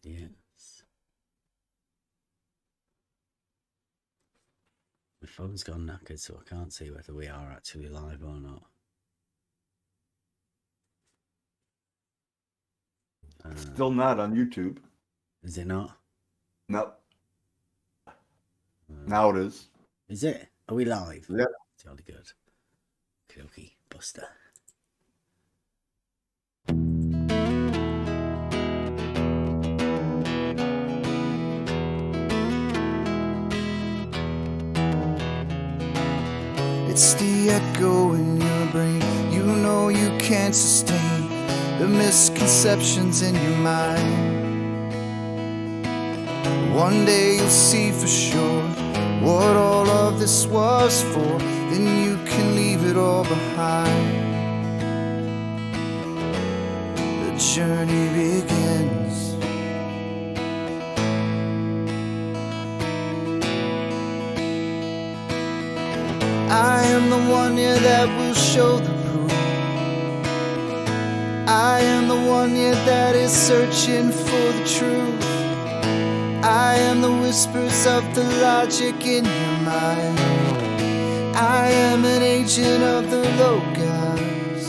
Yes. My phone's gone knackered, so I can't see whether we are actually live or not. Still not on YouTube. Is it not? Nope. Now it is. Is it? Are we live? Yeah. Jolly good. Okay, Buster. It's the echo in your brain. You know you can't sustain the misconceptions in your mind. One day you'll see for sure what all of this was for. Then you can leave it all behind. The journey begins. I am the one, yeah, that will show the proof. I am the one, yeah, that is searching for the truth. I am the whispers of the logic in your mind. I am an agent of the Logos.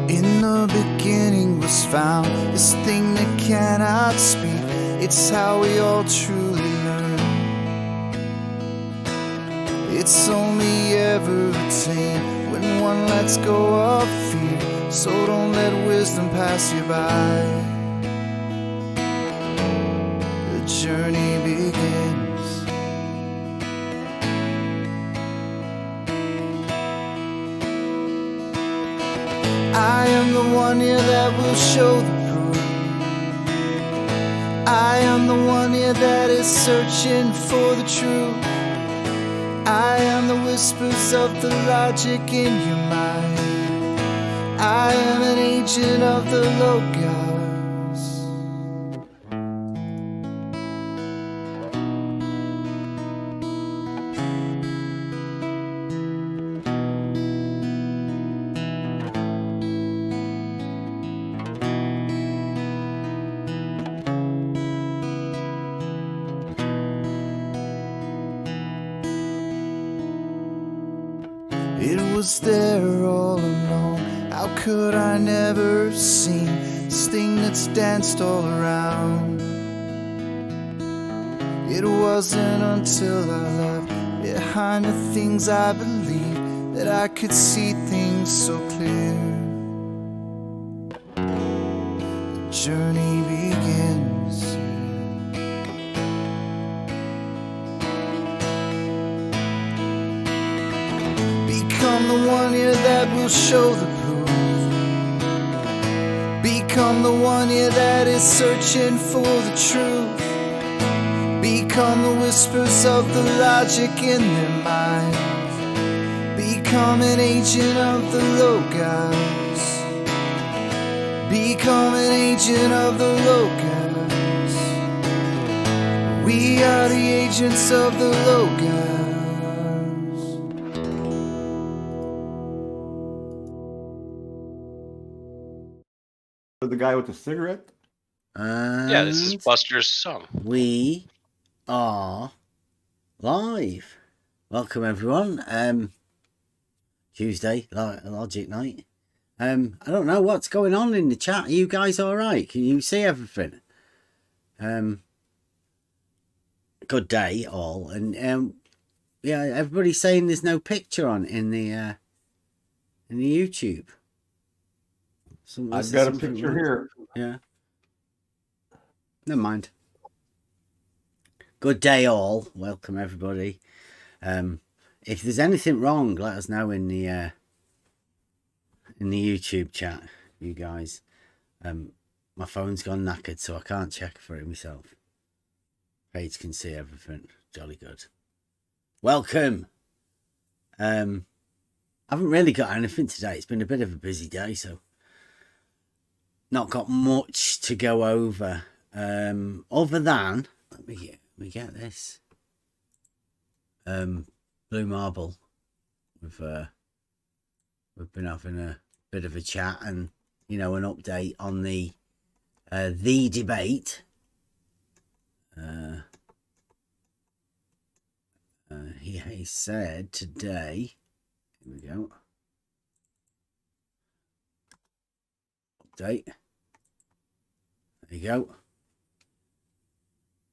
In the beginning was found this thing that cannot speak. It's how we all truly learn. It's only ever attained when one lets go of fear. So don't let wisdom pass you by. The journey begins. I am the one here that will show the proof. I am the one here that is searching for the truth. I am the whispers of the logic in your mind. I am an agent of the Logos. It was there all along. How could I never have seen this thing that's danced all around? It wasn't until I left behind the things I believed that I could see things so clear. The journey begins. Become the one here that will show the proof. Become the one here that is searching for the truth. Become the whispers of the logic in their minds. Become an agent of the Logos. Become an agent of the Logos. We are the agents of the Logos. The guy with the cigarette? Yeah, this is Buster's song. We are live. Welcome everyone. Tuesday, Logic Night. I don't know what's going on in the chat. Are you guys alright? Can you see everything? Good day all. And yeah, everybody's saying there's no picture on in the YouTube. I've got a picture here. Yeah. Never mind. Good day all. Welcome everybody. If there's anything wrong, let us know in the YouTube chat, you guys. My phone's gone knackered, so I can't check for it myself. Paige can see everything. Jolly good. Welcome. I haven't really got anything today. It's been a bit of a busy day, so not got much to go over. Other than, let me we get this. Blue Marble. We've been having a bit of a chat and, you know, an update on the debate. He said today, here we go, update, there you go,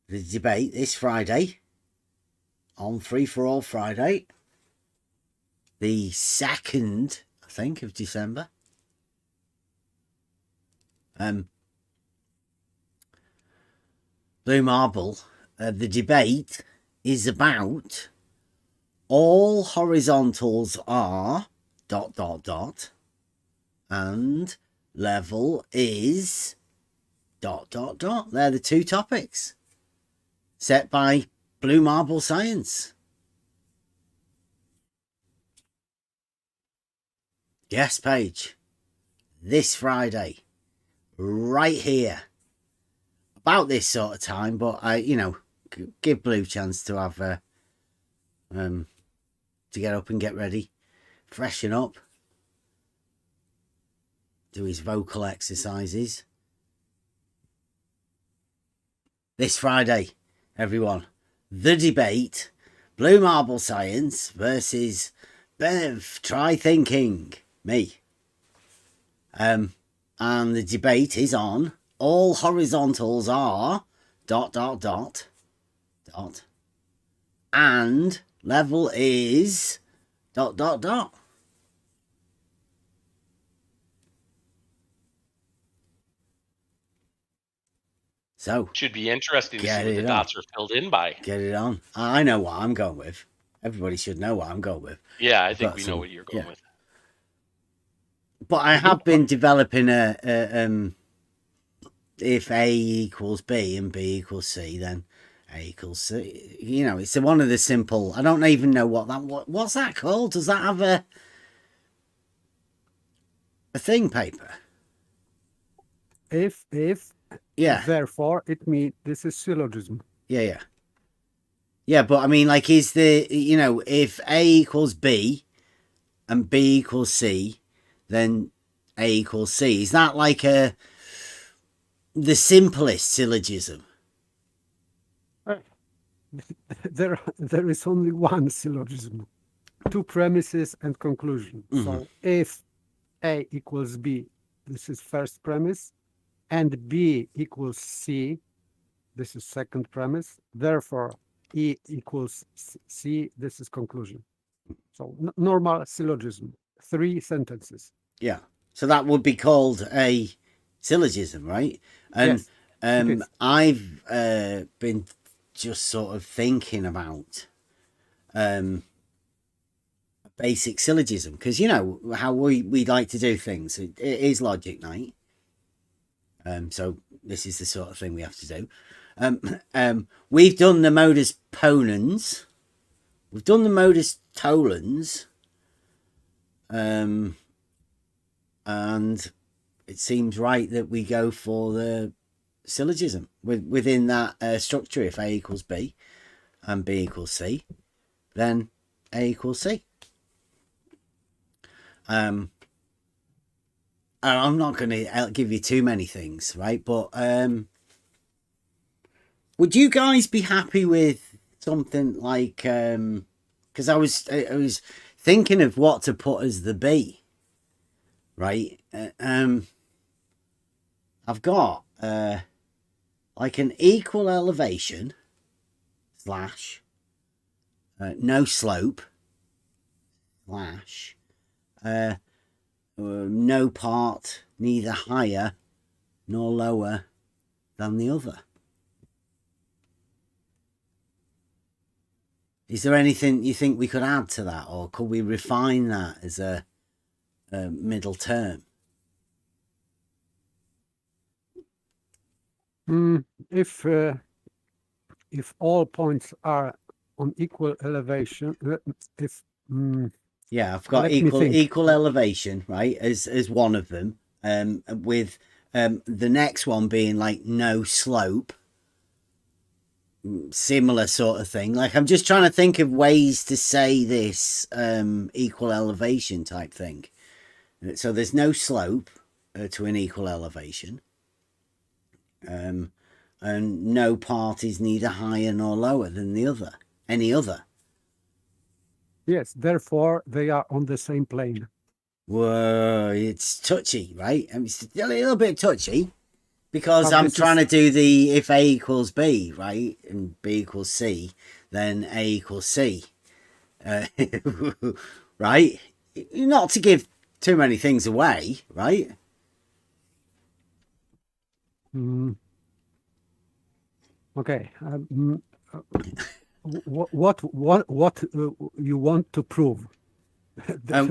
the debate this Friday, on Free for All Friday, the 2nd, I think, of December. Blue Marble, the debate is about all horizontals are ... and level is ... They're the two topics set by Blue Marble Science. Yes, Paige. This Friday. Right here. About this sort of time, but I, you know, give Blue a chance to have to get up and get ready, freshen up, do his vocal exercises. This Friday, everyone, the debate, Blue Marble Science versus Bev, Try Thinking, me. And the debate is on all horizontals are ... and level is ... So should be interesting to see what the dots are filled in by. Get it on. I know what I'm going with. Everybody should know what I'm going with. Yeah, I think we know what you're going with. But I have been developing a if A equals B and B equals C, then A equals C. You know, it's one of the simple. I don't even know what's that called. Does that have a thing paper? If yeah, therefore it means this is syllogism. Yeah, but I mean, like, is the, you know, if A equals B and B equals C, then A equals C. Is that like the simplest syllogism? There is only one syllogism, two premises and conclusion. Mm-hmm. So if A equals B, this is first premise, and B equals C, this is second premise. Therefore, E equals C, this is conclusion. So normal syllogism, 3 sentences. Yeah. So that would be called a syllogism, right? And yes, I've been just sort of thinking about a basic syllogism, because, you know, how we like to do things. It is logic night. So this is the sort of thing we have to do. We've done the modus ponens. We've done the modus tollens. And it seems right that we go for the syllogism within that structure. If A equals B and B equals C, then A equals C. I'm not going to give you too many things, right? But would you guys be happy with something like, because I was thinking of what to put as the B, right? I've got like an equal elevation slash no slope slash no part neither higher nor lower than the other. Is there anything you think we could add to that, or could we refine that as a middle term? If all points are on equal elevation, yeah, I've got equal elevation, right, as one of them, with the next one being like no slope, similar sort of thing. Like, I'm just trying to think of ways to say this equal elevation type thing. So there's no slope to an equal elevation. And no part is neither higher nor lower than the other, any other. Yes, therefore they are on the same plane. Whoa, it's touchy, right? I mean, it's a little bit touchy because But I'm this trying is- to do the if A equals B, right? And B equals C, then A equals C. Right? Not to give too many things away, right? Okay. What you want to prove?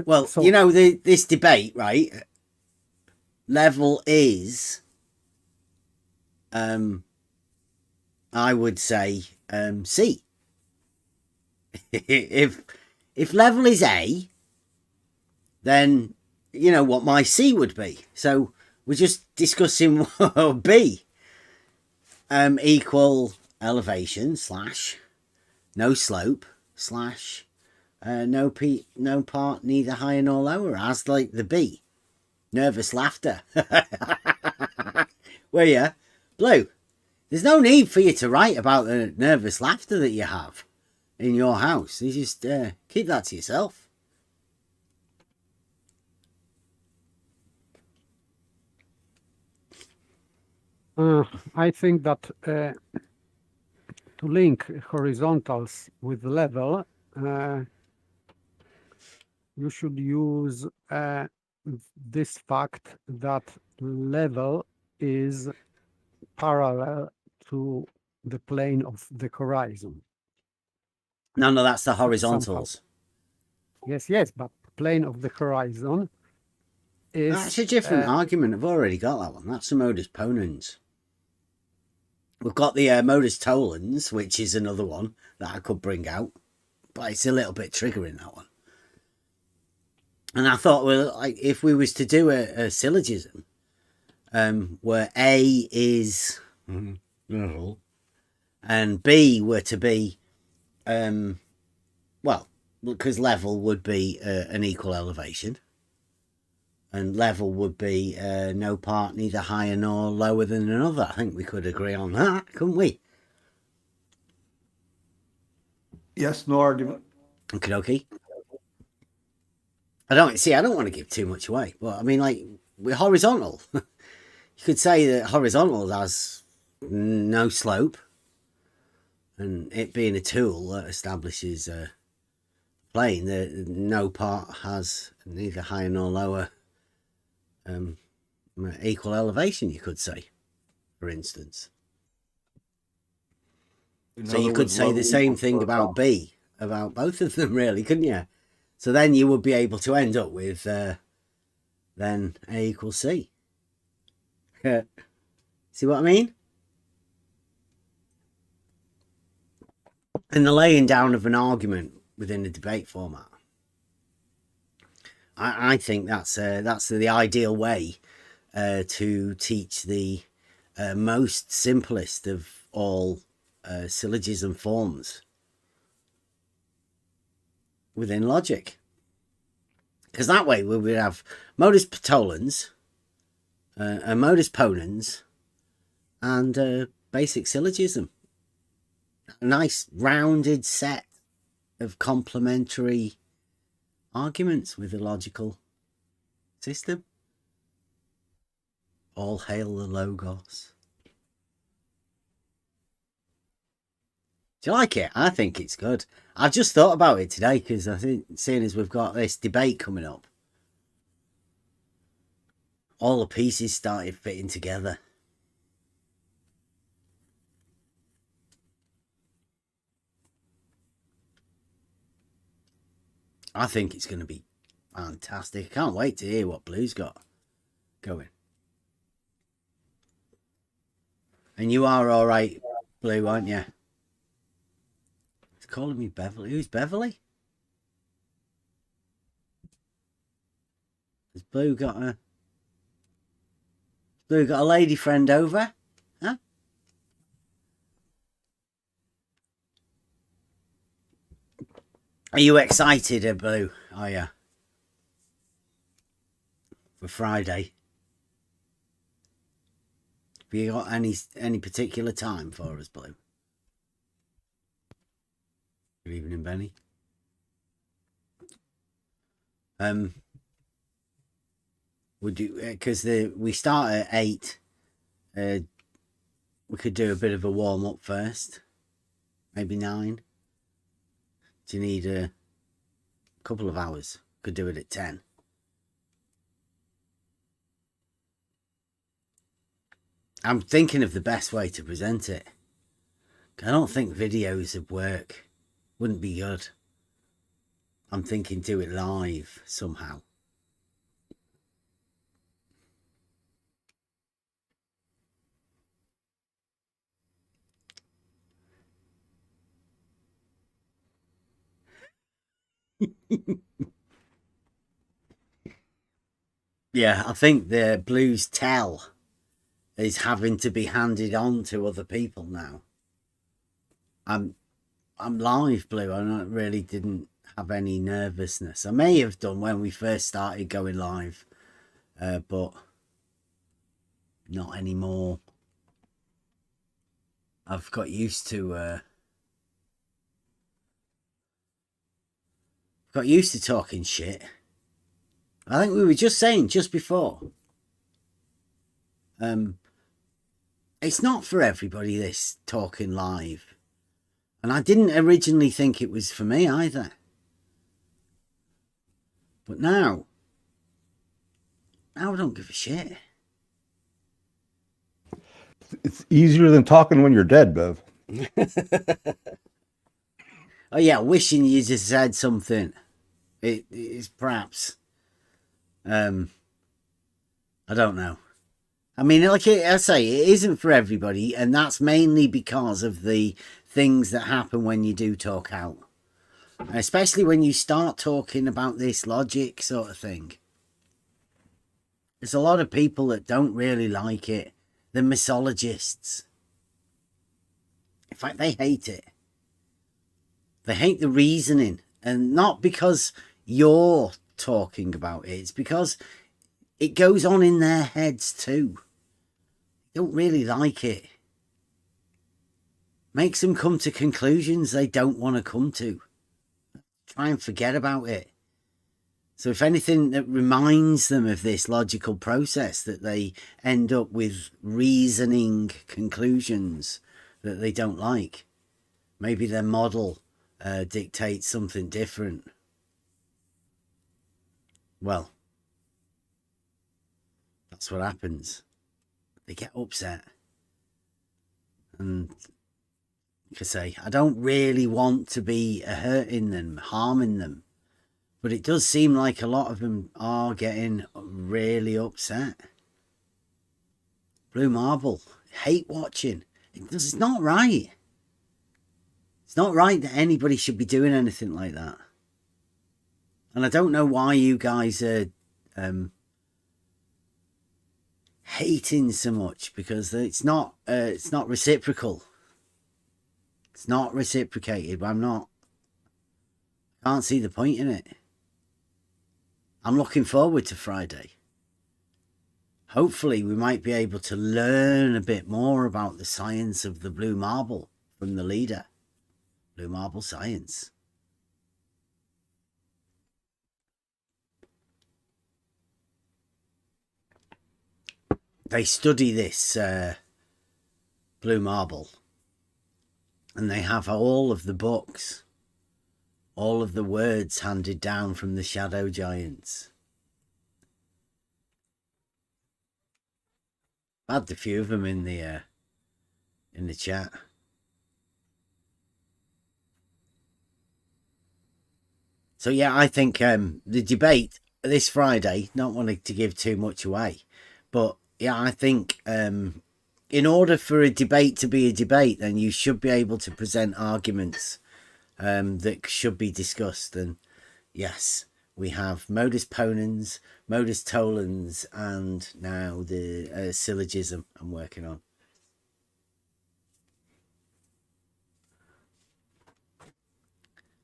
Well, So- you know, this debate, right? Level is, I would say, C. if level is A, then you know what my C would be. So we're just discussing B. Equal elevation / no slope / no part neither higher nor lower, as like the B. Nervous laughter. Were you? Blue, there's no need for you to write about the nervous laughter that you have in your house. You just keep that to yourself. I think that to link horizontals with level, you should use this fact that level is parallel to the plane of the horizon. No, that's the horizontals. Yes, but plane of the horizon is... That's a different argument. I've already got that one. That's the modus ponens. We've got the modus tollens, which is another one that I could bring out, but it's a little bit triggering, that one. And I thought, well, like, if we was to do a syllogism where A is level and B were to be, well, because level would be an equal elevation, and level would be no part neither higher nor lower than another. I think we could agree on that, couldn't we? Yes, no argument. Okie dokie. I don't want to give too much away, but I mean, like, we're horizontal. You could say that horizontal has no slope, and it being a tool that establishes a plane, that no part has neither higher nor lower equal elevation, you could say, for instance. So you could say the same thing about B, about both of them, really, couldn't you? So then you would be able to end up with then A equals C. See what I mean? And the laying down of an argument within a debate format. I think that's the ideal way to teach the most simplest of all syllogism forms within logic, because that way we would have modus tollens, a modus ponens, and basic syllogism. A nice rounded set of complementary arguments with a logical system. All hail the Logos. Do you like it? I think it's good. I've just thought about it today because I think, seeing as we've got this debate coming up, all the pieces started fitting together. I think it's going to be fantastic. I can't wait to hear what Blue's got going. And you are all right, Blue, aren't you? He's calling me Beverly. Who's Beverly? Has Blue got a lady friend over? Huh? Are you excited, Blue? Are you? For Friday? Have you got any particular time for us, Blue? Good evening, Benny. Would you? Because we start at 8. We could do a bit of a warm up first. Maybe 9. Do you need a couple of hours? Could do it at 10. I'm thinking of the best way to present it. I don't think videos would work. Wouldn't be good. I'm thinking do it live somehow. Yeah, I think the Blues tell is having to be handed on to other people now. I'm live, Blue. I really didn't have any nervousness. I may have done when we first started going live, but not anymore. I've got used to talking shit. I think we were just saying just before. It's not for everybody, this talking live. And I didn't originally think it was for me either. But now I don't give a shit. It's easier than talking when you're dead, Bev. Oh yeah, wishing you just said something. It is perhaps. I don't know. I mean, like I say, it isn't for everybody, and that's mainly because of the things that happen when you do talk out. Especially when you start talking about this logic sort of thing. There's a lot of people that don't really like it. The misologists. In fact, they hate it. They hate the reasoning. And not because you're talking about it. It's because it goes on in their heads too. They don't really like it. Makes them come to conclusions they don't want to come to. Try and forget about it. So if anything that reminds them of this logical process, that they end up with reasoning conclusions that they don't like. Maybe their model dictates something different. Well, that's what happens. They get upset. And like I say, I don't really want to be hurting them, harming them. But it does seem like a lot of them are getting really upset. Blue Marble, hate watching. It's not right. It's not right that anybody should be doing anything like that. And I don't know why you guys are hating so much, because it's not reciprocal. It's not reciprocated. But can't see the point in it. I'm looking forward to Friday. Hopefully we might be able to learn a bit more about the science of the blue marble from the leader. Blue marble science. They study this blue marble, and they have all of the books, all of the words handed down from the shadow giants. I had a few of them in the chat. So yeah, I think the debate this Friday, not wanting to give too much away, but yeah, I think in order for a debate to be a debate, then you should be able to present arguments that should be discussed. And yes, we have modus ponens, modus tollens, and now the syllogism I'm working on.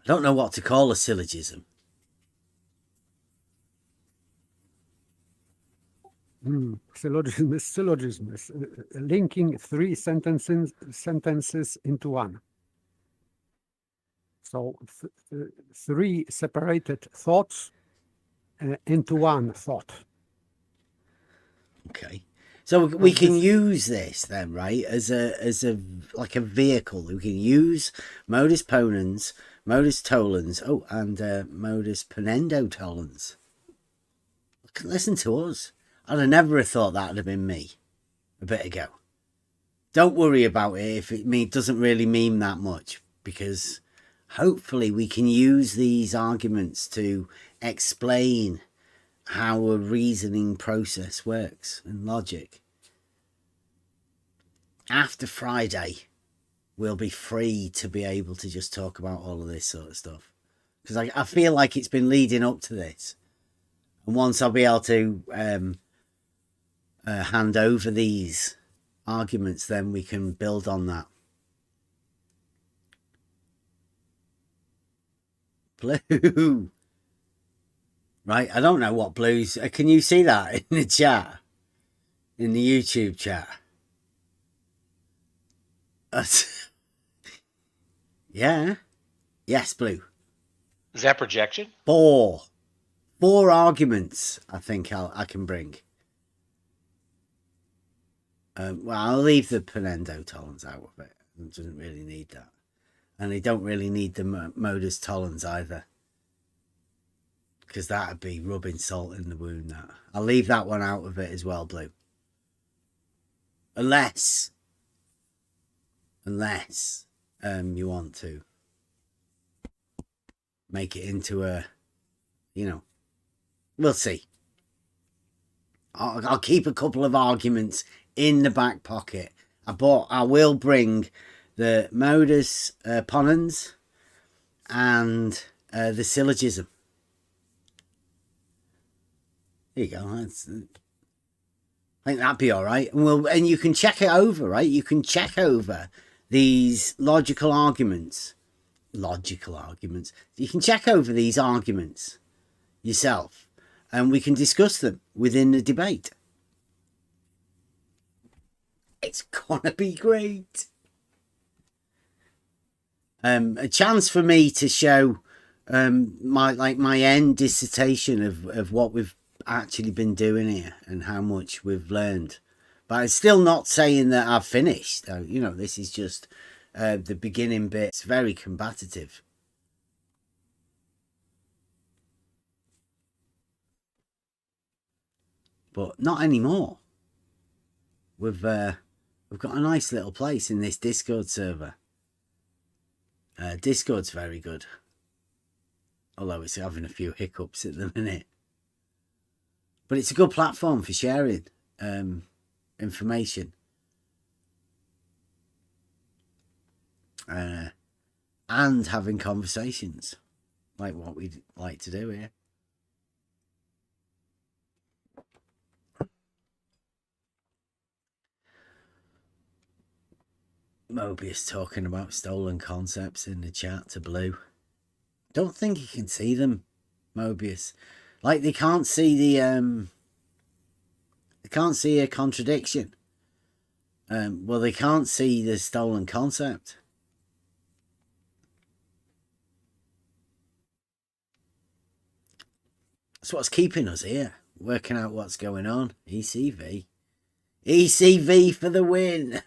I don't know what to call a syllogism. Syllogism is linking three sentences into one. So three separated thoughts into one thought. Okay. So we can use this then, right, as a like a vehicle. We can use modus ponens, modus tollens, and modus ponendo tollens. Listen to us. I'd have never thought that'd have been me a bit ago. Don't worry about it if it doesn't really mean that much, because hopefully we can use these arguments to explain how a reasoning process works and logic. After Friday, we'll be free to be able to just talk about all of this sort of stuff, because I feel like it's been leading up to this, and once I'll be able to hand over these arguments, then we can build on that. Blue. Right, I don't know what blues. Can you see that in the chat? In the YouTube chat? Yeah. Yes, blue. Is that projection? Four arguments I think I can bring. Well, I'll leave the ponendo tollens out of it. It doesn't really need that. And they don't really need the modus tollens either, because that would be rubbing salt in the wound. That I'll leave that one out of it as well, blue. Unless you want to make it into a, we'll see. I'll keep a couple of arguments in the back pocket. But I will bring the modus ponens and the syllogism. There you go. I think that'd be all right. And you can check it over, right? You can check over these logical arguments. You can check over these arguments yourself, and we can discuss them within the debate. It's gonna be great. A chance for me to show my end dissertation of what we've actually been doing here and how much we've learned. But it's still not saying that I've finished. This is just the beginning bit. It's very combative. But not anymore. We've got a nice little place in this Discord server. Discord's very good, although it's having a few hiccups at the minute. But it's a good platform for sharing information and having conversations like what we'd like to do here. Mobius talking about stolen concepts in the chat to Blue. Don't think you can see them, Mobius. Like they can't see they can't see a contradiction. Well, they can't see the stolen concept. That's what's keeping us here, working out what's going on. ECV for the win.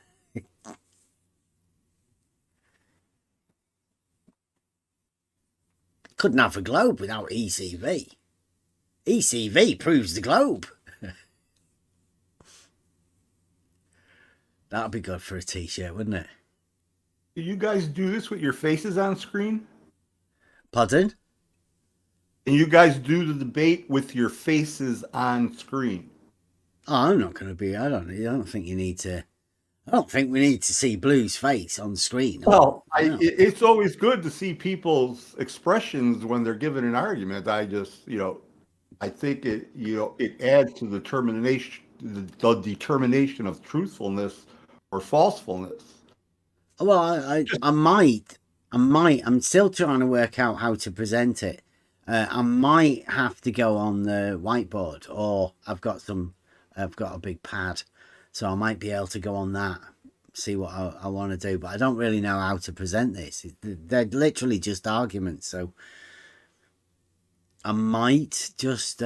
Couldn't have a globe without ECV. ECV proves the globe. That'd be good for a t-shirt, wouldn't it? Do you guys do this with your faces on screen? Pardon? And you guys do the debate with your faces on screen? Oh, I'm not going to be. I don't think you need to. I don't think we need to see Blue's face on screen. Well, it's always good to see people's expressions when they're given an argument. I just, I think it adds to the determination of truthfulness or falsefulness. Well, I I'm still trying to work out how to present it. I might have to go on the whiteboard, or I've got a big pad, so I might be able to go on that, see what I want to do, but I don't really know how to present this. They're literally just arguments, so I might just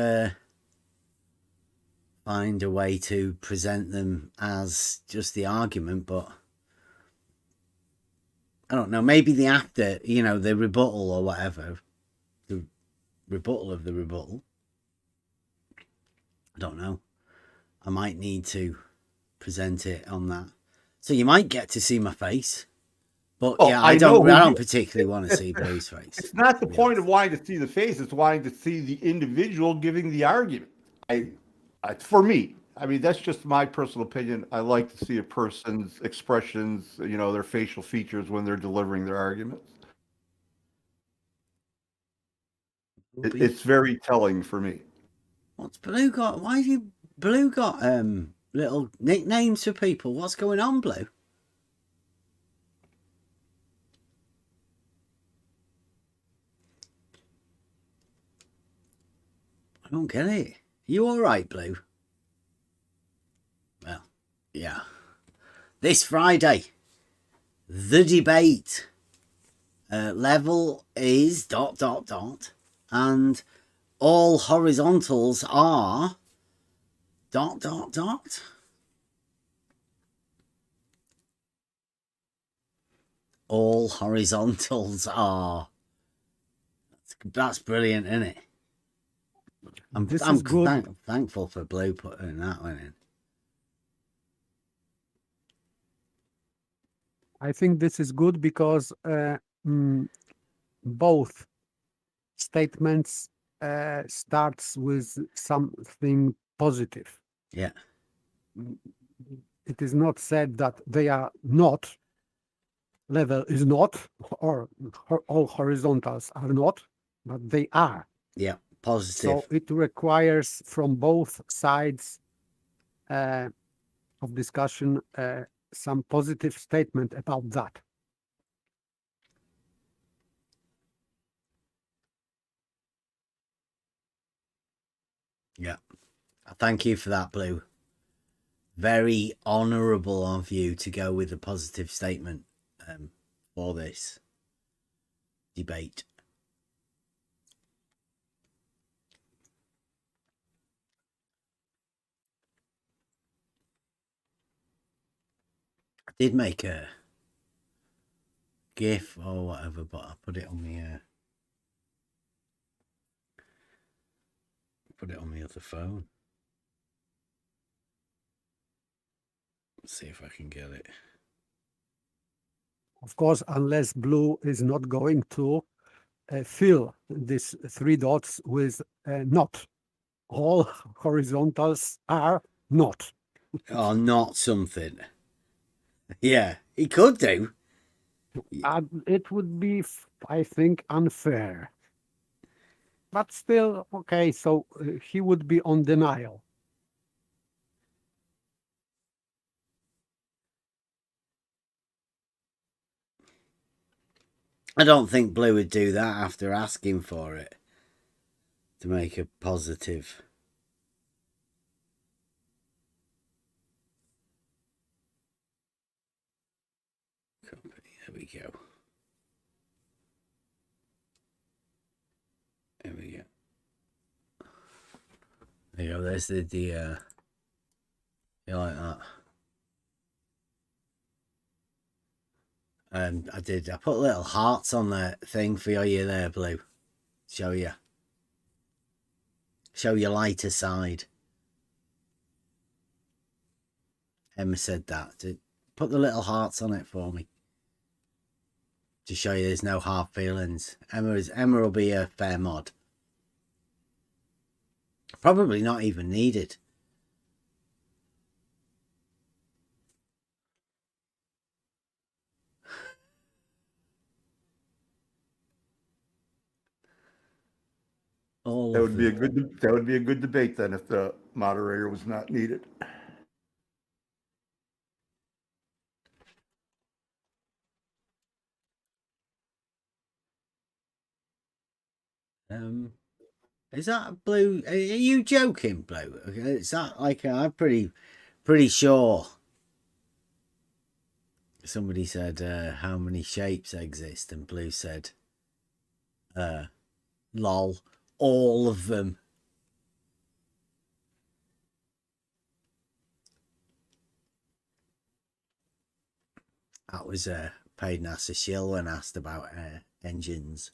find a way to present them as just the argument, but I don't know, maybe the after, you know, the rebuttal or whatever, the rebuttal of the rebuttal. I don't know. I might need to present it on that. So you might get to see my face. But yeah, I don't particularly want to see Blue's face. It's not the point of wanting to see the face, it's wanting to see the individual giving the argument. For me, I mean, that's just my personal opinion. I like to see a person's expressions, you know, their facial features when they're delivering their arguments. It's very telling for me. What's Blue got? Why have you Blue got little nicknames for people? What's going on, Blue? I don't get it. You all right, Blue? Well, yeah. This Friday, the debate level is ... and all horizontals are ... All horizontals are. That's brilliant, isn't it? I'm thankful for Blue putting that one in. I think this is good because both statements starts with something positive. Yeah. It is not said that they are not, level is not, or all horizontals are not, but they are. Yeah, positive. So it requires from both sides of discussion some positive statement about that. Yeah. Thank you for that, Blue. Very honourable of you to go with a positive statement for this debate. I did make a GIF or whatever, but I put it on the other phone. Let's see if I can get it. Of course, unless Blue is not going to fill these 3 dots with not. All horizontals are not. Or not something. Yeah, he could do. It would be, I think, unfair. But still, okay, so he would be on denial. I don't think Blue would do that after asking for it to make a positive. Copy. There we go. There we go. There you go. There's the you like that? I put little hearts on the thing for you there, Blue. Show your lighter side. Emma said that. Put the little hearts on it for me. To show you there's no hard feelings. Emma will be a fair mod. Probably not even needed. That would be a good debate then if the moderator was not needed. Is that Blue? Are you joking, Blue? Is that like I'm pretty sure. Somebody said how many shapes exist, and Blue said, "Lol, all of them." That was paid NASA shill when asked about engines.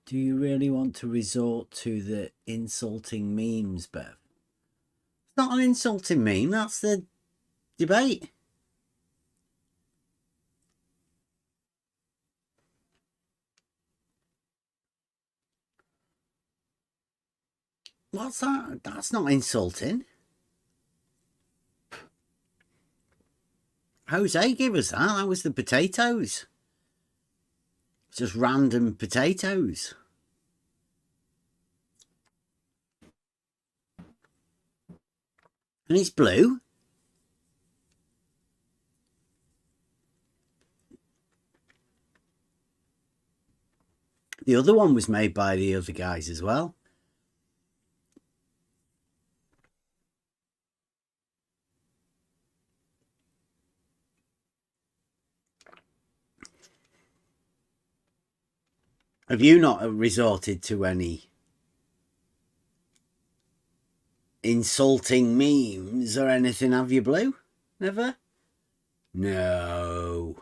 Do you really want to resort to the insulting memes, Bev? It's not an insulting meme, that's the debate. What's that? That's not insulting. Jose gave us that. That was the potatoes. Just random potatoes. And it's blue. The other one was made by the other guys as well. Have you not resorted to any insulting memes or anything, have you, Blue? Never? No.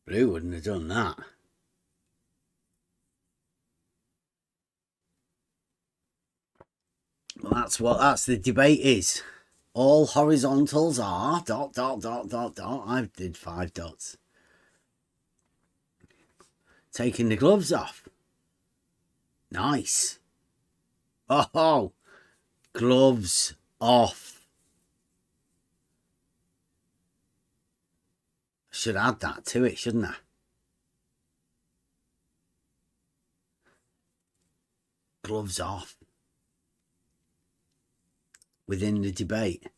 Blue wouldn't have done that. Well, that's the debate is. All horizontals are ... I did 5 dots. Taking the gloves off. Nice. Oh, gloves off. Should add that to it, shouldn't I? Gloves off. Within the debate.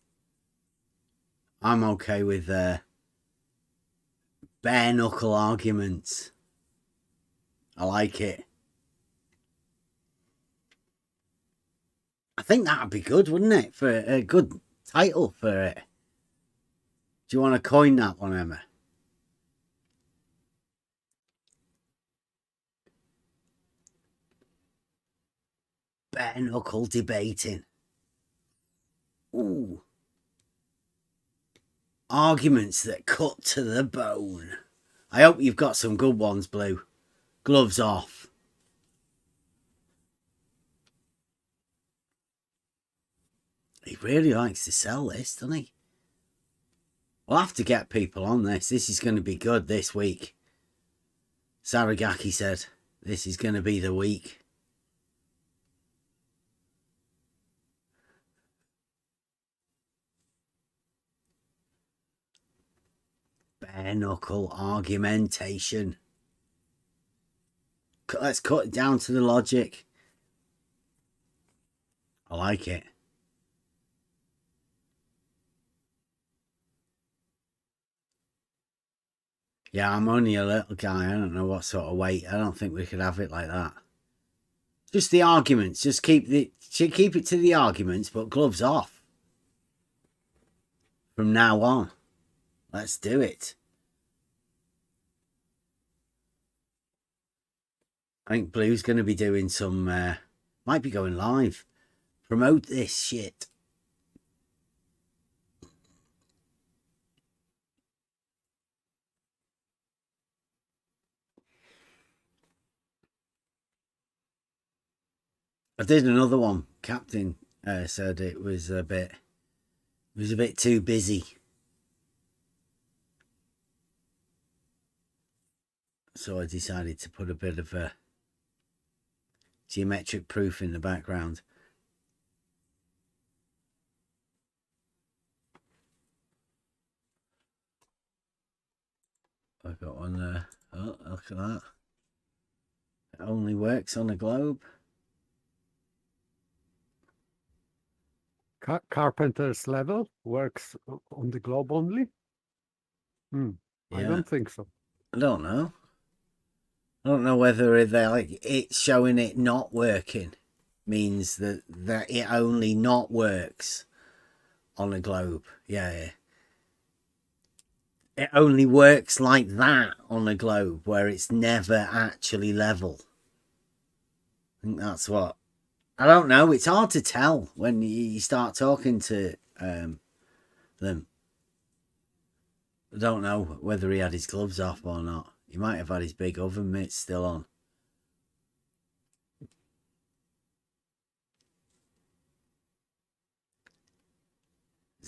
I'm okay with bare knuckle arguments. I like it. I think that'd be good, wouldn't it? For a good title for it. Do you want to coin that one, Emma? Bare knuckle debating. Ooh. Arguments that cut to the bone. I hope you've got some good ones, Blue. Gloves off. He really likes to sell this, doesn't he? We'll have to get people on this. This is going to be good this week. Saragaki said, this is going to be the week. Bare knuckle argumentation. Let's cut it down to the logic. I like it. Yeah, I'm only a little guy. I don't know what sort of weight. I don't think we could have it like that. Just the arguments. Just keep it to the arguments, but gloves off. From now on. Let's do it. I think Blue's going to be doing some, might be going live. Promote this shit. I did another one. Captain said it was a bit too busy. So I decided to put a bit of a geometric proof in the background. I've got one there. Oh, look at that. It only works on a globe. Carpenter's level works on the globe only? I Yeah. don't think so. I don't know. I don't know whether they like it showing it not working means that it only not works on a globe. Yeah. It only works like that on a globe where it's never actually level. I think that's what. I don't know. It's hard to tell when you start talking to them. I don't know whether he had his gloves off or not. He might have had his big oven mitts still on.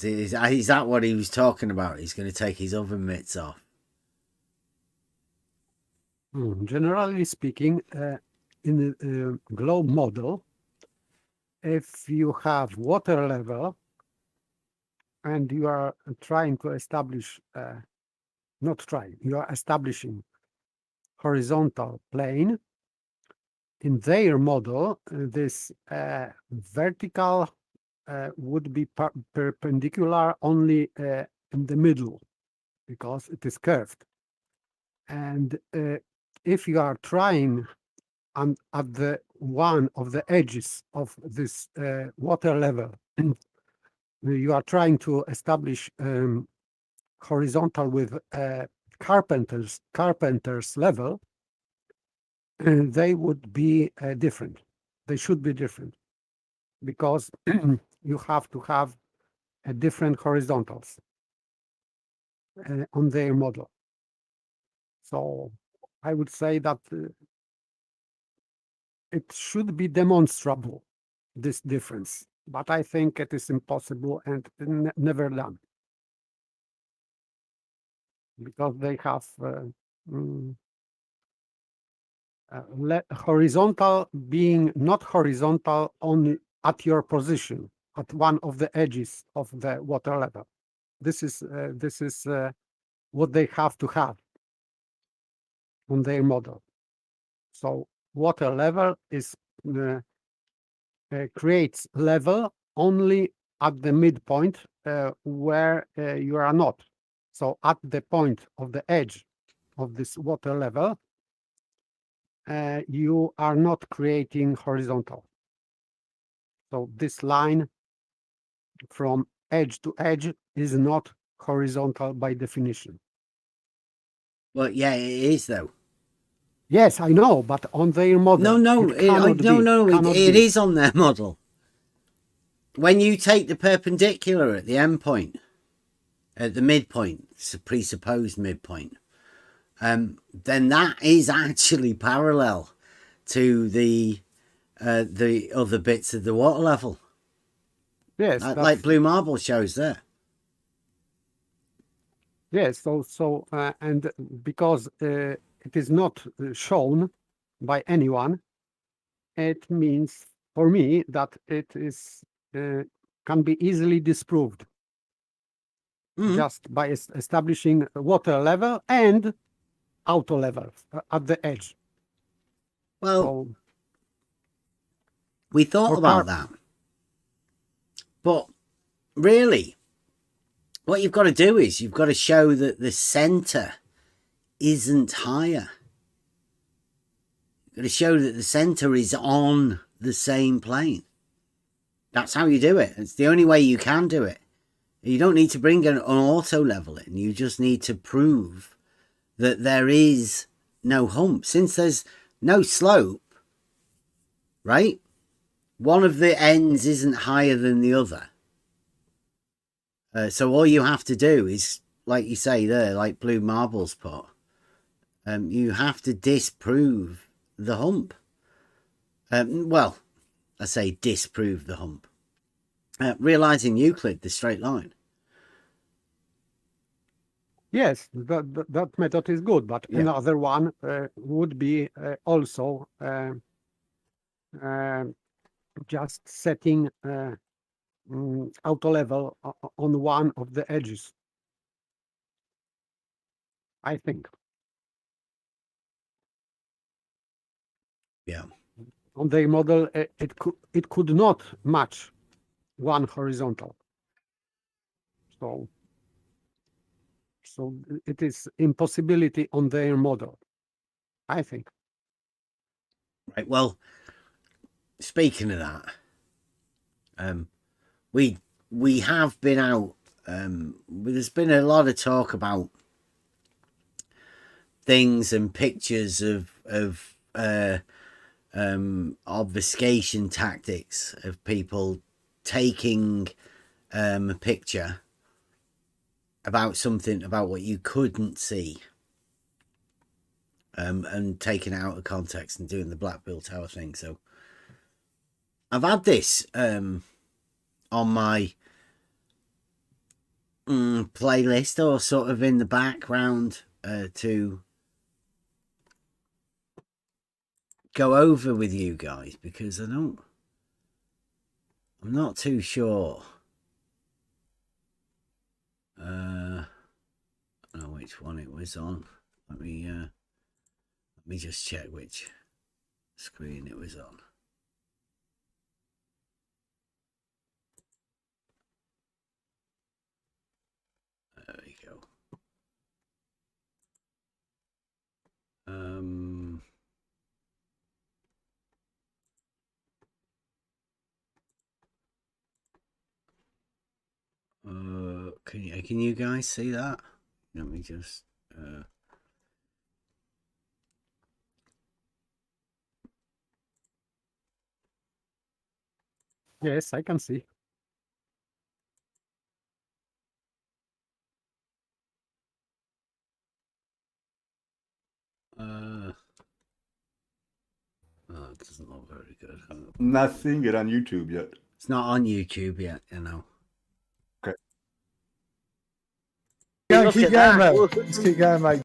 Is that what he was talking about? He's going to take his oven mitts off. Generally speaking, in the globe model, if you have water level and you are trying to establish, not trying, you are establishing horizontal plane, in their model, this vertical would be perpendicular only in the middle because it is curved. And if you are trying at the one of the edges of this water level, you are trying to establish horizontal with carpenter's level, they would be different. They should be different because you have to have different horizontals on their model. So I would say that it should be demonstrable, this difference, but I think it is impossible and never done because they have horizontal being not horizontal only at your position, at one of the edges of the water level. This is what they have to have on their model. So water level is creates level only at the midpoint where you are not. So at the point of the edge of this water level, you are not creating horizontal. So this line from edge to edge is not horizontal by definition. Well, yeah, it is though. Yes, I know, but on their model, it is on their model. When you take the perpendicular at the endpoint, at the midpoint, presupposed midpoint, then that is actually parallel to the other bits of the water level. Yes, like Blue Marble shows there. Yes, so and because it is not shown by anyone, it means for me that it is can be easily disproved just by establishing water level and auto level at the edge. Well, so, we thought about that, but really, what you've got to do is you've got to show that the center isn't higher. You've got to show that the center is on the same plane. That's how you do it. It's the only way you can do it. You don't need to bring an auto level in. You just need to prove that there is no hump. Since there's no slope, right? One of the ends isn't higher than the other. So all you have to do is, like you say there, like Blue Marble's put, you have to disprove the hump. Well, I say disprove the hump. Realising Euclid, the straight line. Yes, that method is good, but another one would be also just setting auto level on one of the edges, I think. Yeah. On their model, it could not match one horizontal. So it is impossibility on their model, I think. Right. Well, speaking of that, we have been out. There's been a lot of talk about things and pictures of obfuscation tactics of people taking a picture about something, about what you couldn't see, and taking it out of context and doing the Black Bill Tower thing. So I've had this on my playlist, or sort of in the background, to go over with you guys, because I'm not too sure. I don't know which one it was on. Let me just check which screen it was on. There we go. Can you guys see that? Let me just Yes, I can see. oh, it doesn't look very good. I'm not seeing it on YouTube yet. It's not on YouTube yet, you know. Okay. Keep going, mate. Just keep going, mate.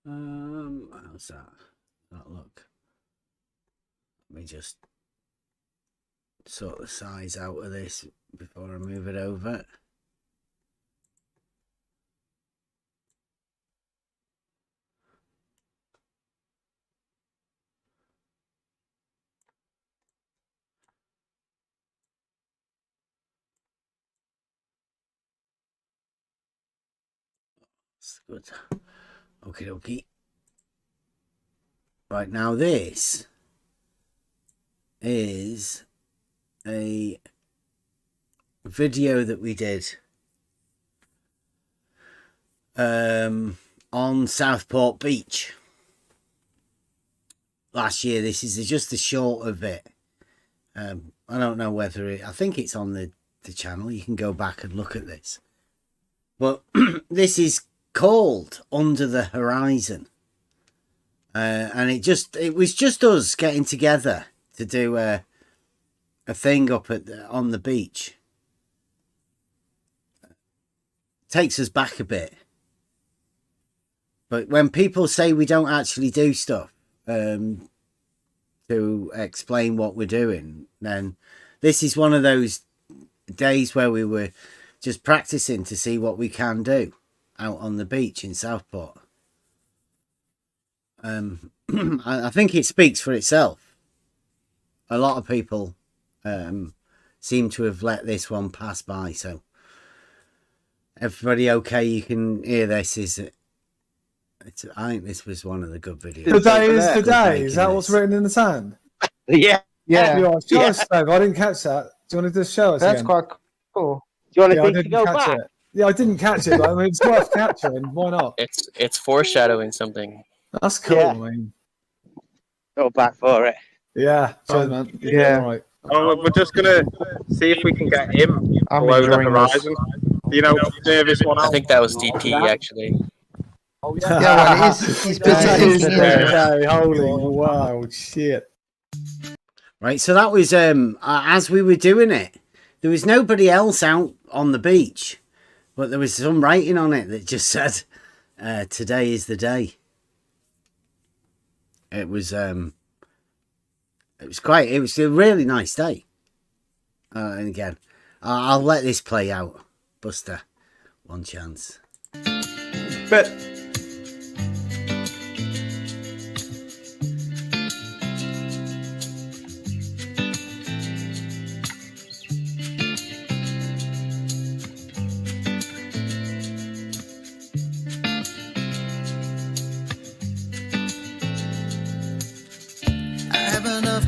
How's that? That look. Let me just sort the size out of this before I move it over. That's good. Okie dokie. Right, now this is a video that we did on Southport Beach last year. This is just the short of it. I don't know whether I think it's on the channel. You can go back and look at this. But this is called Under the Horizon. And it was just us getting together to do a thing up on the beach. Takes us back a bit. But when people say we don't actually do stuff to explain what we're doing, then this is one of those days where we were just practicing to see what we can do out on the beach in Southport. I think it speaks for itself. A lot of people seem to have let this one pass by. So everybody okay? You can hear this. I think this was one of the good videos. Today is the day. Is that what's written in the sand? Yeah. Yeah. Yeah. I didn't catch that. Do you want to just show us That's again? quite cool. Do you want I to didn't go catch back? it. Yeah, I didn't catch it, but I mean, it's worth capturing. Why not? It's foreshadowing something. That's cool, Yeah. I mean. Go back for it. Yeah, cheers, man. yeah. All right. Oh, we're just gonna see if we can get him I'm below the enjoying this. horizon. You know, nervous one I out. think that was DP actually. Yeah, well, he's busy That is thinking. the day. Holy wow, shit. Right, so that was as we were doing it, there was nobody else out on the beach, but there was some writing on it that just said, "Today is the day." It was a really nice day. And again, I'll let this play out. Buster, one chance. Bet.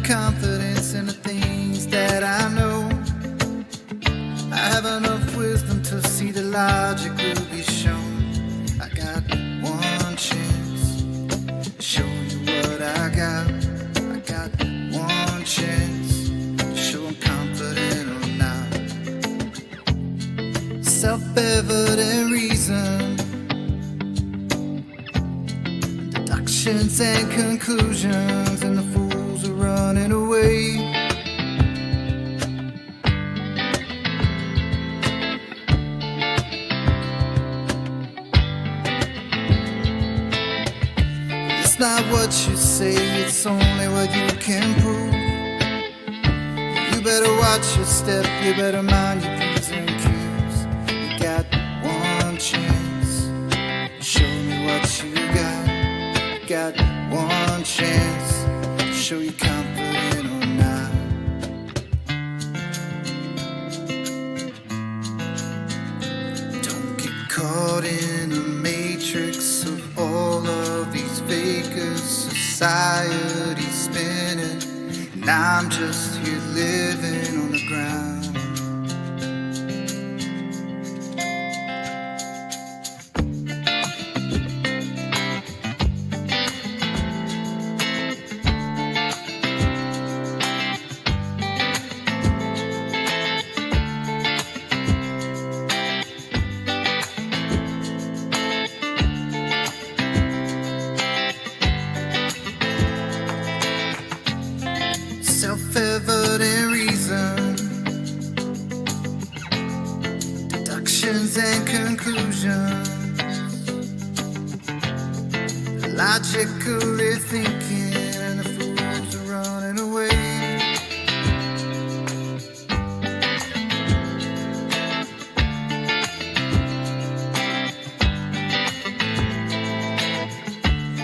confidence in the things that I know. I have enough wisdom to see the logic will be shown. I got one chance to show you what I got. I got one chance to show I'm confident or not. Self-evident reason, deductions and conclusions, and the fools are running away. It's not what you say, it's only what you can prove. You better watch your step, you better mind your P's and Q's. You got one chance, show me what you got. You got one chance, show you confident or not. Don't get caught in a matrix of all of these fakers. Society spinning, and I'm just here living on the ground. Self-evident reason, deductions and conclusions, logically thinking, and the fools are running away.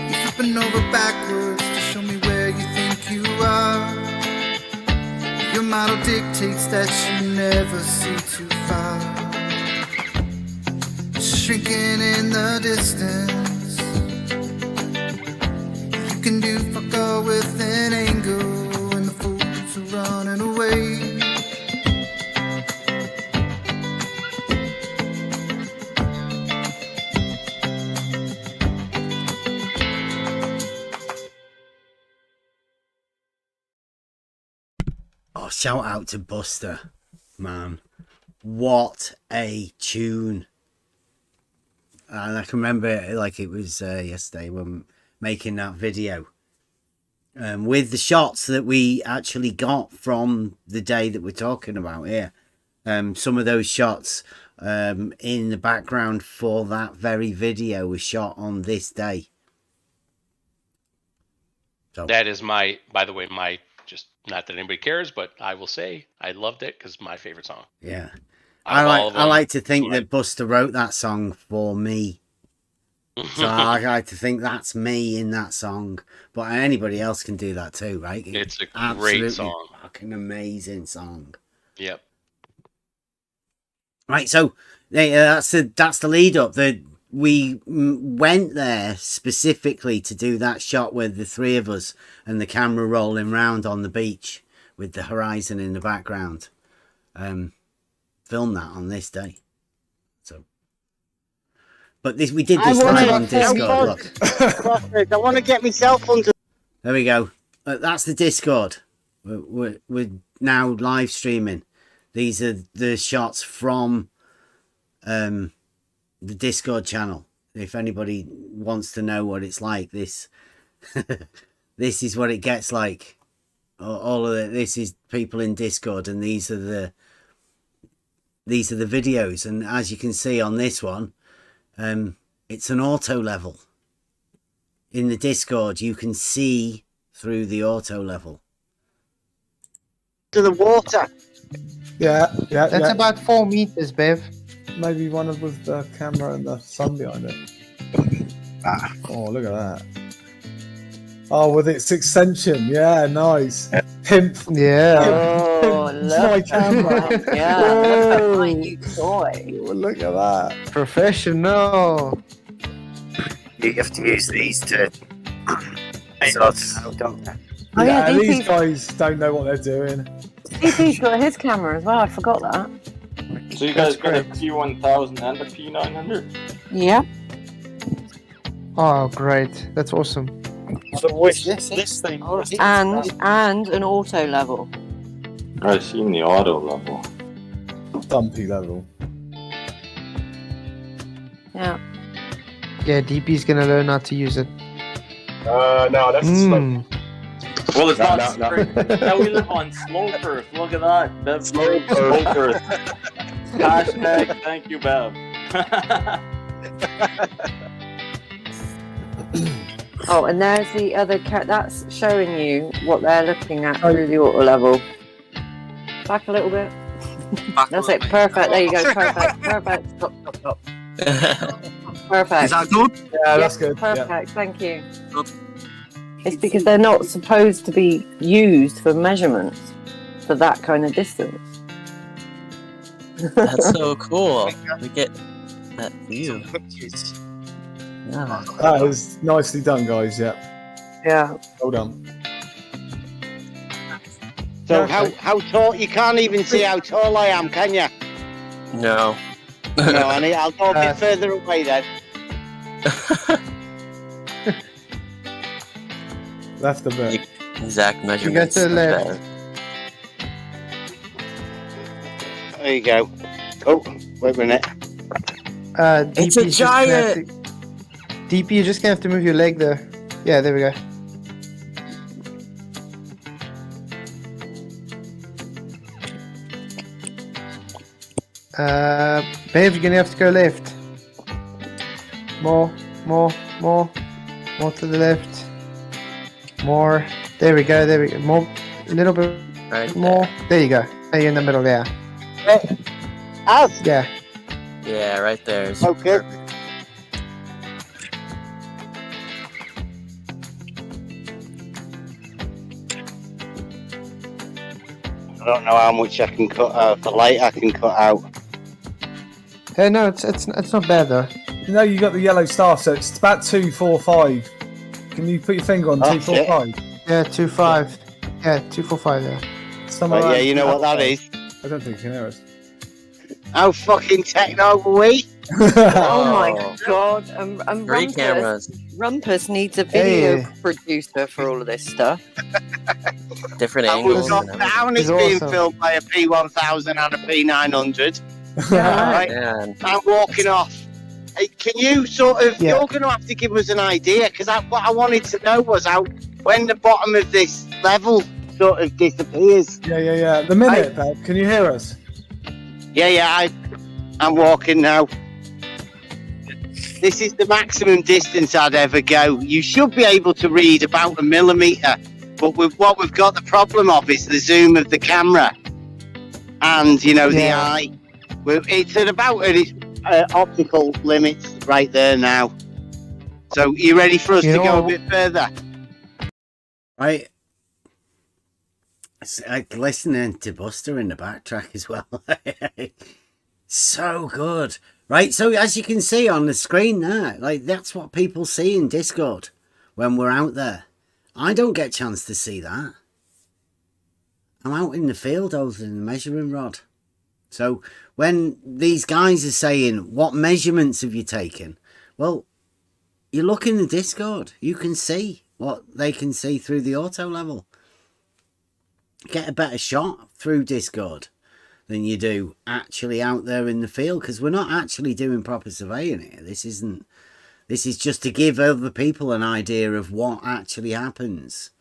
You're flipping over backwards to show me where you think you are. Your model dictates that you never see too far. Shrinking in the distance, you can do fuck all with an angle, and the fools are running away. Oh, shout out to Buster, man. What a tune. And I can remember it like it was yesterday when making that video. With the shots that we actually got from the day that we're talking about here. Some of those shots in the background for that very video was shot on this day. So That is my, by the way, my, just not that anybody cares, but I will say I loved it because my favorite song. yeah. Out of all of I them, like to think it's that Buster wrote that song for me. So I like to think that's me in that song. But anybody else can do that too, right? It's a Absolutely great song. fucking amazing song. Yep. Right, so that's the lead up. We went there specifically to do that shot with the three of us and the camera rolling round on the beach with the horizon in the background. Film that on this day. So, but this we did this live on Discord. Look, I want to get myself onto. there we go. That's the Discord. We're now live streaming. These are the shots from the Discord channel. If anybody wants to know what it's like, this this is what it gets like. All of it. This is people in Discord, and these are the videos. And as you can see on this one, it's an auto level. In the Discord, you can see through the auto level. To the water. Yeah. That's about 4 meters, Bev. Maybe one of with the camera and the sun behind it. Oh, look at that. Oh, with its extension. Yeah, nice. Pimp. Yeah. Oh, it's my camera. Yeah, that's my new toy. Oh, look at that. Professional. You have to use these to Oh yeah, these DP's, guys don't know what they're doing. DP's got his camera as well. I forgot that. So you guys got a P1000 and a P900? Yeah. Oh, great. That's awesome. So which this thing? And an auto level. I've seen the auto level. Dumpy level. Yeah. Yeah, DP's gonna learn how to use it. No, that's Mm. Well, it's not. Now we live on slow Earth. Look at that. Bev slow Earth. Hashtag thank you, Bev. Oh, and there's the other that's showing you what they're looking at through the auto level. Back a little bit. That's it. Perfect. There you go. Perfect. Perfect. Stop. Perfect. Is that good? Yeah, that's good. Perfect. Yeah. Thank you. Good. It's because they're not supposed to be used for measurements for that kind of distance. That's so cool. We get that view. Yeah. That is nicely done, guys. Yeah. Yeah. Well done. So how tall? You can't even see how tall I am, can you? No. No, I'll go a bit further away then. Left a bit. Exact measurements. to the left. better. There you go. Oh, wait a minute. It's a giant! DP, you're just gonna have to move your leg there. Yeah, there we go. Babe, you're gonna have to go left. More to the left. More. There we go. More, a little bit Right more. There you go. Now you're in the middle there. Us. Yeah. Yeah, right there. Is Okay. perfect. I don't know how much I can cut out. The light I can cut out. No, it's not bad though. You know, you got the yellow star, so it's about 245. Can you put your finger on That's 245? Yeah, 2.5. Yeah, 2.45 there. Somewhere Right, yeah, around you know what that is. I don't think you can hear us. How fucking techno are we? Oh my god. And Great cameras. Rumpus needs a video Hey. producer for all of this stuff. Different And we've angles. got and down everything. is being awesome. filmed by a P1000 and a P900. Yeah. Right, Man. I'm walking off. Hey, can you sort of? Yeah. You're going to have to give us an idea because what I wanted to know was how when the bottom of this level sort of disappears. Yeah. The minute, Bev, can you hear us? Yeah, I'm walking now. This is the maximum distance I'd ever go. You should be able to read about a millimetre, but what we've got the problem of is the zoom of the camera and, the eye. It's at about its optical limits right there now. So you ready for us to go a bit further? Right. It's like listening to Buster in the backtrack as well. So good. Right, so as you can see on the screen there, like that's what people see in Discord when we're out there. I don't get a chance to see that. I'm out in the field holding the measuring rod. So when these guys are saying, what measurements have you taken? Well, you look in the Discord, you can see what they can see through the auto level. Get a better shot through Discord than you do actually out there in the field, because we're not actually doing proper surveying here. This is just to give other people an idea of what actually happens.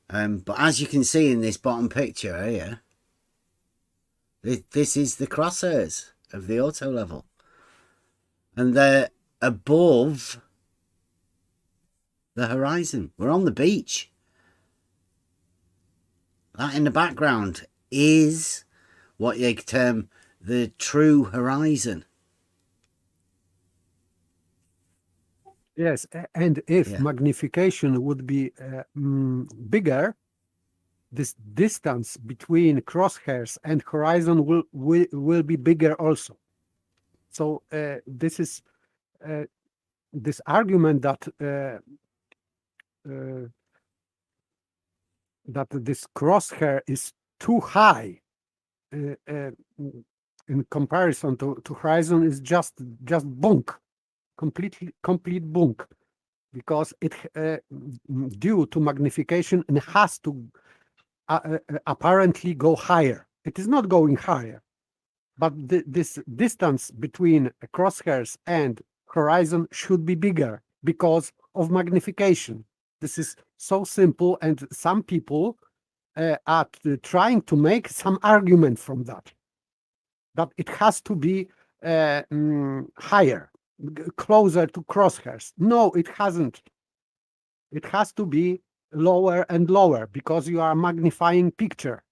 But as you can see in this bottom picture here, this is the crosshairs of the auto level, and they're above the horizon. We're on the beach. That in the background is what you term the true horizon. Yes, and if magnification would be bigger, this distance between crosshairs and horizon will be bigger also. So this is this argument that that this crosshair is too high in comparison to horizon is just bunk, complete bunk, because it due to magnification it has to apparently go higher. It is not going higher, but this distance between crosshairs and horizon should be bigger because of magnification. This is so simple, and some people are trying to make some argument from that it has to be higher, closer to crosshairs. No, it hasn't. It has to be lower and lower because you are magnifying picture.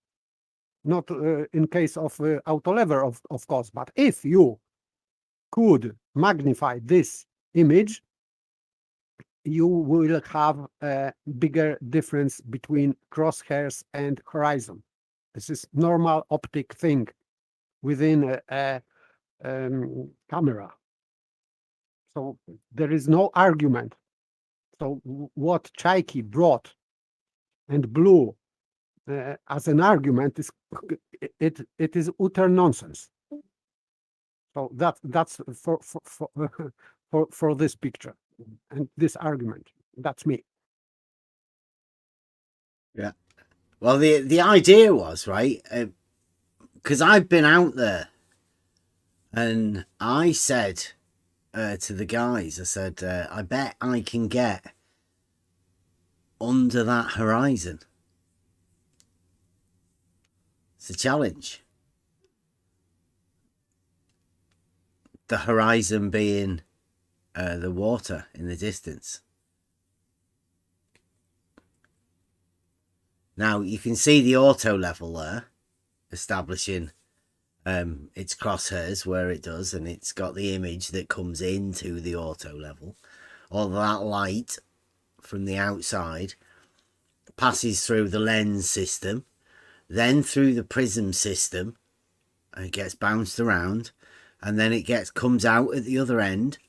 Not in case of autolever, of course, but if you could magnify this image, you will have a bigger difference between crosshairs and horizon. This is normal optic thing within a camera. So there is no argument. So what Chaiki brought and Blue as an argument is it is utter nonsense. So that's for this picture and this argument. That's me. Yeah. Well, the idea was, right, because I've been out there and I said to the guys, I said, I bet I can get under that horizon. It's a challenge. The horizon being the water in the distance. Now you can see the auto level there establishing its crosshairs where it does, and it's got the image that comes into the auto level. All that light from the outside passes through the lens system, then through the prism system, and it gets bounced around, and then it comes out at the other end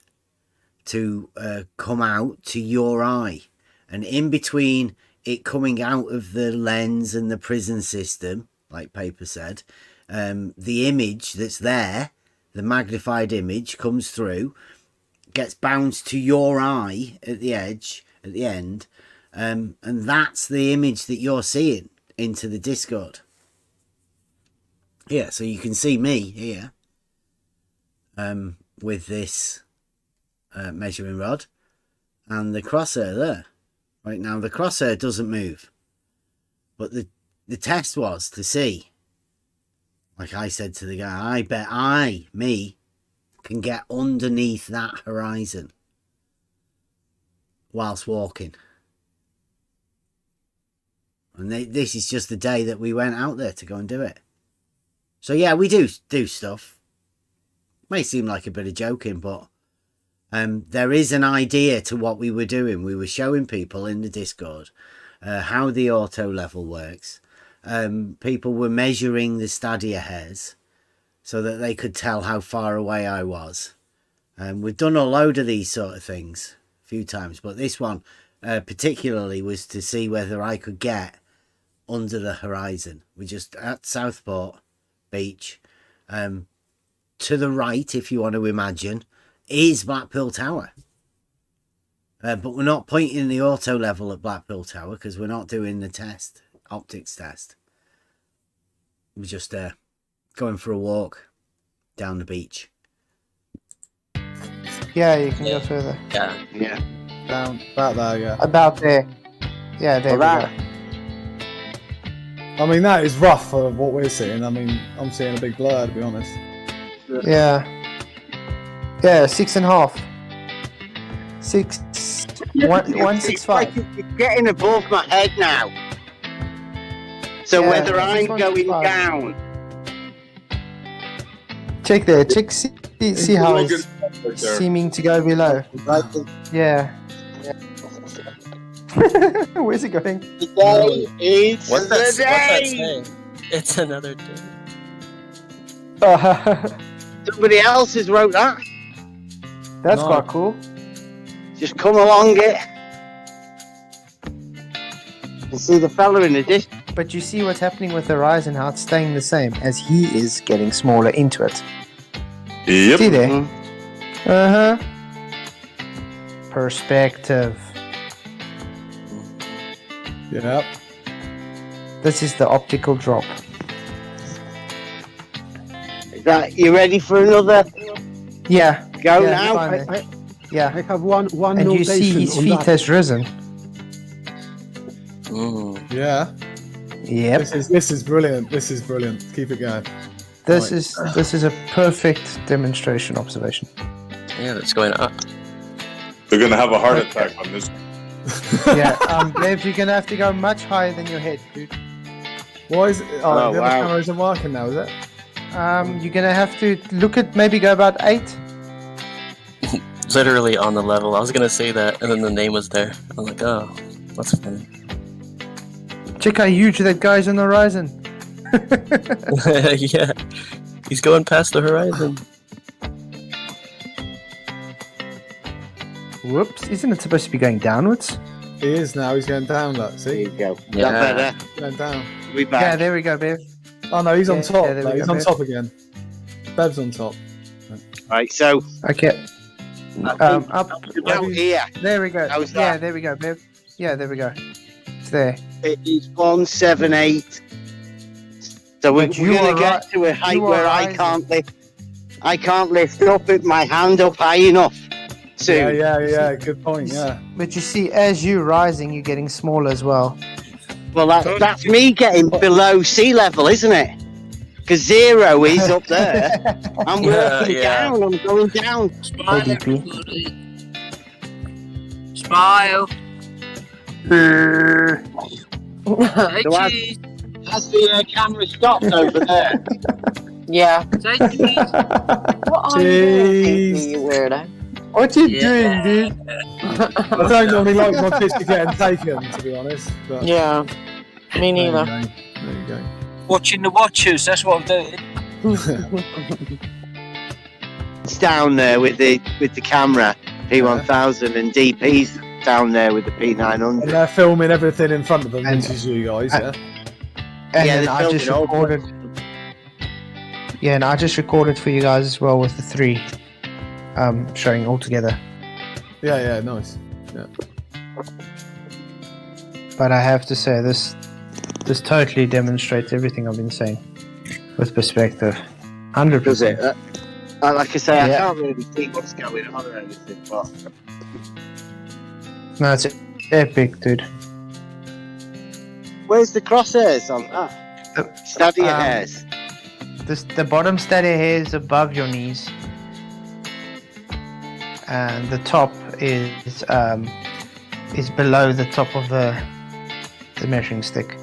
to come out to your eye. And in between it coming out of the lens and the prism system, like Paper said, the image that's there, the magnified image, comes through, gets bounced to your eye at the edge, at the end, and that's the image that you're seeing into the Discord. Yeah, so you can see me here with this measuring rod and the crosshair there. Right now the crosshair doesn't move, but the test was to see, like I said to the guy, I bet me can get underneath that horizon whilst walking. And this is just the day that we went out there to go and do it. So yeah, we do stuff. May seem like a bit of joking, but there is an idea to what we were doing. We were showing people in the Discord how the auto level works. People were measuring the stadia hairs so that they could tell how far away I was. We've done a load of these sort of things a few times, but this one particularly was to see whether I could get under the horizon. We're just at Southport Beach. To the right, if you want to imagine, is Blackpool Tower. But we're not pointing the auto level at Blackpool Tower because we're not doing the test, optics test. We're just going for a walk down the beach. Yeah, you can go further. Yeah. Down, about there, yeah. About there. Yeah, there we go. I mean, that is rough for what we're seeing. I mean, I'm seeing a big blur, to be honest. Yeah. Yeah, 6.5. 165. Like it's getting above my head now. So Yeah, whether I'm going 165. down. Check there. Check. See how it's seeming to go below. Yeah. Where's it going? Today is What's the that day. saying? It's another day. Somebody else has wrote that. That's No. quite cool. Just come along it. can see the fella in the distance. But you see what's happening with the horizon, how it's staying the same as he is getting smaller into it. Yep. See there? Uh-huh. Perspective. Yep. This is the optical drop. Right, you ready for another? Yeah. Go yeah, now. I Yeah. have one And you notation see his on feet that. has risen. Yeah. Yep. This is brilliant. This is brilliant. Keep it going. This Right. is a perfect demonstration observation. Yeah, that's going up. They're gonna have a heart attack on this. Yeah, Bev, you're gonna have to go much higher than your head, dude. Why is it? Oh, Oh, the other wow. camera isn't working now, is it? You're gonna have to look at maybe go about 8. Literally on the level. I was gonna say that, and then the name was there. I was like, oh, that's funny. Check how huge that guy's on the horizon. Yeah, he's going past the horizon. Whoops! Isn't it supposed to be going downwards? He is now. He's going down. Look, There see, you go. Yeah. That better. going down. We back. Yeah, there we go, Bev. Oh no, he's on Yeah, top. yeah, there we No, he's go, on Bev. top again. Bev's on top. Right, so Okay. Up. about here, There we go. How's Yeah, that? there we go, Bev. Yeah, there we go. It's there. it is 178. So we're But you gonna are get to a height you are where I rising. can't lift. I can't lift up with my hand up high enough. Soon. Yeah. Good point. Yeah. But you see, as you rising, you're getting smaller as well. Well, that's me getting below sea level, isn't it? Because 0 is up there. I'm Yeah, working yeah. down. I'm going down. ODP. Smile. Say So cheese. has the camera stopped over there? Yeah. Say cheese. What are you doing, you weirdo? What you Yeah. doing, dude? I don't normally like my picture getting taken, to be honest. But Yeah. Me there you neither. go. There you go. Watching the watchers. That's what I'm doing. It's down there with the camera, P1000, and DP's down there with the And P900. they're filming everything in front of them, And- which is you guys. Yeah. And Yeah, then they I filmed just it all. recorded. Yeah, and I just recorded for you guys as well with the 3, showing all together. Yeah. Nice. But I have to say, this totally demonstrates everything I've been saying with perspective. 100%. Does it? Like I say, I Yeah. can't really see what's going on or anything, but No, it's epic, dude. where's the crosshairs on that? Steady your hairs. The bottom steady hair is above your knees, and the top is below the top of the measuring stick.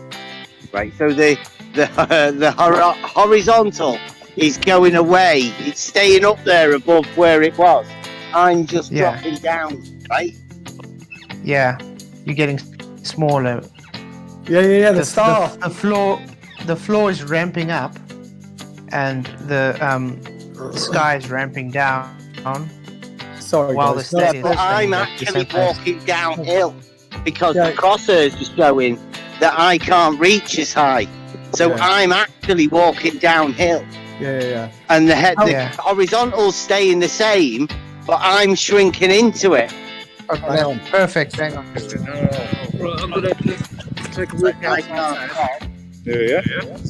Right, so the horizontal is going away. It's staying up there above where it was. I'm just Yeah. dropping down, right? Yeah, you're getting smaller. Yeah. The star. The floor is ramping up, and the sky is ramping down. Sorry, While guys. the steady is But I'm staying at the actually same pace. walking downhill because Yeah. the crosshairs are showing that I can't reach as high. So Yeah. I'm actually walking downhill. Yeah. And the Yeah. horizontal's staying the same, but I'm shrinking into it. Hang on. Perfect. Hang on. Right, I'm gonna take a walk I can't. Yeah.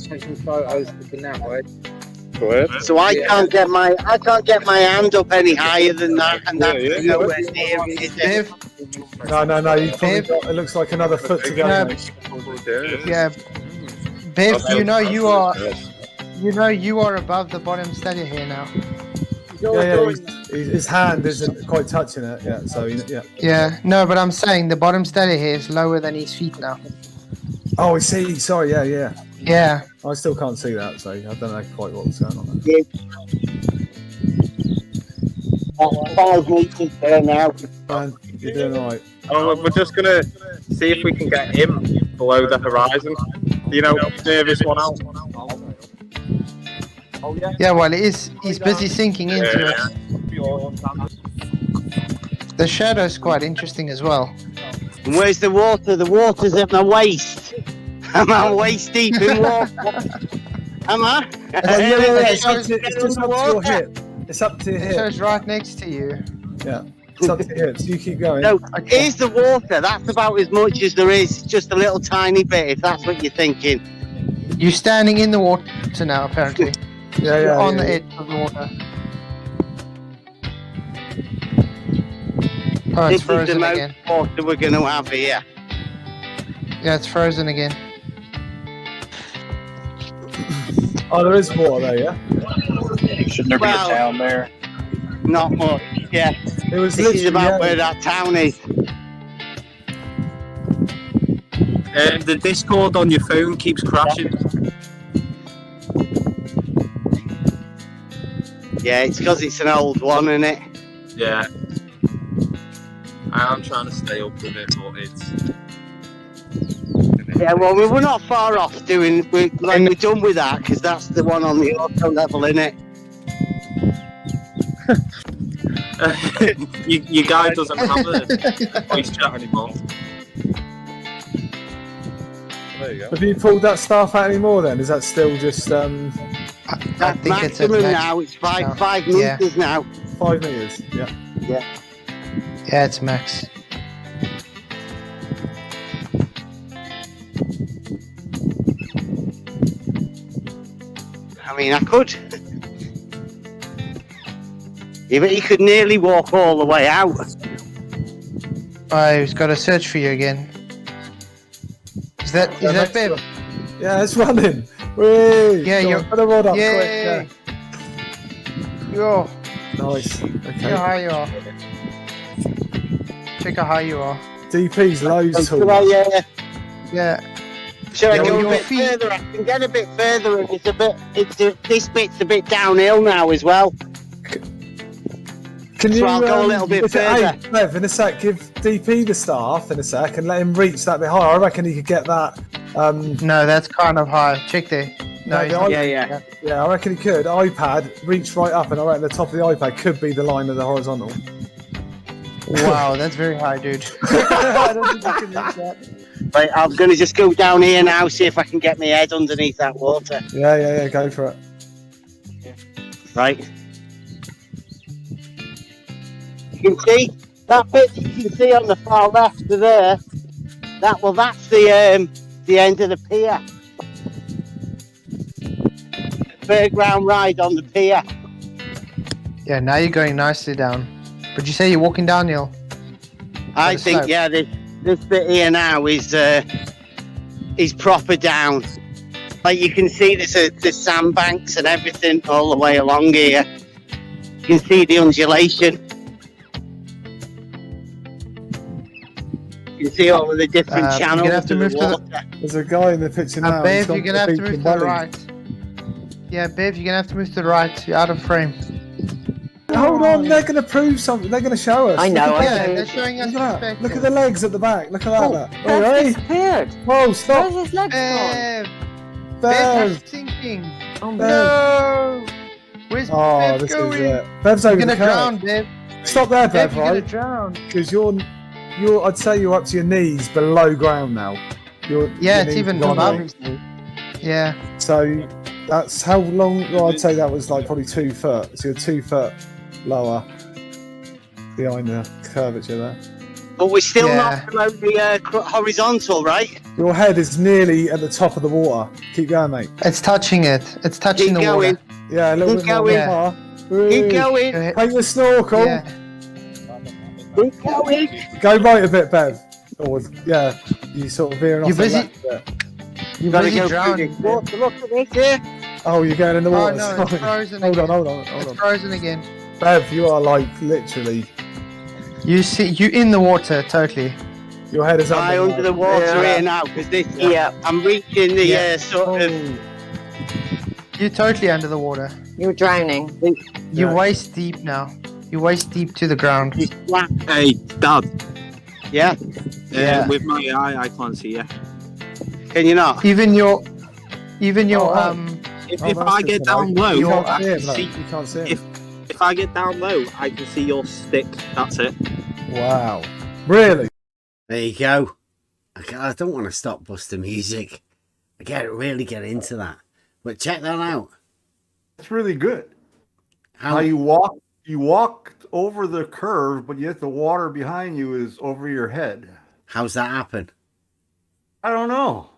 Take some photos looking that way. Go ahead. So I can't get my hand up any higher than that, and that's Yeah. nowhere near it, is it? Bev, No. You've probably Bev? got, it looks like another foot to go. Yeah. mate. yeah, Bev, you know you are above the bottom steady hair now. Yeah. His hand isn't quite touching it. Yeah. So yeah. Yeah, no, but I'm saying the bottom steady hair is lower than his feet now. Oh, I see. Sorry. Yeah. Yeah. I still can't see that, so I don't know quite what's going on there. 5 meters there now. Man, you're doing all right. Oh, we're just gonna see if we can get him below the horizon. You know, near this one out. Yeah, well, he's busy sinking into it. The shadow's quite interesting as well. And where's the water? The water's at my waist. Am I waist deep in water? Am I? It's just up to your hip. It's up to your It hip. shows right next to you. Yeah, it's up to your hips. You keep going. No, here's the water. That's about as much as there is. Just a little tiny bit, if that's what you're thinking. You're standing in the water now, apparently. You're on the edge of the water. Oh, This it's is the frozen most again. water we're going to have here. Yeah, it's frozen again. Oh, there is water there, yeah? Shouldn't there be a town there? Not much, yeah. It was This is literally, about where that town is. The Discord on your phone keeps crashing. Yeah, it's because it's an old one, isn't it? Yeah. I am trying to stay up with it, but it's... Yeah, well, we were not far off doing... We're done with that, because that's the one on the auto level, isn't it? your guy doesn't have a voice chat anymore. There you go. have you pulled that staff out anymore then? Is that still just That's think it's at maximum max now. It's five Yeah. meters now. 5 meters? Yeah. Yeah. Yeah, it's max. I mean, I could. Yeah, but you could nearly walk all the way out. I've got to search for you again. Is that Bev? Yeah, it's running. Whee! Yeah, Go you're. on, put the rod up Yay! quick. Yo, Yeah. Nice. look Okay. how high you are. Check how high you are. DP's loads Should tall. I, Yeah. should I Yeah, go your a bit feet- further? I can get a bit further, and it's a bit. This bit's a bit downhill now as well. Can So you, I'll go a little bit further. Hey, Bev, in a sec, give DP the staff in a sec and let him reach that bit higher. I reckon he could get that. No, that's kind of high. Check there. No, No, he's the not. Yeah. Yeah, I reckon he could. iPad, reach right up, and I reckon the top of the iPad could be the line of the horizontal. Wow, that's very high, dude. I don't think I can reach that. Right, I'm going to just go down here now, see if I can get my head underneath that water. Yeah, go for it. Right. You can see that bit. You can see on the far left of there. That's the end of the pier. Fairground ride on the pier. Yeah, now you're going nicely down. But you say you're walking downhill? I the think slope. yeah, this bit here now is proper down. Like you can see there's sandbanks and everything all the way along here. You can see the undulation. You can see all of the different You're channels gonna have to of move the to water. There's a guy in the picture now. he's Bev, gone you're gonna have the to beach move in to the Welling. right. Yeah, Bev, you're gonna have to move to the right. You're out of frame. Hold on, they're going to prove something. They're going to show us. I know, Look I at Yeah, know. they're showing us Look at that. perspective. Look at the legs at the back. Look at that. Oh, look. Bev's Hey, disappeared. whoa, stop. Where's his legs gone? Bev, Bev, Bev. that's sinking. Oh, No! Where's Oh, Bev this going? is it. Bev's You're over the gonna curve. drown, Bev. Stop there, Bev, Bev, you're gonna right? drown. Because you're, I'd say you're up to your knees below ground now. Yeah, your it's knees even are gone above. now. Yeah. So that's how long. Well, I'd say that was like probably 2 foot. So you're 2 foot lower behind the curvature there. But we're still Yeah. not below the horizontal, right? Your head is nearly at the top of the water. Keep going, mate. It's touching it. It's touching Keep the going. water. Yeah, a little Keep bit more. going. Yeah. Keep going. Your head- Paint the snorkel. Yeah. Keep going. Go right a bit, Bev. Or yeah, you sort of veering off. You're the busy- left a bit. You're Gotta busy go drowning. through this water. Look at this here. Oh, you're going in the Oh water. no, it's Sorry. frozen Hold again. on. It's frozen again. Bev, you are like literally. You see, you in the water, totally. Your head is Under the water Yeah. here now because this. Yeah. I'm reaching the Yeah. sort of. You're totally under the water. You're drowning. You're Yeah. waist deep now. You're waist deep to the ground. This flat. Hey, Dad. Yeah. Yeah. With my eye, I can't see you. Can you not? Even your Oh, oh. If Oh, I get down low, you I can't see can it. Look. see. You can't see it. If I get down low, I can see your stick. That's it. Wow. Really? There you go. I don't want to stop busting music. Really get into that. But check that out. It's really good. How you walked over the curve, but yet the water behind you is over your head. How's that happen? I don't know.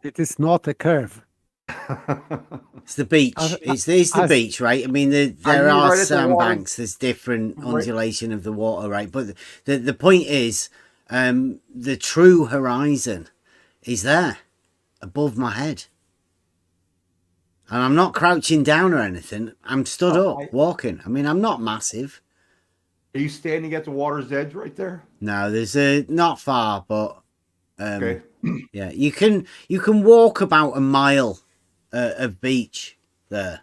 It is not a curve. It's the beach. It's the beach, right? I mean, there are sandbanks. There's different undulation of the water, right? But the point is, the true horizon is there above my head. And I'm not crouching down or anything. I'm stood up, walking. I mean, I'm not massive. Are you standing at the water's edge right there? No, there's not far, but okay. Yeah, you can walk about a mile of beach there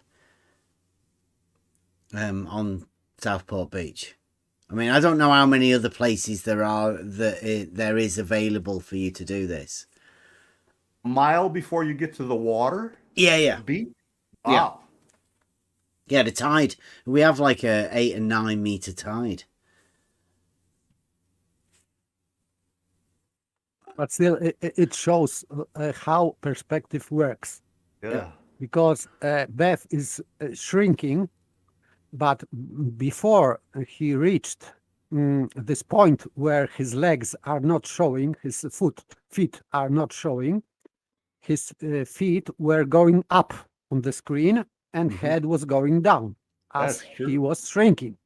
on Southport Beach. I mean, I don't know how many other places there are that there is available for you to do this. A mile before you get to the water? Yeah. Beach? Wow. Yeah, the tide. We have like a 8 and 9 meter tide. But still, it shows how perspective works. Yeah. Because Beth is shrinking, but before he reached this point where his legs are not showing, his feet are not showing, his feet were going up on the screen and head was going down as he was shrinking.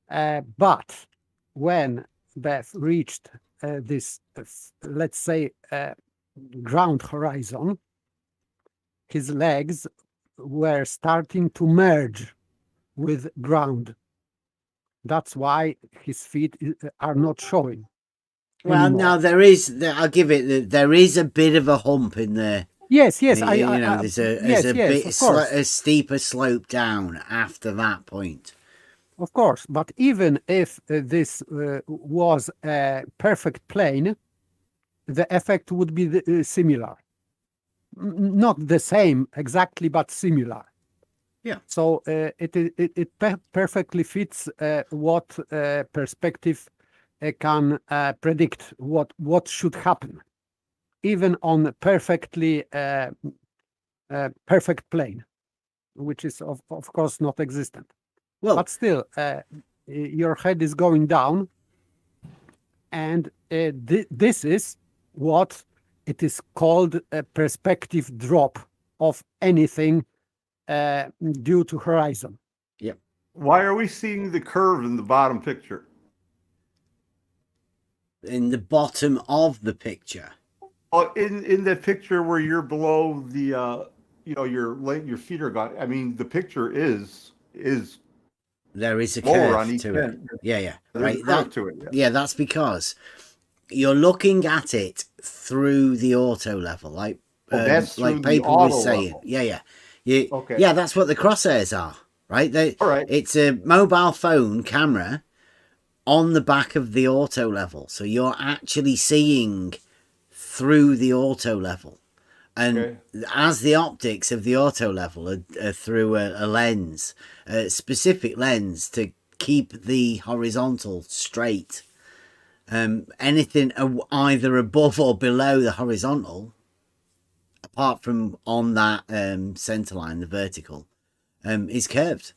But when Beth reached this, let's say, ground horizon, his legs were starting to merge with ground. That's why his feet are not showing. Well, anymore. now I'll give it, there is a bit of a hump in there. Yes, there's a steeper slope down after that point. Of course, but even if this was a perfect plane, the effect would be similar. Not the same exactly, but similar. Yeah. So it perfectly fits what perspective can predict what should happen, even on a perfectly perfect plane, which is of course not existent. Well, but still, your head is going down, and this is what it is called a perspective drop of anything due to horizon. Yeah. Why are we seeing the curve in the bottom picture? In the bottom of the picture. Oh, in that picture where you're below the, your feet are gone. I mean, the picture is. There is a curve to it. Yeah. Right. Yeah, that's because you're looking at it through the auto level, like Paper was saying. Level. Yeah. Yeah, that's what the crosshairs are, right? All right. It's a mobile phone camera on the back of the auto level, so you're actually seeing through the auto level. And as the optics of the auto level are through a lens, a specific lens to keep the horizontal straight, anything either above or below the horizontal, apart from on that center line, the vertical, is curved.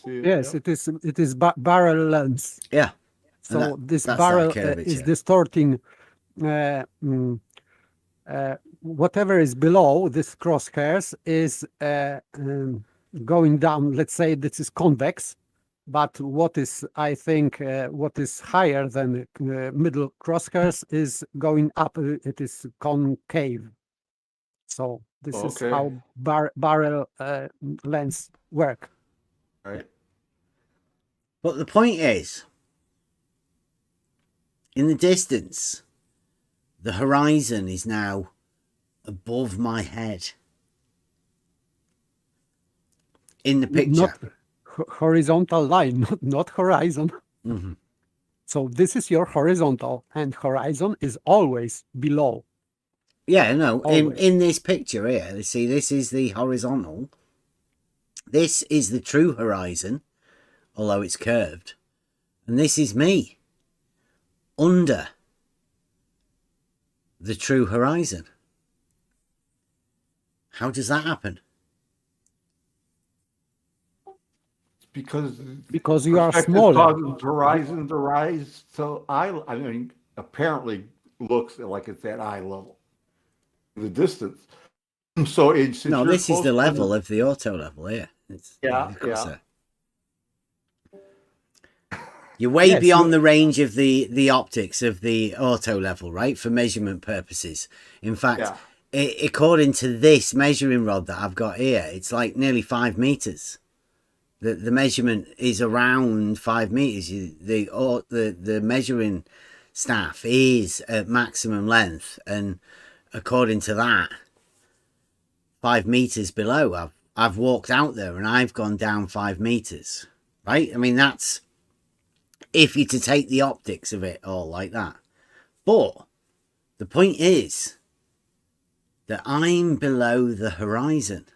Yes, it is barrel lens. Yeah. So this barrel is distorting whatever is below this crosshairs is going down. Let's say this is convex, but what is, I think, what is higher than middle crosshairs is going up. It is concave. So this is how barrel lens work. Right. But the point is, in the distance, the horizon is now above my head. In the picture. Not horizontal line, not horizon. Mm-hmm. So this is your horizontal, and horizon is always below. Yeah, no, in this picture here, you see, this is the horizontal. This is the true horizon, although it's curved. And this is me. under the true horizon. How does that happen? Because you are perspective smaller. causes horizon to rise. So I mean, apparently looks like it's at eye level, the distance. So it's No, this is the level of the auto level here. It's, yeah. You're way beyond the range of the optics of the auto level, right? For measurement purposes. In fact, according to this measuring rod that I've got here, it's like nearly 5 meters. The measurement is around 5 meters. The measuring staff is at maximum length, and according to that, 5 meters below, I've walked out there and I've gone down 5 meters, right? I mean, that's if you're to take the optics of it all like that. But the point is that I'm below the horizon.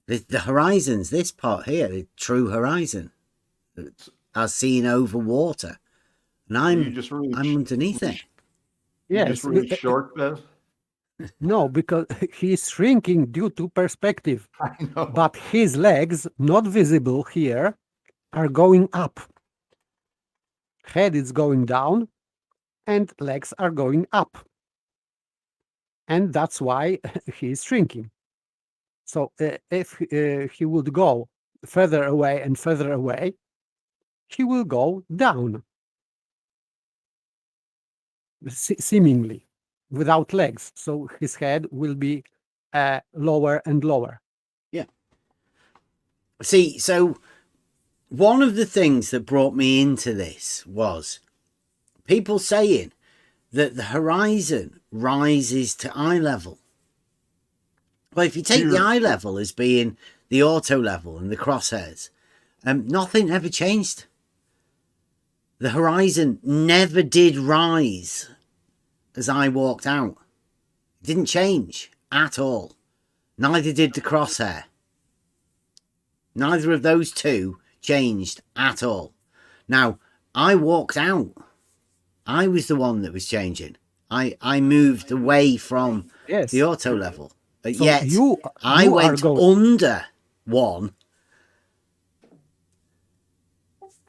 The horizon's this part here, the true horizon, as seen over water, and I'm underneath it. Yes, just really short, Bev? No, because he's shrinking due to perspective. I know. But his legs, not visible here, are going up. Head is going down, and legs are going up. And that's why he's shrinking. So if he would go further away and further away, he will go down, seemingly, without legs. So his head will be lower and lower. Yeah. See, so one of the things that brought me into this was people saying that the horizon rises to eye level. Well, if you take the eye level as being the auto level and the crosshairs, nothing ever changed. The horizon never did rise as I walked out. It didn't change at all. Neither did the crosshair. Neither of those two changed at all. Now, I walked out. I was the one that was changing. I moved away from the auto level. But So yet, I went under one.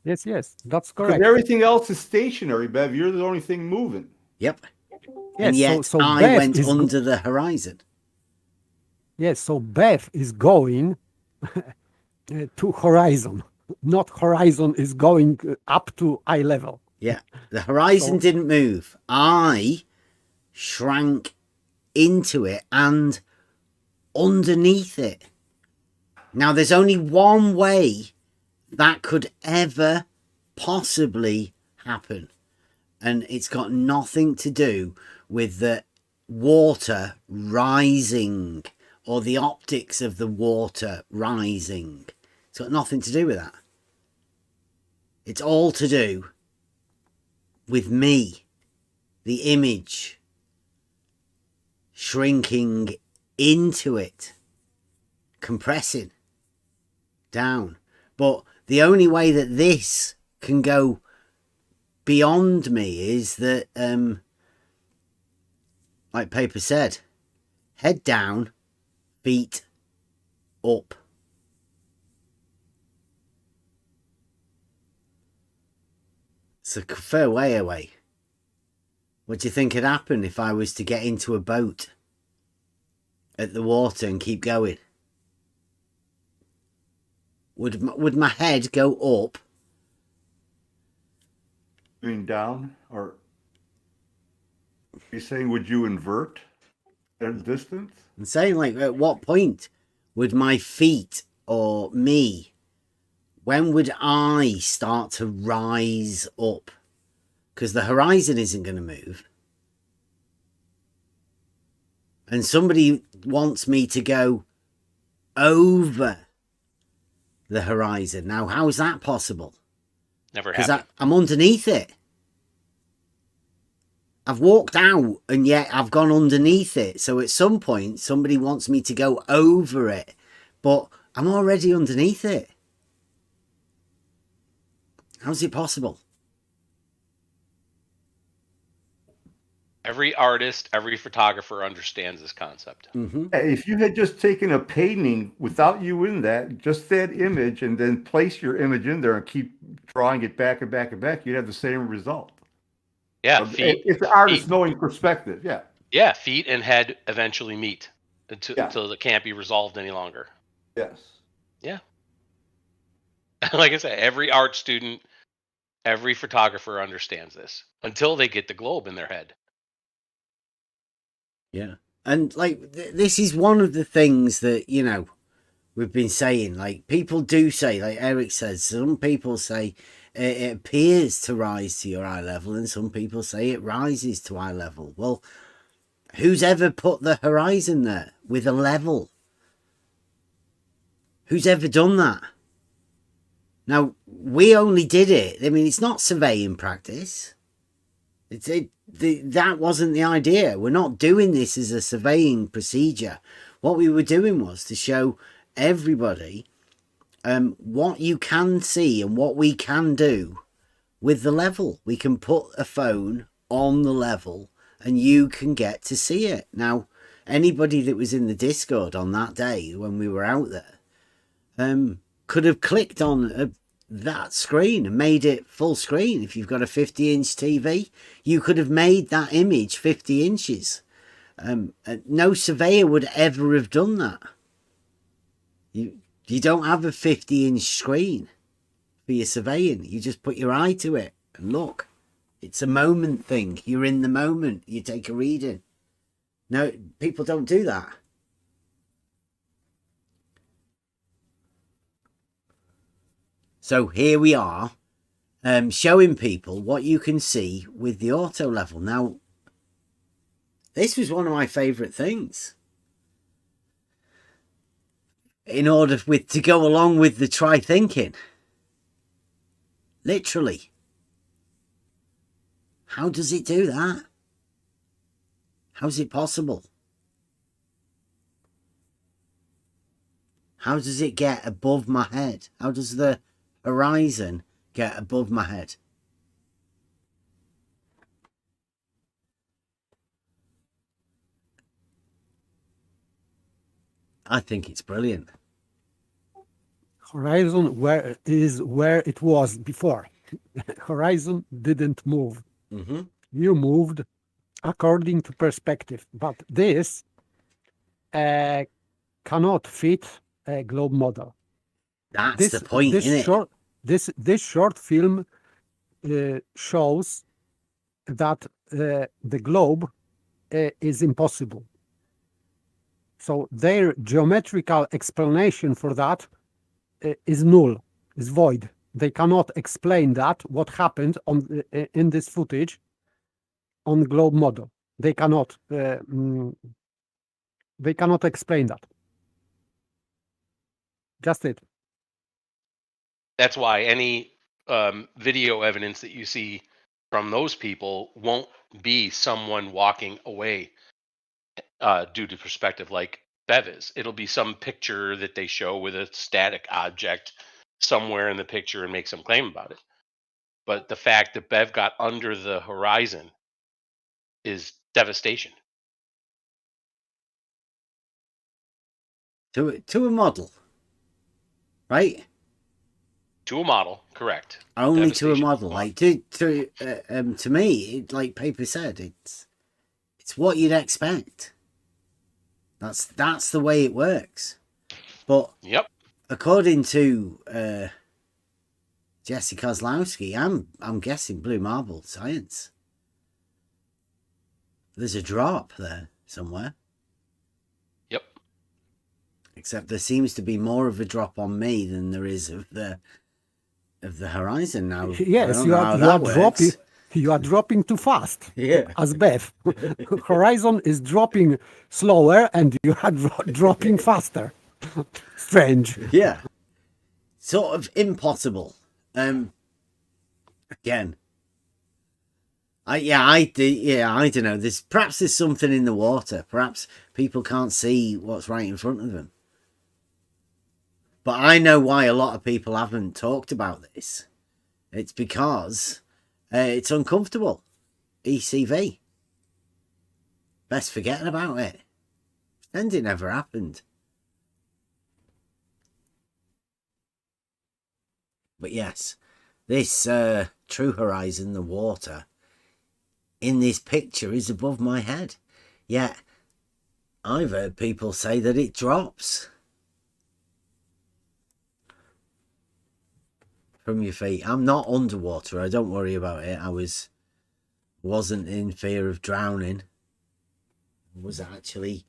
Yes, that's Because correct. everything else is stationary, Bev. You're the only thing moving. Yep. Yes, And yet, so I Beth went is under the horizon. Yes, so Beth is going to horizon. Not horizon is going up to eye level. Yeah, the horizon didn't move. I shrank into it and underneath it. Now, there's only one way that could ever possibly happen, and it's got nothing to do with the water rising or the optics of the water rising. It's got nothing to do with that. It's all to do with me, the image, shrinking into it, compressing down. But the only way that this can go beyond me is that, like Paper said, head down, feet up. It's a fair way away. What do you think would happen if I was to get into a boat at the water and keep going? Would my head go up? You mean down? Or are you saying would you invert at distance? I'm saying, like, at what point would my feet or me, when would I start to rise up? Because the horizon isn't going to move. And somebody wants me to go over the horizon. Now, how is that possible? Never Because happened. I'm underneath it. I've walked out and yet I've gone underneath it. So at some point, somebody wants me to go over it. But I'm already underneath it. How's it possible? Every artist, every photographer understands this concept. If you had just taken a painting without you in that, just that image, and then place your image in there and keep drawing it back and back and back, you'd have the same result. Yeah, It's the artist knowing perspective. Yeah. Yeah, feet and head eventually meet until it can't be resolved any longer. Yes. Yeah. Like I said, every art student, every photographer understands this until they get the globe in their head. Yeah. And like this is one of the things that, you know, we've been saying. Like people do say, like Eric says, some people say it appears to rise to your eye level, and some people say it rises to eye level. Well, who's ever put the horizon there with a level? Who's ever done that? Now, we only did it. I mean, it's not surveying practice. That wasn't the idea. We're not doing this as a surveying procedure. What we were doing was to show everybody what you can see and what we can do with the level. We can put a phone on the level and you can get to see it. Now, anybody that was in the Discord on that day when we were out there could have clicked on that screen and made it full screen. If you've got a 50-inch TV, you could have made that image 50 inches. No surveyor would ever have done that. You don't have a 50-inch screen for your surveying. You just put your eye to it and look. It's a moment thing. You're in the moment. You take a reading. No, people don't do that. So here we are, showing people what you can see with the auto level. Now, this was one of my favourite things. In order to go along with the try thinking. Literally. How does it do that? How's it possible? How does it get above my head? How does the horizon get above my head? I think it's brilliant. Horizon where it was before. Horizon didn't move. Mm-hmm. You moved according to perspective, but this cannot fit a globe model. That's the point, isn't it? This short film shows that the globe is impossible. So their geometrical explanation for that is null, is void. They cannot explain that, what happened in this footage on globe model. They cannot explain that. Just it. That's why any video evidence that you see from those people won't be someone walking away due to perspective like Bev is. It'll be some picture that they show with a static object somewhere in the picture and make some claim about it. But the fact that Bev got under the horizon is devastation. To a model, right? To a model, correct. Only to a model. Like to me, it, like Paper said, it's what you'd expect. That's the way it works. But yep, according to Jesse Kozlowski, I'm guessing blue marble science. There's a drop there somewhere. Yep. Except there seems to be more of a drop on me than there is of the horizon now. Yes, you are dropping too fast. Yeah. As Bev. Horizon is dropping slower and you are dropping faster. Strange. Yeah. Sort of impossible. Again. I don't know. Perhaps there's something in the water. Perhaps people can't see what's right in front of them. But I know why a lot of people haven't talked about this. It's because it's uncomfortable. ECV. best forgetting about it. Pretend it never happened. But yes, this true horizon, the water, in this picture is above my head. Yet, I've heard people say that it drops from your feet. I'm not underwater. I don't worry about it. I wasn't in fear of drowning. I was actually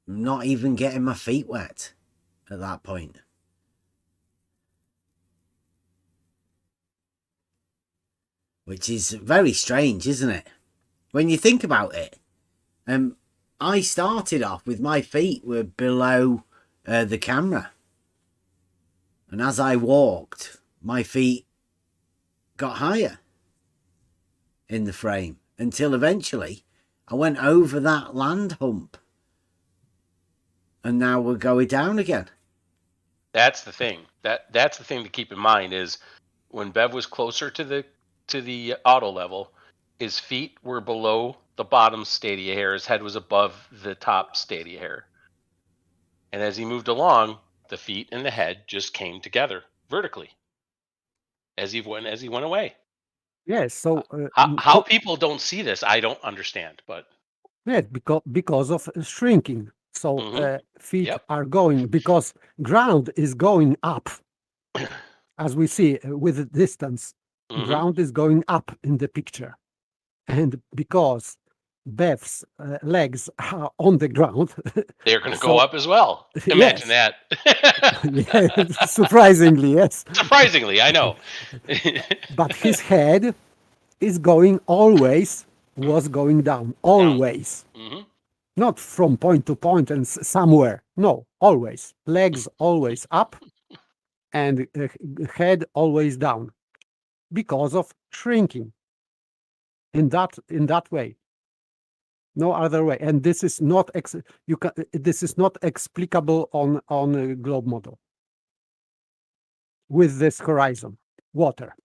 not even getting my feet wet at that point. Which is very strange, isn't it? When you think about it. I started off with my feet were below the camera. And as I walked, my feet got higher in the frame until eventually I went over that land hump. And now we're going down again. That's the thing. That's the thing to keep in mind is when Bev was closer to the auto level, his feet were below the bottom stadia hair. His head was above the top stadia hair. And as he moved along, the feet and the head just came together vertically as he went away. Yes. So how people don't see this, I don't understand. But yes, because of shrinking. So feet are going because ground is going up, as we see with the distance. Ground is going up in the picture, and because Bev's legs are on the ground, they're going to go up as well. Imagine that. Yeah, surprisingly, yes. Surprisingly, I know. But his head is going was going down, always. Not from point to point and somewhere. No, always. Legs always up and head always down because of shrinking in that way. No other way. And this is not this is not explicable on a globe model with this horizon water.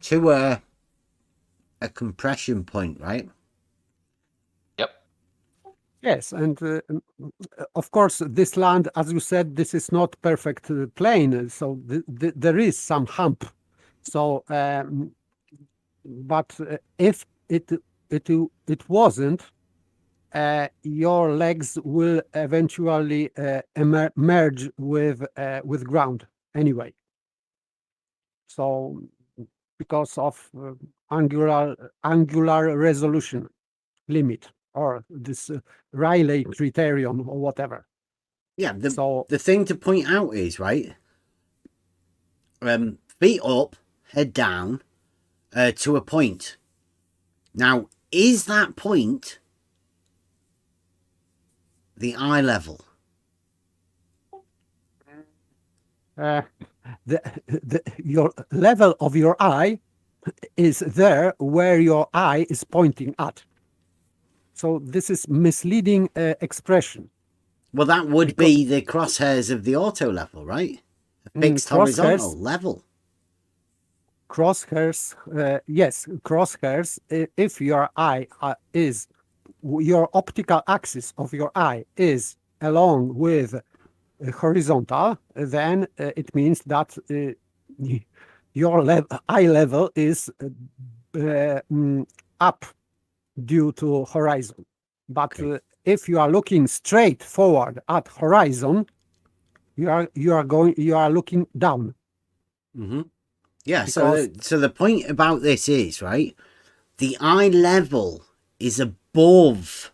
To a compression point, right? Yep. Yes, and of course, this land, as you said, this is not perfect plane, so there is some hump. So, but if it wasn't, your legs will eventually merge with ground anyway. So, because of angular resolution limit or this Rayleigh criterion or whatever. Yeah. The thing to point out is right. Feet up, head down, to a point. Now, is that point the eye level? Your level of your eye is there where your eye is pointing at. So this is misleading expression. Well, that would be the crosshairs of the auto level, right? A fixed horizontal level. Crosshairs, yes, crosshairs. If your eye is your optical axis of your eye is along with horizontal, then it means that your eye level is up due to horizon. But if you are looking straight forward at horizon, you are looking down. Yeah. So the point about this is right. The eye level is above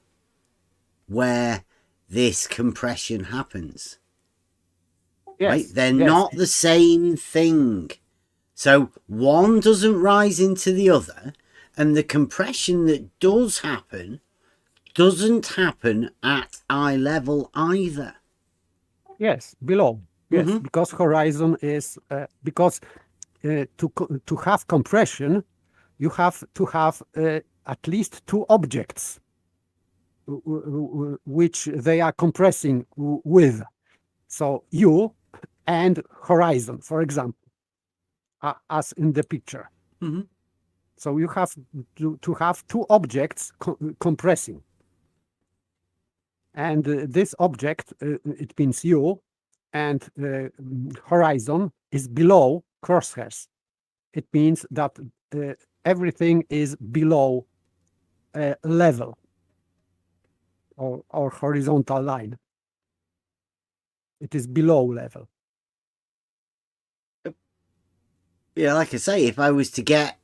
where this compression happens. Yes, right? They're not the same thing. So one doesn't rise into the other, and the compression that does happen doesn't happen at eye level either. Yes, below. Yes, because horizon is because to have compression, you have to have at least two objects which they are compressing with. So you and horizon, for example. as in the picture. Mhm. So you have to have two objects compressing. And this object, it means you, and horizon is below crosshairs. It means that everything is below level or horizontal line. It is below level. Yeah, like I say, if I was to get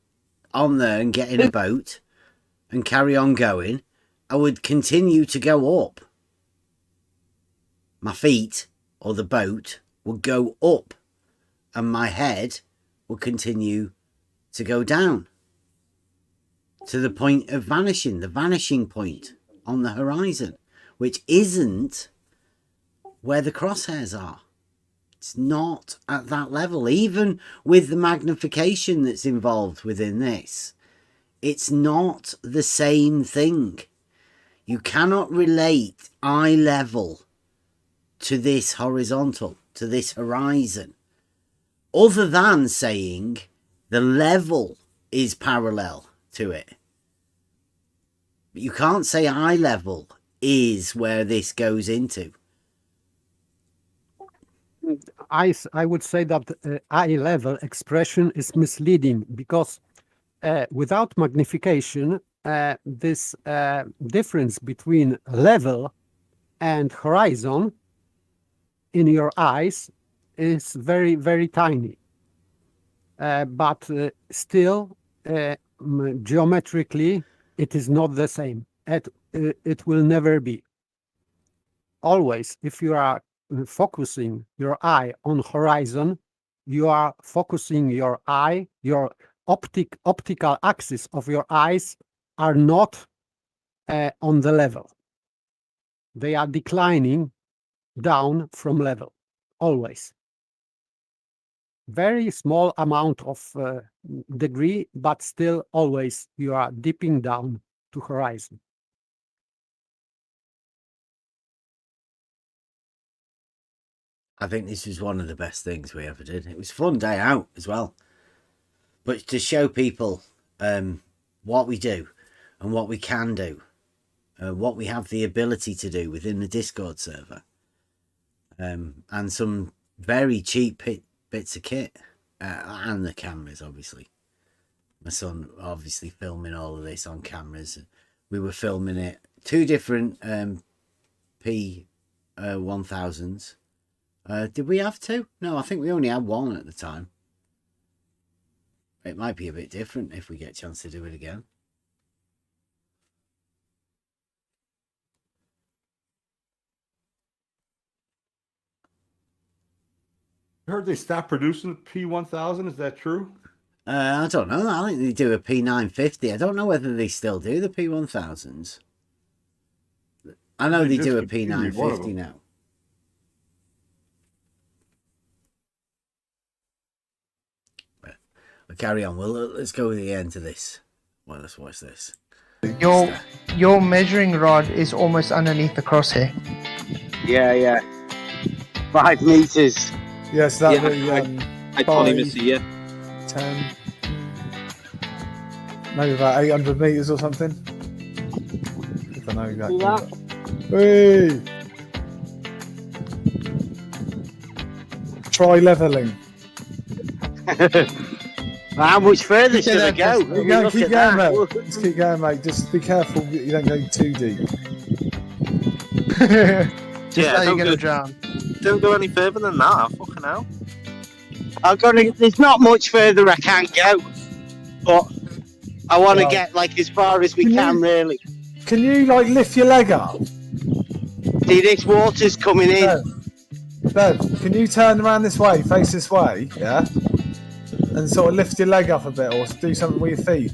on there and get in a boat and carry on going, I would continue to go up. My feet or the boat would go up and my head would continue to go down to the point of vanishing, the vanishing point on the horizon, which isn't where the crosshairs are. It's not at that level, even with the magnification that's involved within this. It's not the same thing. You cannot relate eye level to this horizontal, to this horizon, other than saying the level is parallel to it. But you can't say eye level is where this goes into. I would say that eye level expression is misleading because without magnification, this difference between level and horizon in your eyes is very, very tiny. But still, geometrically, it is not the same. It will never be. Always, if you are focusing your eye on horizon, you are focusing your eye, your optical axis of your eyes are not on the level. They are declining down from level, always. Very small amount of degree, but still always you are dipping down to horizon. I think this was one of the best things we ever did. It was a fun day out as well. But to show people what we do and what we can do, what we have the ability to do within the Discord server, and some very cheap bits of kit, and the cameras, obviously. My son obviously filming all of this on cameras. We were filming it, two different P1000s. Did we have two? No, I think we only had one at the time. It might be a bit different if we get a chance to do it again. I heard they stopped producing P1000. Is that true? I don't know. I think they do a P950. I don't know whether they still do the P1000s. I know they do a P950 now. But carry on. Well, let's go to the end of this. Well, let's watch this. Your measuring rod is almost underneath the crosshair. Yeah. 5 meters. Yes, that Yeah, would I can't even see it. 10, maybe about 800 meters or something. If I know exactly. Hey! Try leveling. How much further should I go? Keep going, mate. Just keep going, mate. Just be careful that you don't go too deep. How you're gonna drown. Don't go any further than that. Fucking hell. There's not much further I can go, but I want to get like as far as we can, really. Can you like lift your leg up? See, this water's coming in. Bev, can you turn around this way, face this way, yeah? And sort of lift your leg up a bit, or do something with your feet.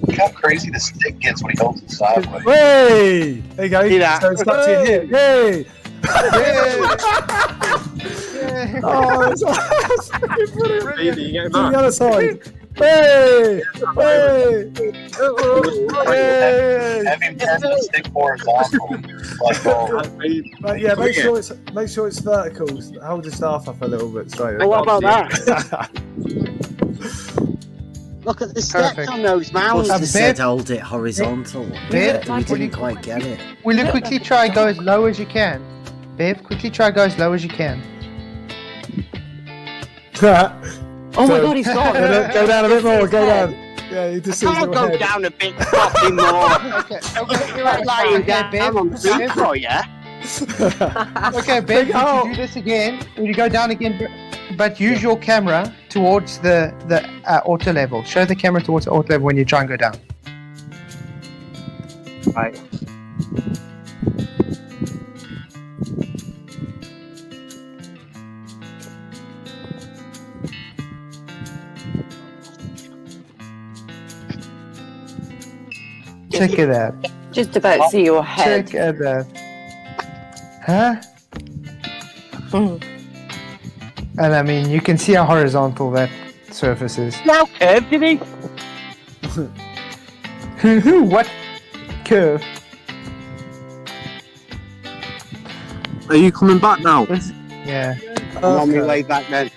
Look how crazy the stick gets when he holds it sideways. Hey! There you go. So it's up to your hip. Hey! Oh, that's brilliant. Really, you get To the other side. Hey! Hey! Hey! Have him turn the stick horizontal. Like, But yeah, make sure it's vertical. Hold your staff up a little bit straight. Oh, what about that? Look at the steps Perfect. on those mounds. They said hold it horizontal. Bev, We didn't quite get it. will you quickly try go as low as you can? Bev, quickly try go as low as you can. Oh my god, he's gone. Go down a bit more. Go down. Yeah, you just see his Can't little go head. down a bit fucking more. Okay, okay, You're like lying down Bev. on the seat for you. Okay, Bev, if you do this again, when you go down again, but use your camera towards the auto level. Show the camera towards the auto level when you try and go down. Right. Check it out. Just about to see your head. Check it out. Huh? And I mean, you can see how horizontal that surface is. Now curved, did he? What curve? Are you coming back now? Yeah. I'm on my way back then.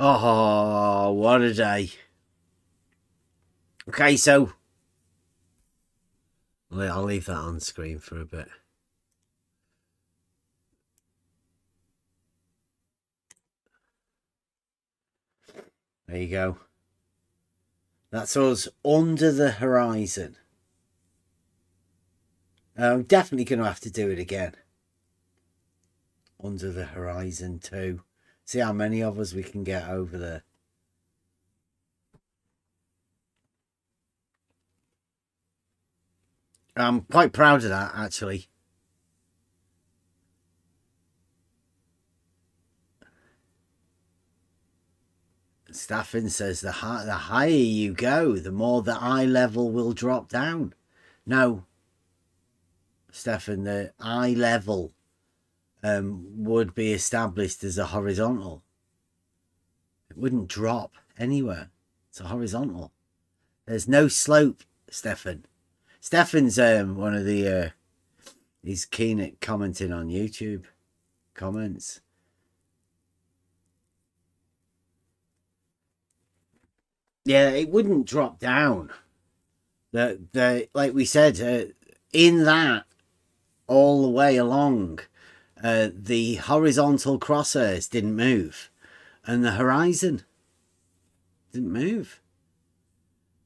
Oh, what a day. Okay, so I'll leave that on screen for a bit. There you go. That's us under the horizon. I'm definitely going to have to do it again. Under the horizon too. See how many of us we can get over there. I'm quite proud of that, actually. Staffin says the higher you go, the more the eye level will drop down. No, Stefan, the eye level would be established as a horizontal. It wouldn't drop anywhere. It's a horizontal. There's no slope, Stefan. Stefan's one of the he's keen at commenting on YouTube comments. Yeah, it wouldn't drop down. The like we said, in that all the way along, the horizontal crosshairs didn't move, and the horizon didn't move.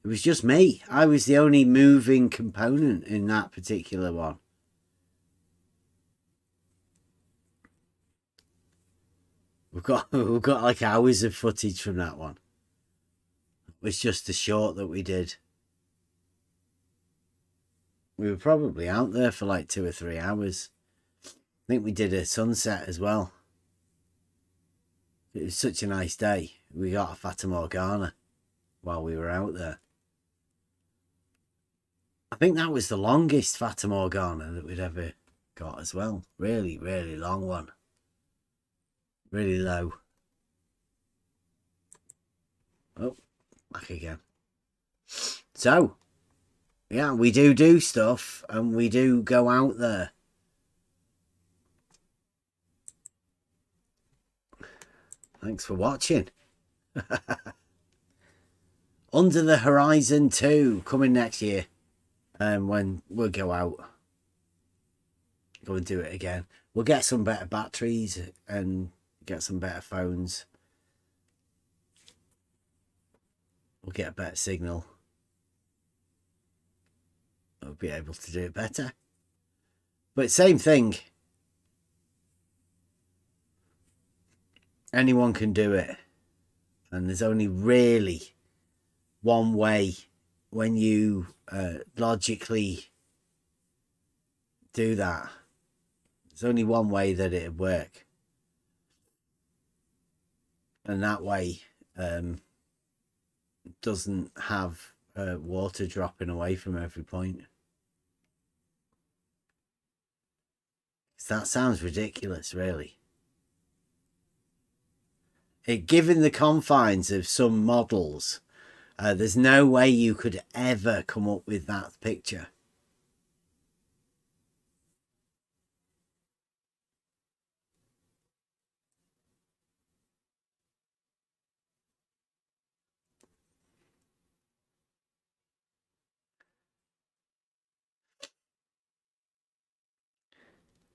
It was just me. I was the only moving component in that particular one. We've got like hours of footage from that one. It was just a short that we did. We were probably out there for like 2 or 3 hours. I think we did a sunset as well. It was such a nice day. We got a Fata Morgana while we were out there. I think that was the longest Fata Morgana that we'd ever got as well. Really, really long one. Really low. Oh, back again. So, yeah, we do stuff and we do go out there. Thanks for watching. Under the Horizon 2 coming next year. When we'll go out. Go and do it again. We'll get some better batteries and get some better phones. We'll get a better signal. We'll be able to do it better. But same thing. Anyone can do it. And there's only really one way when you logically do that. There's only one way that it'd work. And that way doesn't have water dropping away from every point. That sounds ridiculous, really. Given the confines of some models, there's no way you could ever come up with that picture.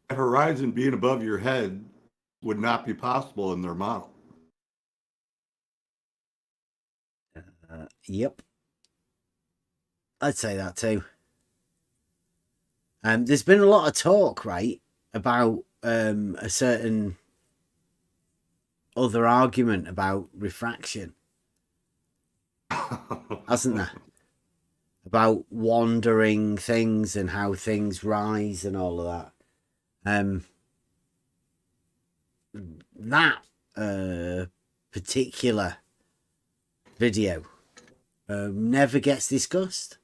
A horizon being above your head would not be possible in their model. Yep. I'd say that too. There's been a lot of talk, right, about a certain other argument about refraction, hasn't there? About wandering things and how things rise and all of that. That particular video never gets discussed.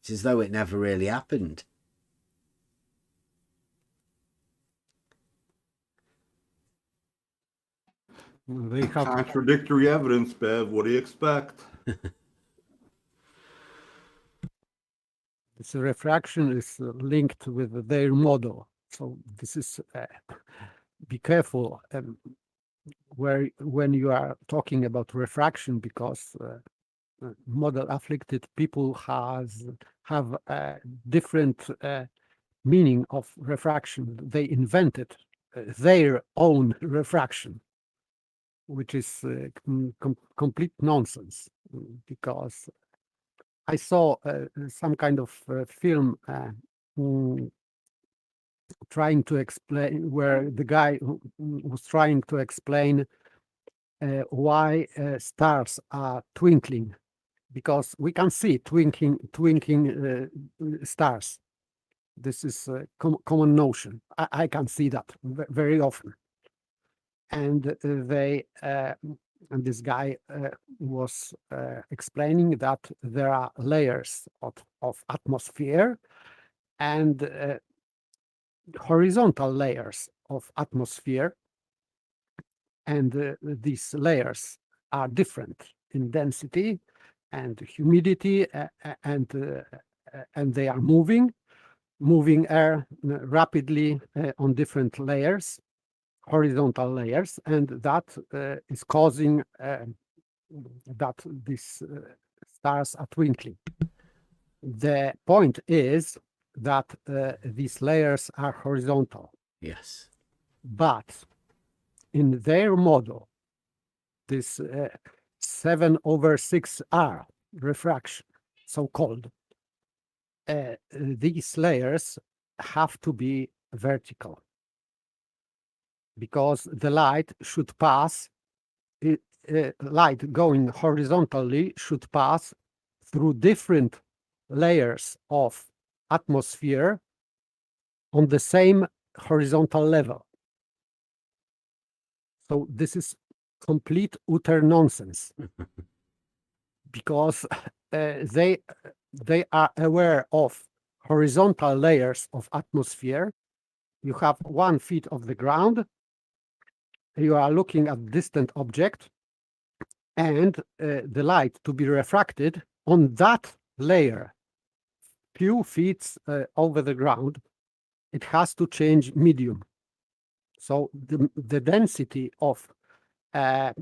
It's as though it never really happened. They have contradictory evidence, Bev. What do you expect? This refraction is linked with their model. So this is be careful when you are talking about refraction, because model afflicted people have a different meaning of refraction. They invented their own refraction, which is complete nonsense, because I saw some kind of film trying to explain, where the guy was trying to explain why stars are twinkling, because we can see twinkling stars. This is a common notion. I can see that very often. And and this guy was explaining that there are layers of atmosphere and horizontal layers of atmosphere, and these layers are different in density and humidity, and they are moving air rapidly on different layers, horizontal layers, and that is causing that these stars are twinkling. The point is that these layers are horizontal. Yes. But in their model, this 7/6R refraction, so-called, these layers have to be vertical, because the light should pass, light going horizontally should pass through different layers of atmosphere on the same horizontal level. So this is complete utter nonsense, because they are aware of horizontal layers of atmosphere. You have 1 feet of the ground, you are looking at distant object, and the light to be refracted on that layer, few feet over the ground, it has to change medium. So the density of the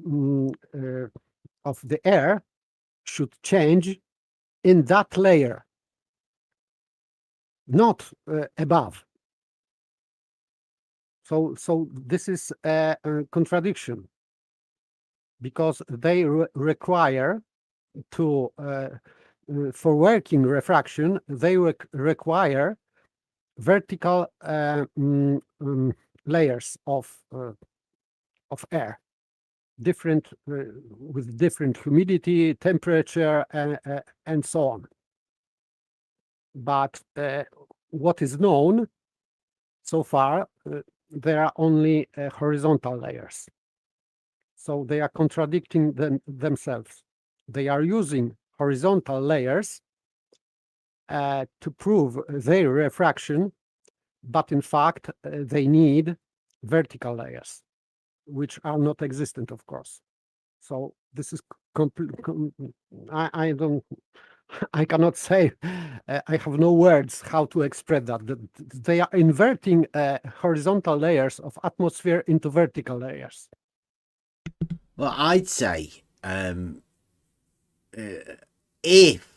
air should change in that layer, not above. So this is a contradiction, because they require to for working refraction, they require vertical layers of air, different with different humidity, temperature, and so on. But what is known so far, there are only horizontal layers. So they are contradicting themselves. They are using horizontal layers to prove their refraction, but in fact, they need vertical layers, which are not existent, of course. So this is I don't, I cannot say, I have no words how to express that. They are inverting horizontal layers of atmosphere into vertical layers. Well, I'd say if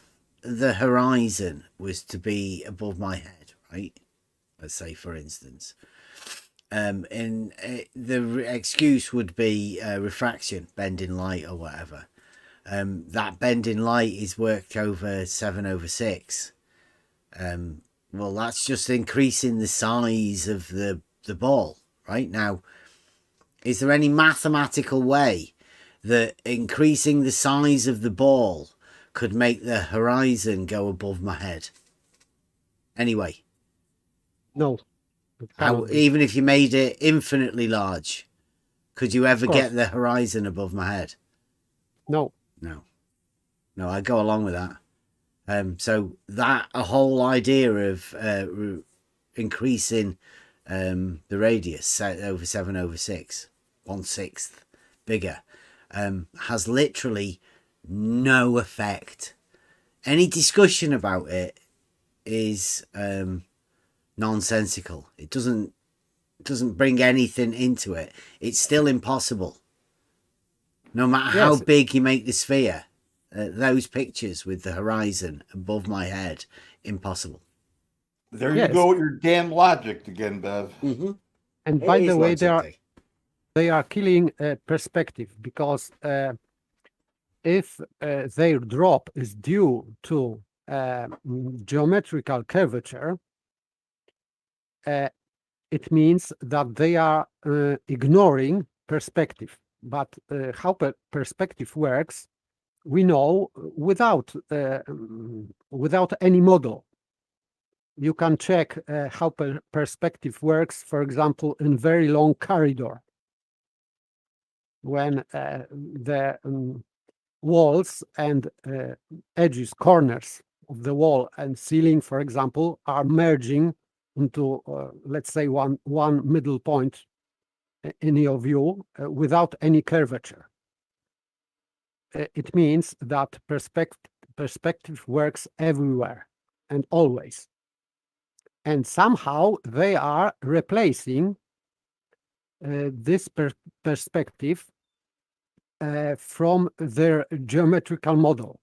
the horizon was to be above my head, right? Let's say, for instance, and the excuse would be refraction, bending light or whatever. That bending light is worked over 7/6. Well, that's just increasing the size of the ball, right? Now, is there any mathematical way that increasing the size of the ball could make the horizon go above my head? Anyway. No. Even if you made it infinitely large, could you ever get the horizon above my head? No. No, I go along with that. So that a whole idea of increasing the radius over 7/6, 1/6 bigger, has literally no effect. Any discussion about it is nonsensical. It doesn't bring anything into it. It's still impossible. No matter how big you make the sphere, those pictures with the horizon above my head, impossible. There you go with your damn logic again, Bev. Mm-hmm. And by the way, they are killing perspective, because if their drop is due to geometrical curvature, it means that they are ignoring perspective. But how perspective works, we know without any model. You can check how perspective works, for example, in very long corridor, when the walls and edges, corners of the wall and ceiling, for example, are merging into, let's say, one middle point in your view without any curvature. It means that perspective works everywhere and always. And somehow they are replacing this perspective from their geometrical model.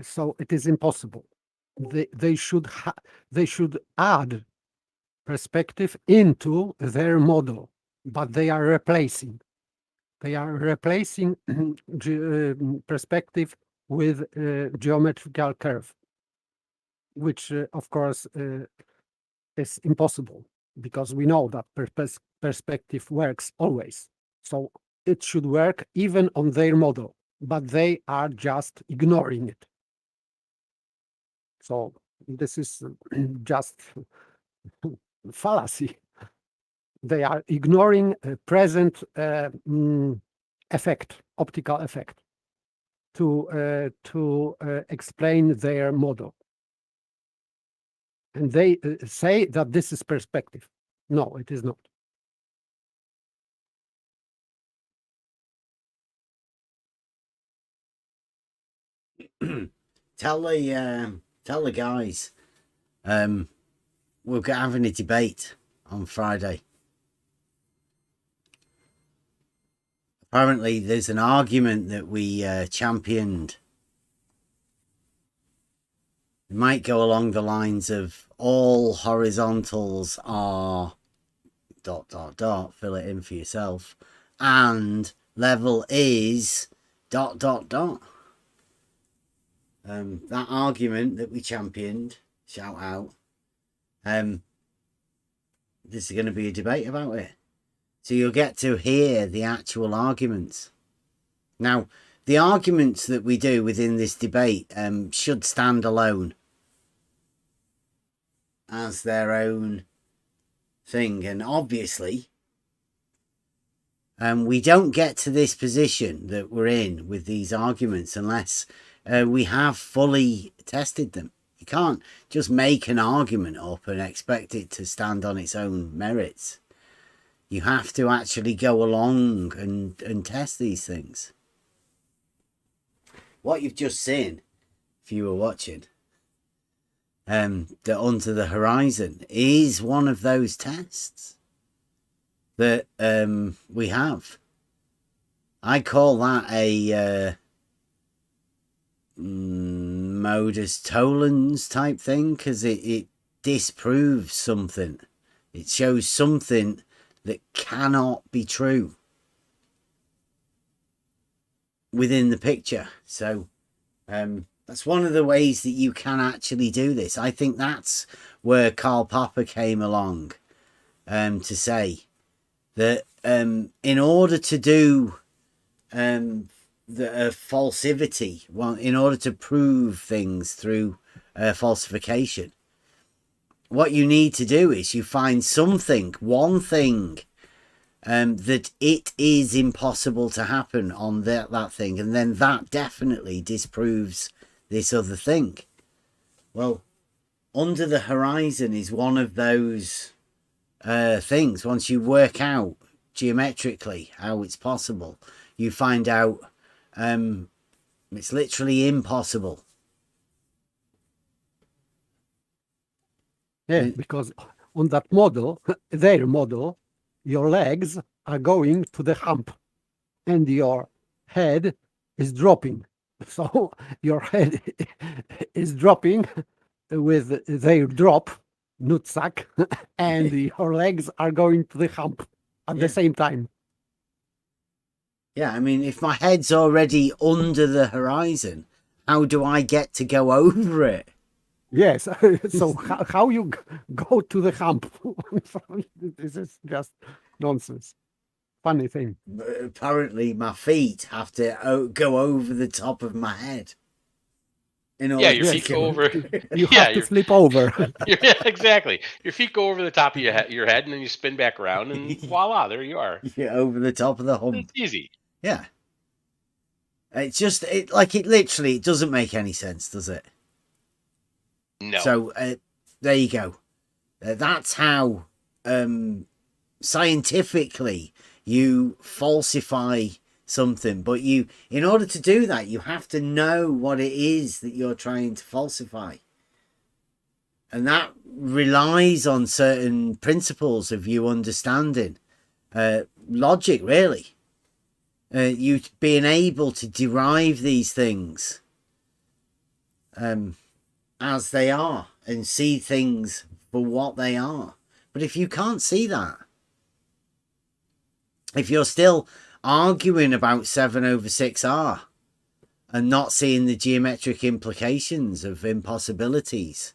So it is impossible. They should add perspective into their model, but they are replacing. They are replacing perspective with geometrical curve, which of course is impossible, because we know that perspective works always. So it should work even on their model, but they are just ignoring it. So this is just fallacy. They are ignoring present effect, optical effect, to explain their model. And they say that this is perspective. No, it is not. Tell the guys we're having a debate on Friday. Apparently there's an argument that we championed. It might go along the lines of all horizontals are ... fill it in for yourself, and level is ... That argument that we championed, shout out. There's going to be a debate about it. So you'll get to hear the actual arguments. Now, the arguments that we do within this debate should stand alone as their own thing. And obviously, we don't get to this position that we're in with these arguments unless we have fully tested them. You can't just make an argument up and expect it to stand on its own merits. You have to actually go along and test these things. What you've just seen, if you were watching, the Under the Horizon is one of those tests that we have. I call that a modus tollens type thing, because it disproves something. It shows something that cannot be true within the picture. So that's one of the ways that you can actually do this. I think that's where Karl Popper came along to say that in order to do the falsivity, well, in order to prove things through falsification, what you need to do is you find something, one thing, that it is impossible to happen on that thing, and then that definitely disproves this other thing. Well, Under the Horizon is one of those things. Once you work out geometrically how it's possible, you find out it's literally impossible. Yeah, because on that model, their model, your legs are going to the hump and your head is dropping. So your head is dropping with their drop, nutsack, and your legs are going to the hump at the same time. Yeah, I mean, if my head's already under the horizon, how do I get to go over it? Yes, so how you go to the hump? This is just nonsense. Funny thing. Apparently, my feet have to go over the top of my head. Yeah, your feet go over. You have to flip over. Yeah, exactly. Your feet go over the top of your head, and then you spin back around, and voila, there you are. Yeah, over the top of the hump. It's easy. Yeah. It's just, it literally, it doesn't make any sense, does it? No. So, there you go. That's how scientifically you falsify something. But in order to do that, you have to know what it is that you're trying to falsify. And that relies on certain principles of you understanding. Logic, really. You being able to derive these things as they are and see things for what they are. But if you can't see that, if you're still arguing about 7/6R and not seeing the geometric implications of impossibilities,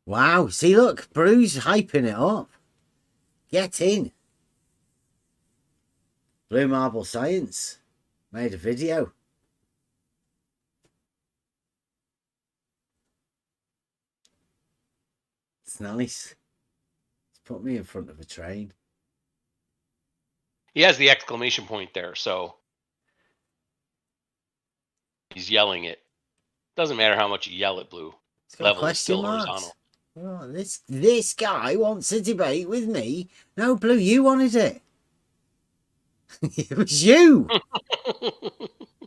wow, see, look, Bruce hyping it up. Get in. Blue Marble Science made a video. It's nice. It's put me in front of a train. He has the exclamation point there, so he's yelling it. Doesn't matter how much you yell at Blue. It's got Level is question still marks. horizontal. Oh, this guy wants a debate with me. No, Blue, you wanted it. It was you.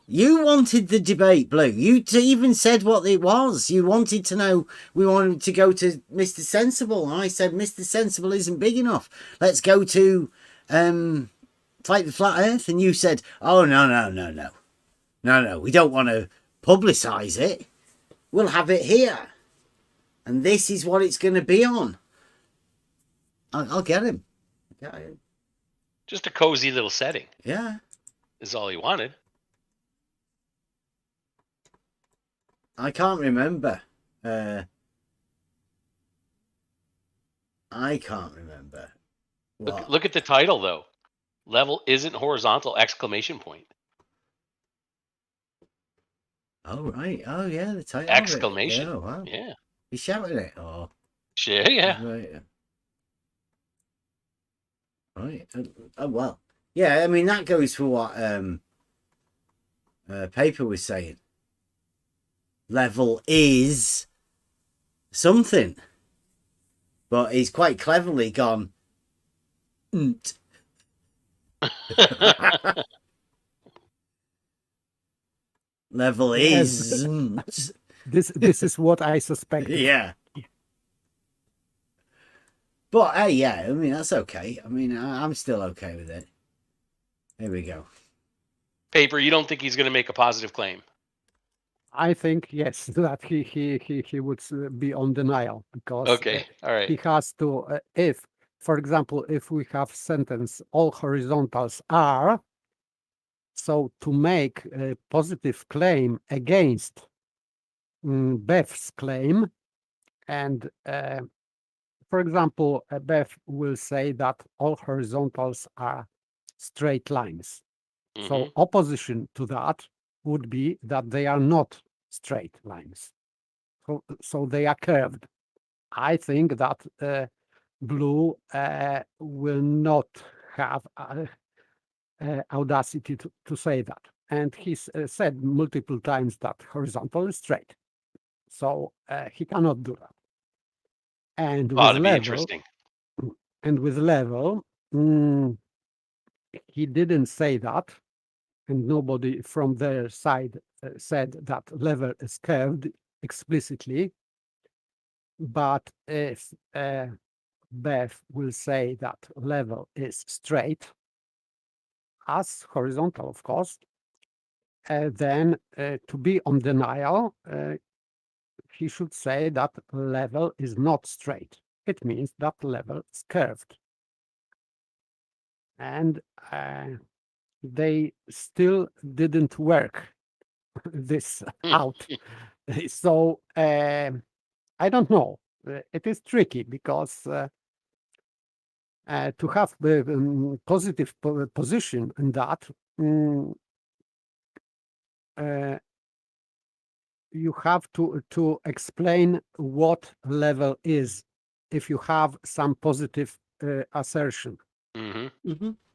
You wanted the debate, Blue. You even said what it was. You wanted to know. We wanted to go to Mr. Sensible. I said Mr. Sensible isn't big enough. Let's go to Fight the Flat Earth. And you said, oh, no. We don't want to publicize it. We'll have it here. And this is what it's going to be on. I'll get him. Just a cozy little setting. Yeah. Is all he wanted. I can't remember. I can't remember. Look at the title, though. Level isn't horizontal, exclamation point. Oh, right. Oh, yeah, the title. Exclamation. Oh, wow. Yeah. He's shouting it. Oh. Yeah. Right. Right. Oh, well. Yeah, I mean, that goes for what Paper was saying. Level is something. But he's quite cleverly gone. Level Yes. is. This is what I suspected. Yeah. But hey, yeah, I mean, that's okay. I mean, I'm still okay with it. Here we go. Paper, you don't think he's going to make a positive claim? I think yes, that he would be on denial because Okay, all right. he has to. If, for example, if we have sentence all horizontals are, so to make a positive claim against Beth's claim, and for example, Beth will say that all horizontals are straight lines. So opposition to that would be that they are not straight lines. So they are curved. I think that blue will not have audacity to say that. And he's said multiple times that horizontal is straight. So he cannot do that. And with That'd be level, interesting. And with level, he didn't say that. And nobody from their side said that level is curved explicitly. But if Beth will say that level is straight, as horizontal, of course, then to be on denial, he should say that level is not straight. It means that level is curved. And they still didn't work this out. So I don't know. It is tricky because to have the positive position in that, you have to explain what level is if you have some positive assertion.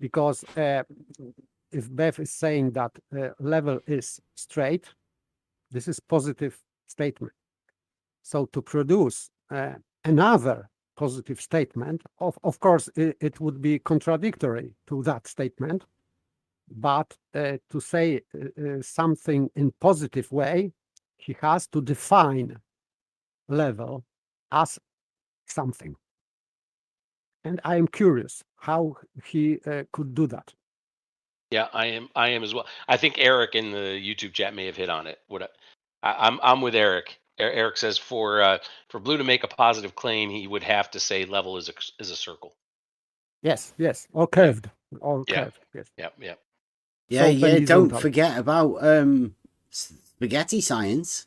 Because if Beth is saying that level is straight, this is positive statement. So to produce another positive statement, of course, it would be contradictory to that statement. But to say something in positive way, he has to define level as something. And I am curious how he could do that. Yeah, I am as well. I think Eric in the YouTube chat may have hit on it. I'm with Eric. Eric says for Blue to make a positive claim, he would have to say level is a circle. Yes, or curved, or curved. Yes. Yep. Yeah, So don't forget about spaghetti science.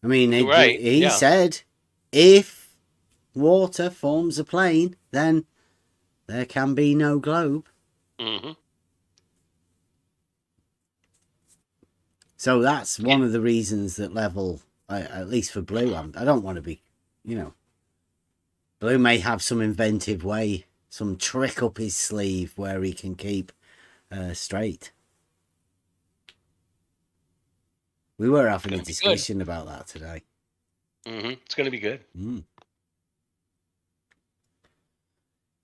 I mean, he said if water forms a plane, then there can be no globe. So that's one of the reasons that level, at least for Blue, I don't want to be, Blue may have some inventive way, some trick up his sleeve where he can keep straight. We were having a discussion about that today. It's going to be good.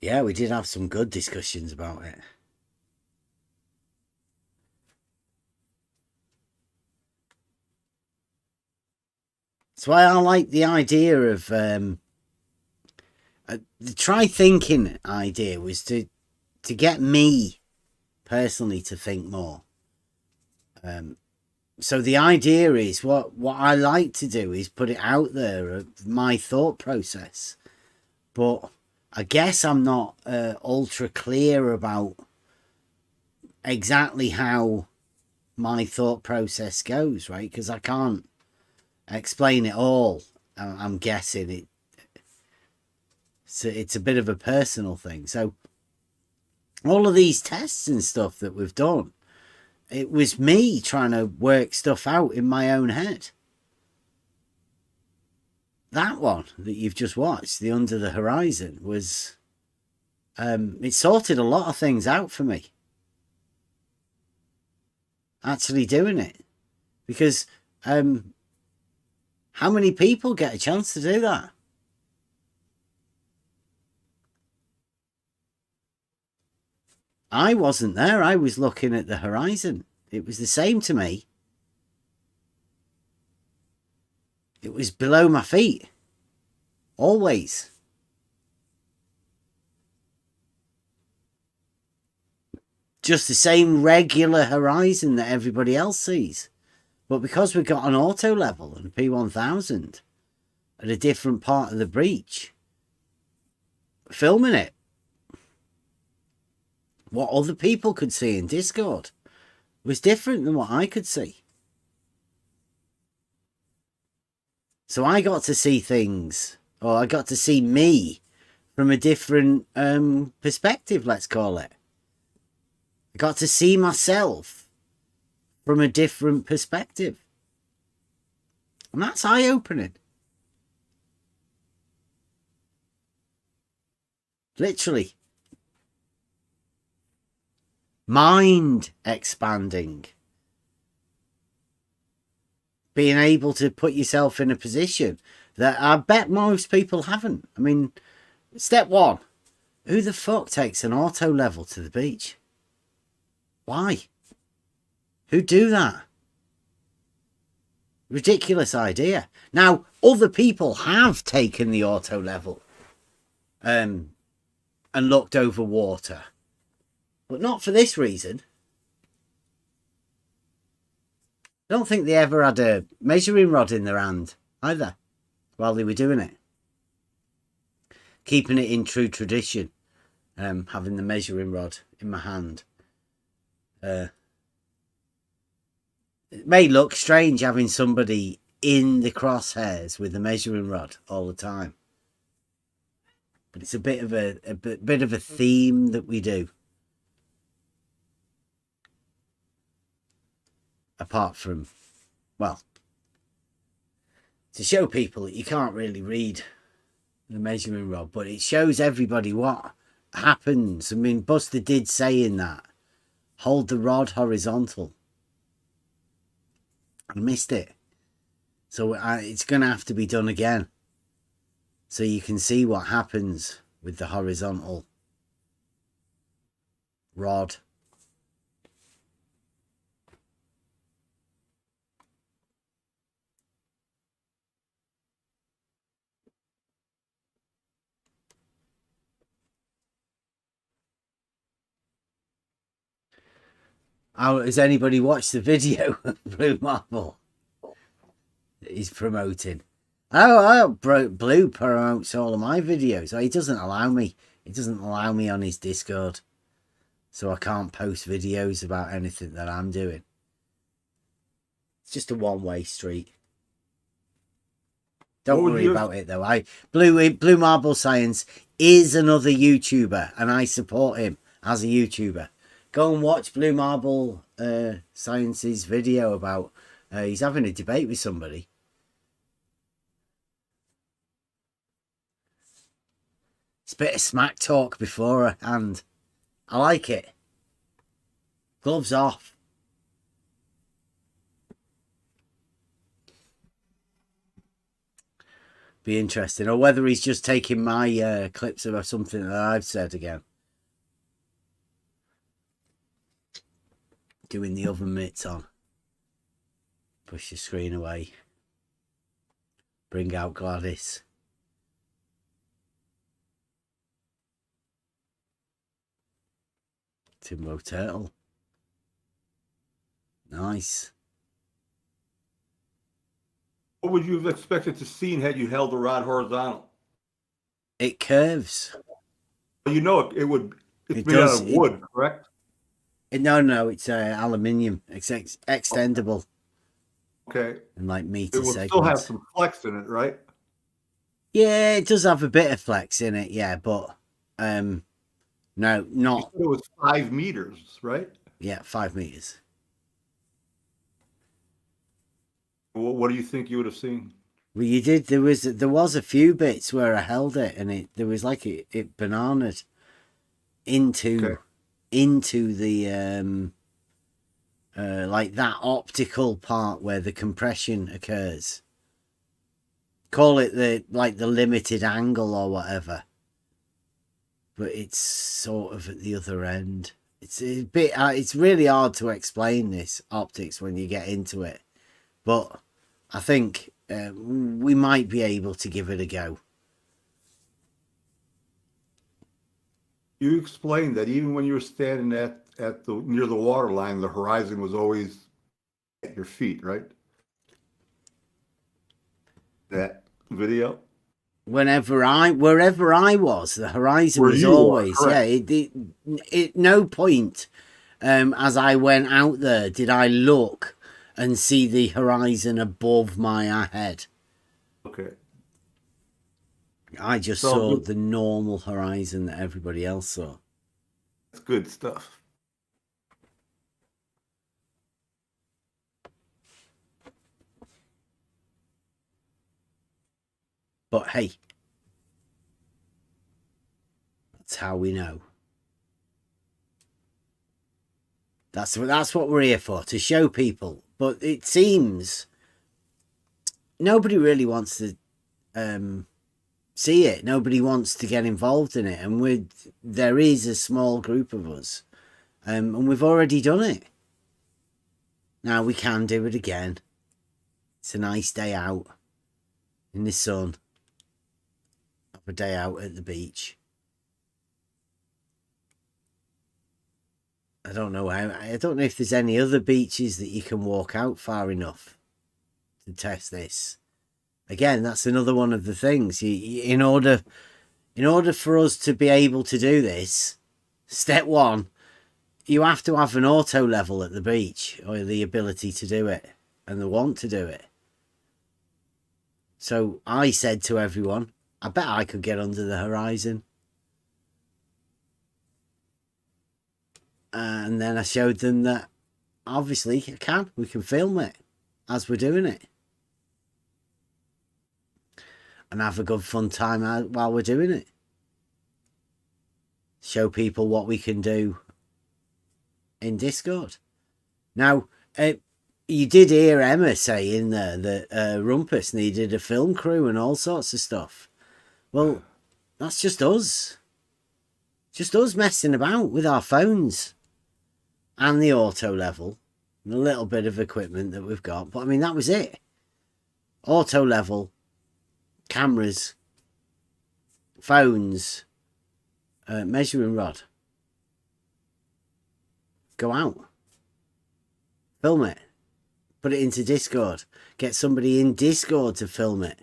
Yeah, we did have some good discussions about it. That's why I like the idea of the try thinking idea was to get me personally to think more. So the idea is what I like to do is put it out there, my thought process. But I guess I'm not ultra clear about exactly how my thought process goes, right? Because I can't explain it all. I'm guessing it's a bit of a personal thing. So all of these tests and stuff that we've done, it was me trying to work stuff out in my own head. That one that you've just watched, the Under the Horizon, was it sorted a lot of things out for me. Actually doing it. Because how many people get a chance to do that? I wasn't there. I was looking at the horizon. It was the same to me. It was below my feet. Always. Just the same regular horizon that everybody else sees. But because we've got an auto level and a P1000 at a different part of the breach, filming it, what other people could see in Discord was different than what I could see. So I got to see things, or I got to see me from a different perspective, let's call it. I got to see myself from a different perspective. And that's eye-opening. Literally. Mind expanding. Being able to put yourself in a position that I bet most people haven't. I mean, step one. Who the fuck takes an auto level to the beach? Why? Who do that? Ridiculous idea. Now, other people have taken the auto level and looked over water. But not for this reason. I don't think they ever had a measuring rod in their hand either while they were doing it. Keeping it in true tradition. Having the measuring rod in my hand. It may look strange having somebody in the crosshairs with the measuring rod all the time. But it's a bit of a theme that we do. Apart from, well, to show people that you can't really read the measuring rod, but it shows everybody what happens. I mean, Buster did say in that, hold the rod horizontal. I missed it. So it's going to have to be done again. So you can see what happens with the horizontal rod. Has anybody watched the video of Blue Marble that he's promoting? Blue promotes all of my videos. He doesn't allow me. He doesn't allow me on his Discord. So I can't post videos about anything that I'm doing. It's just a one-way street. Don't worry about it though. Blue Marble Science is another YouTuber and I support him as a YouTuber. Go and watch Blue Marble Science's video about he's having a debate with somebody. It's a bit of smack talk beforehand. I like it. Gloves off. Be interesting. Or whether he's just taking my clips of something that I've said again. Doing the oven mitts on. Push the screen away. Bring out Gladys. Timbo Turtle. Nice. What would you have expected to see had you held the rod horizontal? It curves. You know it would. It's made out of wood, correct? No, it's aluminium. It's extendable. Okay. And like meter segments. It would still have some flex in it, right? Yeah, it does have a bit of flex in it, yeah, but no, not. You said it was 5 meters, right? Yeah, 5 meters. What do you think you would have seen? Well, you did. There was a few bits where I held it, and there was like it bananaed. into the like that optical part where the compression occurs. Call it the limited angle or whatever, but it's sort of at the other end. It's a bit. It's really hard to explain this optics when you get into it, but I think we might be able to give it a go. You explained that even when you were standing at the near the water line, the horizon was always at your feet, right? That video. Wherever I was, the horizon Where was you were, always correct. It no point as I went out there did I look and see the horizon above my head. Okay. I just So saw good. the normal horizon that everybody else saw. That's good stuff. But hey, that's how we know. That's what we're here for, to show people. But it seems nobody really wants to see it. Nobody wants to get involved in it, and there is a small group of us, and we've already done it. Now we can do it again. It's a nice day out in the sun. Have a day out at the beach. I don't know if there's any other beaches that you can walk out far enough to test this. Again, that's another one of the things. In order for us to be able to do this, step one, you have to have an auto level at the beach, or the ability to do it and the want to do it. So I said to everyone, I bet I could get under the horizon. And then I showed them that obviously I can. We can film it as we're doing it. And have a good fun time while we're doing it. Show people what we can do in Discord. Now, you did hear Emma say in there that Rumpus needed a film crew and all sorts of stuff. Well, that's just us. Just us messing about with our phones and the auto level and a little bit of equipment that we've got. But I mean, that was it. Auto level, cameras, phones, measuring rod. Go out. Film it. Put it into Discord. Get somebody in Discord to film it.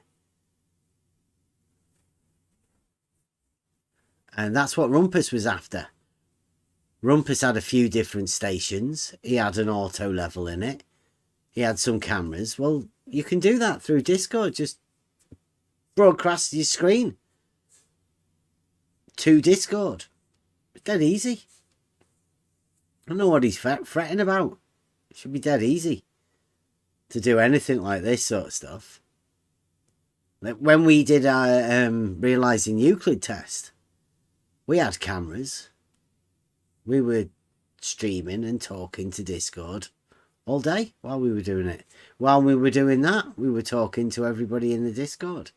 And that's what Rumpus was after. Rumpus had a few different stations. He had an auto level in it. He had some cameras. Well, you can do that through Discord. Just broadcast your screen to Discord. It's dead easy. I don't know what he's fretting about. It should be dead easy to do anything like this sort of stuff. Like when we did our Realising Euclid test, we had cameras. We were streaming and talking to Discord all day while we were doing it. While we were doing that, we were talking to everybody in the Discord.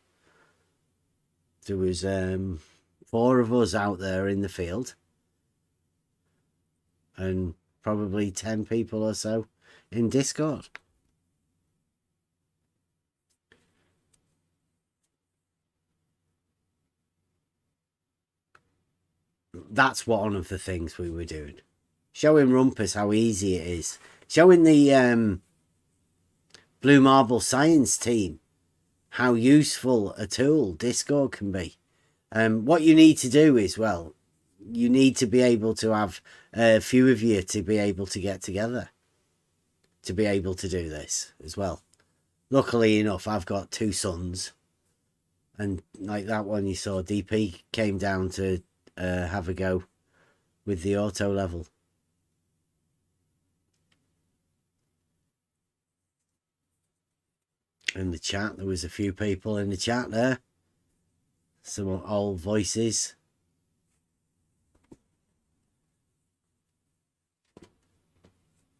There was 4 of us out there in the field. And probably 10 people or so in Discord. That's one of the things we were doing. Showing Rumpus how easy it is. Showing the Blue Marble Science team how useful a tool Discord can be. What you need to do is, well, you need to be able to have a few of you to be able to get together to be able to do this as well. Luckily enough, I've got 2 sons, and like that one you saw, DP came down to have a go with the auto level. In the chat, there was a few people in the chat there. Some old voices.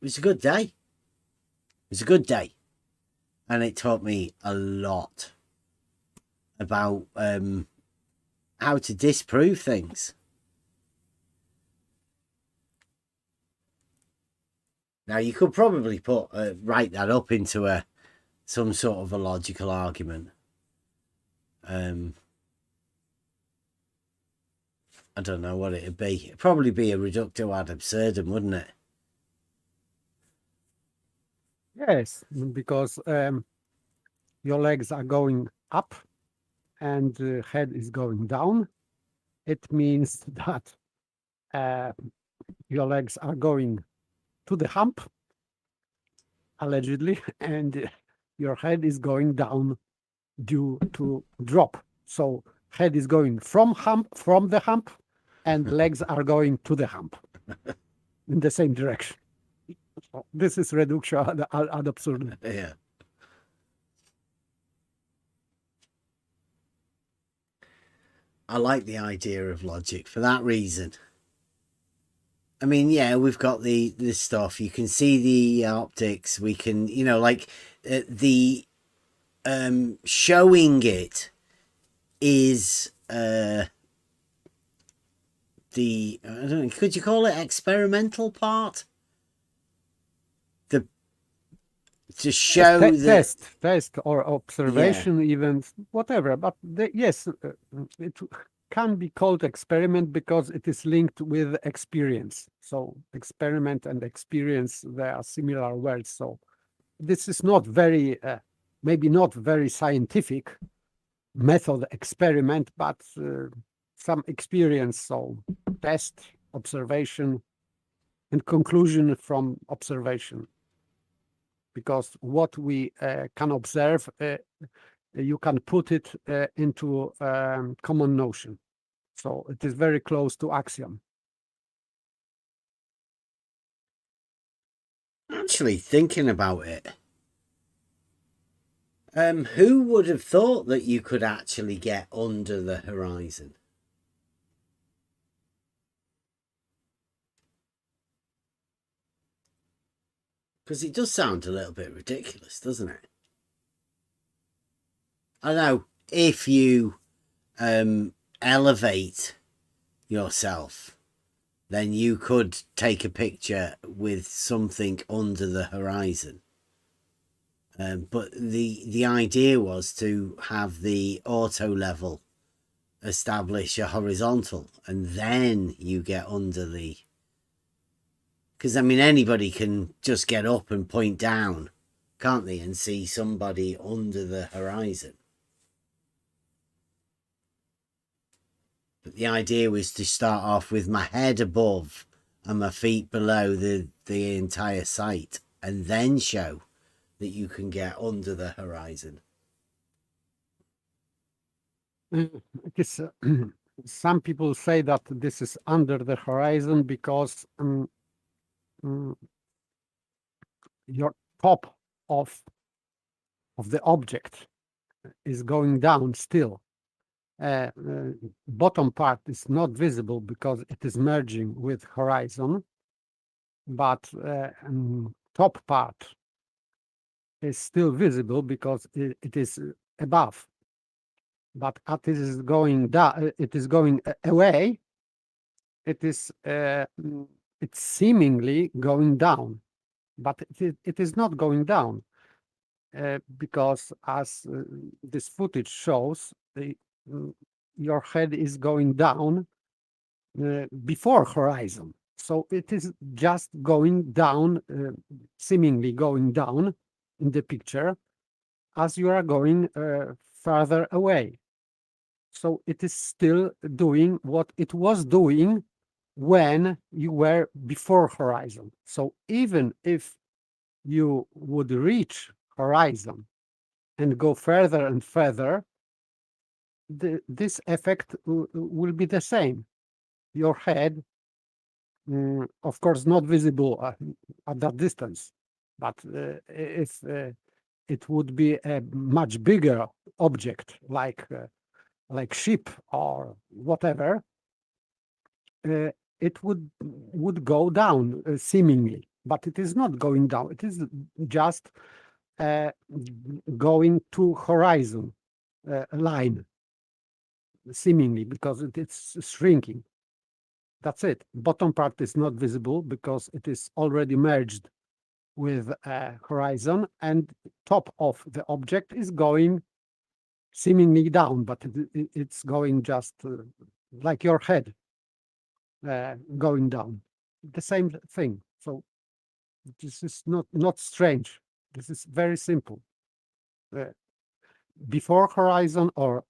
was a good day. It was a good day. And it taught me a lot about how to disprove things. Now, you could probably write that up into some sort of a logical argument. I don't know what it'd be. It'd probably be a reductio ad absurdum, wouldn't it? Yes, because your legs are going up and the head is going down. It means that your legs are going to the hump, allegedly, and your head is going down due to drop. So head is going from the hump, and legs are going to the hump in the same direction. So this is reductio ad absurdum. Yeah. I like the idea of logic for that reason. I mean, yeah, we've got this stuff. You can see the optics. We can, like the showing it is I don't know, could you call it experimental part? To show test or observation, even whatever. But yes, it can be called experiment because it is linked with experience. So experiment and experience, they are similar words. So this is not very, maybe not very scientific method experiment, but some experience. So test, observation, and conclusion from observation. Because what we can observe, you can put it into common notion. So it is very close to axiom. Actually, thinking about it, who would have thought that you could actually get under the horizon? Because it does sound a little bit ridiculous, doesn't it? I know if you elevate yourself, then you could take a picture with something under the horizon. But the idea was to have the auto level establish a horizontal, and then you get under the... Because, I mean, anybody can just get up and point down, can't they, and see somebody under the horizon. But the idea was to start off with my head above and my feet below the entire site, and then show that you can get under the horizon. Some people say that this is under the horizon because your top of the object is going down still. Bottom part is not visible because it is merging with horizon, but top part is still visible because it is above. But as it is going down, it is going away. It's seemingly going down, but it is not going down because as this footage shows, your head is going down before horizon. So it is just going down, seemingly going down in the picture as you are going further away. So it is still doing what it was doing when you were before horizon. So even if you would reach horizon and go further and further, this effect will be the same. Your head, of course, not visible at that distance, but if it would be a much bigger object like ship or whatever, it would go down seemingly. but it is not going down. It is just going to horizon line, seemingly, because it's shrinking. That's it. Bottom part is not visible because it is already merged with horizon, and top of the object is going seemingly down, but it's going just like your head going down. The same thing. So this is not strange. This is very simple. Before horizon or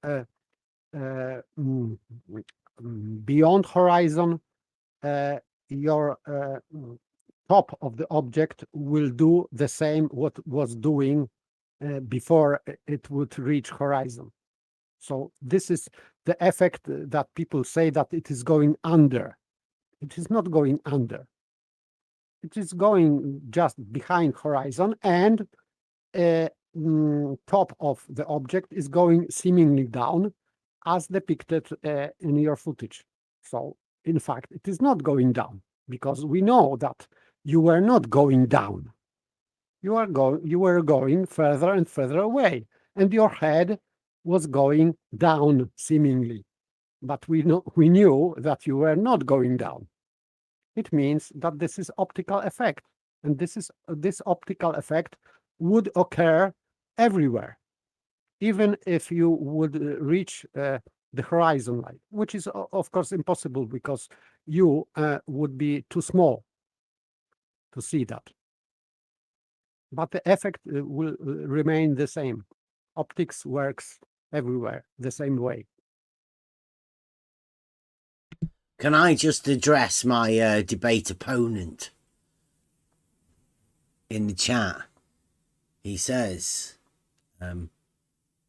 beyond horizon, your top of the object will do the same what was doing before it would reach horizon. So this is the effect that people say that it is going under. It is not going under. It is going just behind horizon, and top of the object is going seemingly down as depicted in your footage. So in fact, it is not going down because we know that you were not going down. You were going further and further away, and your head was going down seemingly. But we knew that you were not going down. It means that this is optical effect, and this optical effect would occur everywhere, even if you would reach the horizon line, which is of course impossible because you would be too small to see that. But the effect will remain the same. Optics works everywhere the same way. Can I just address my debate opponent in the chat? He says,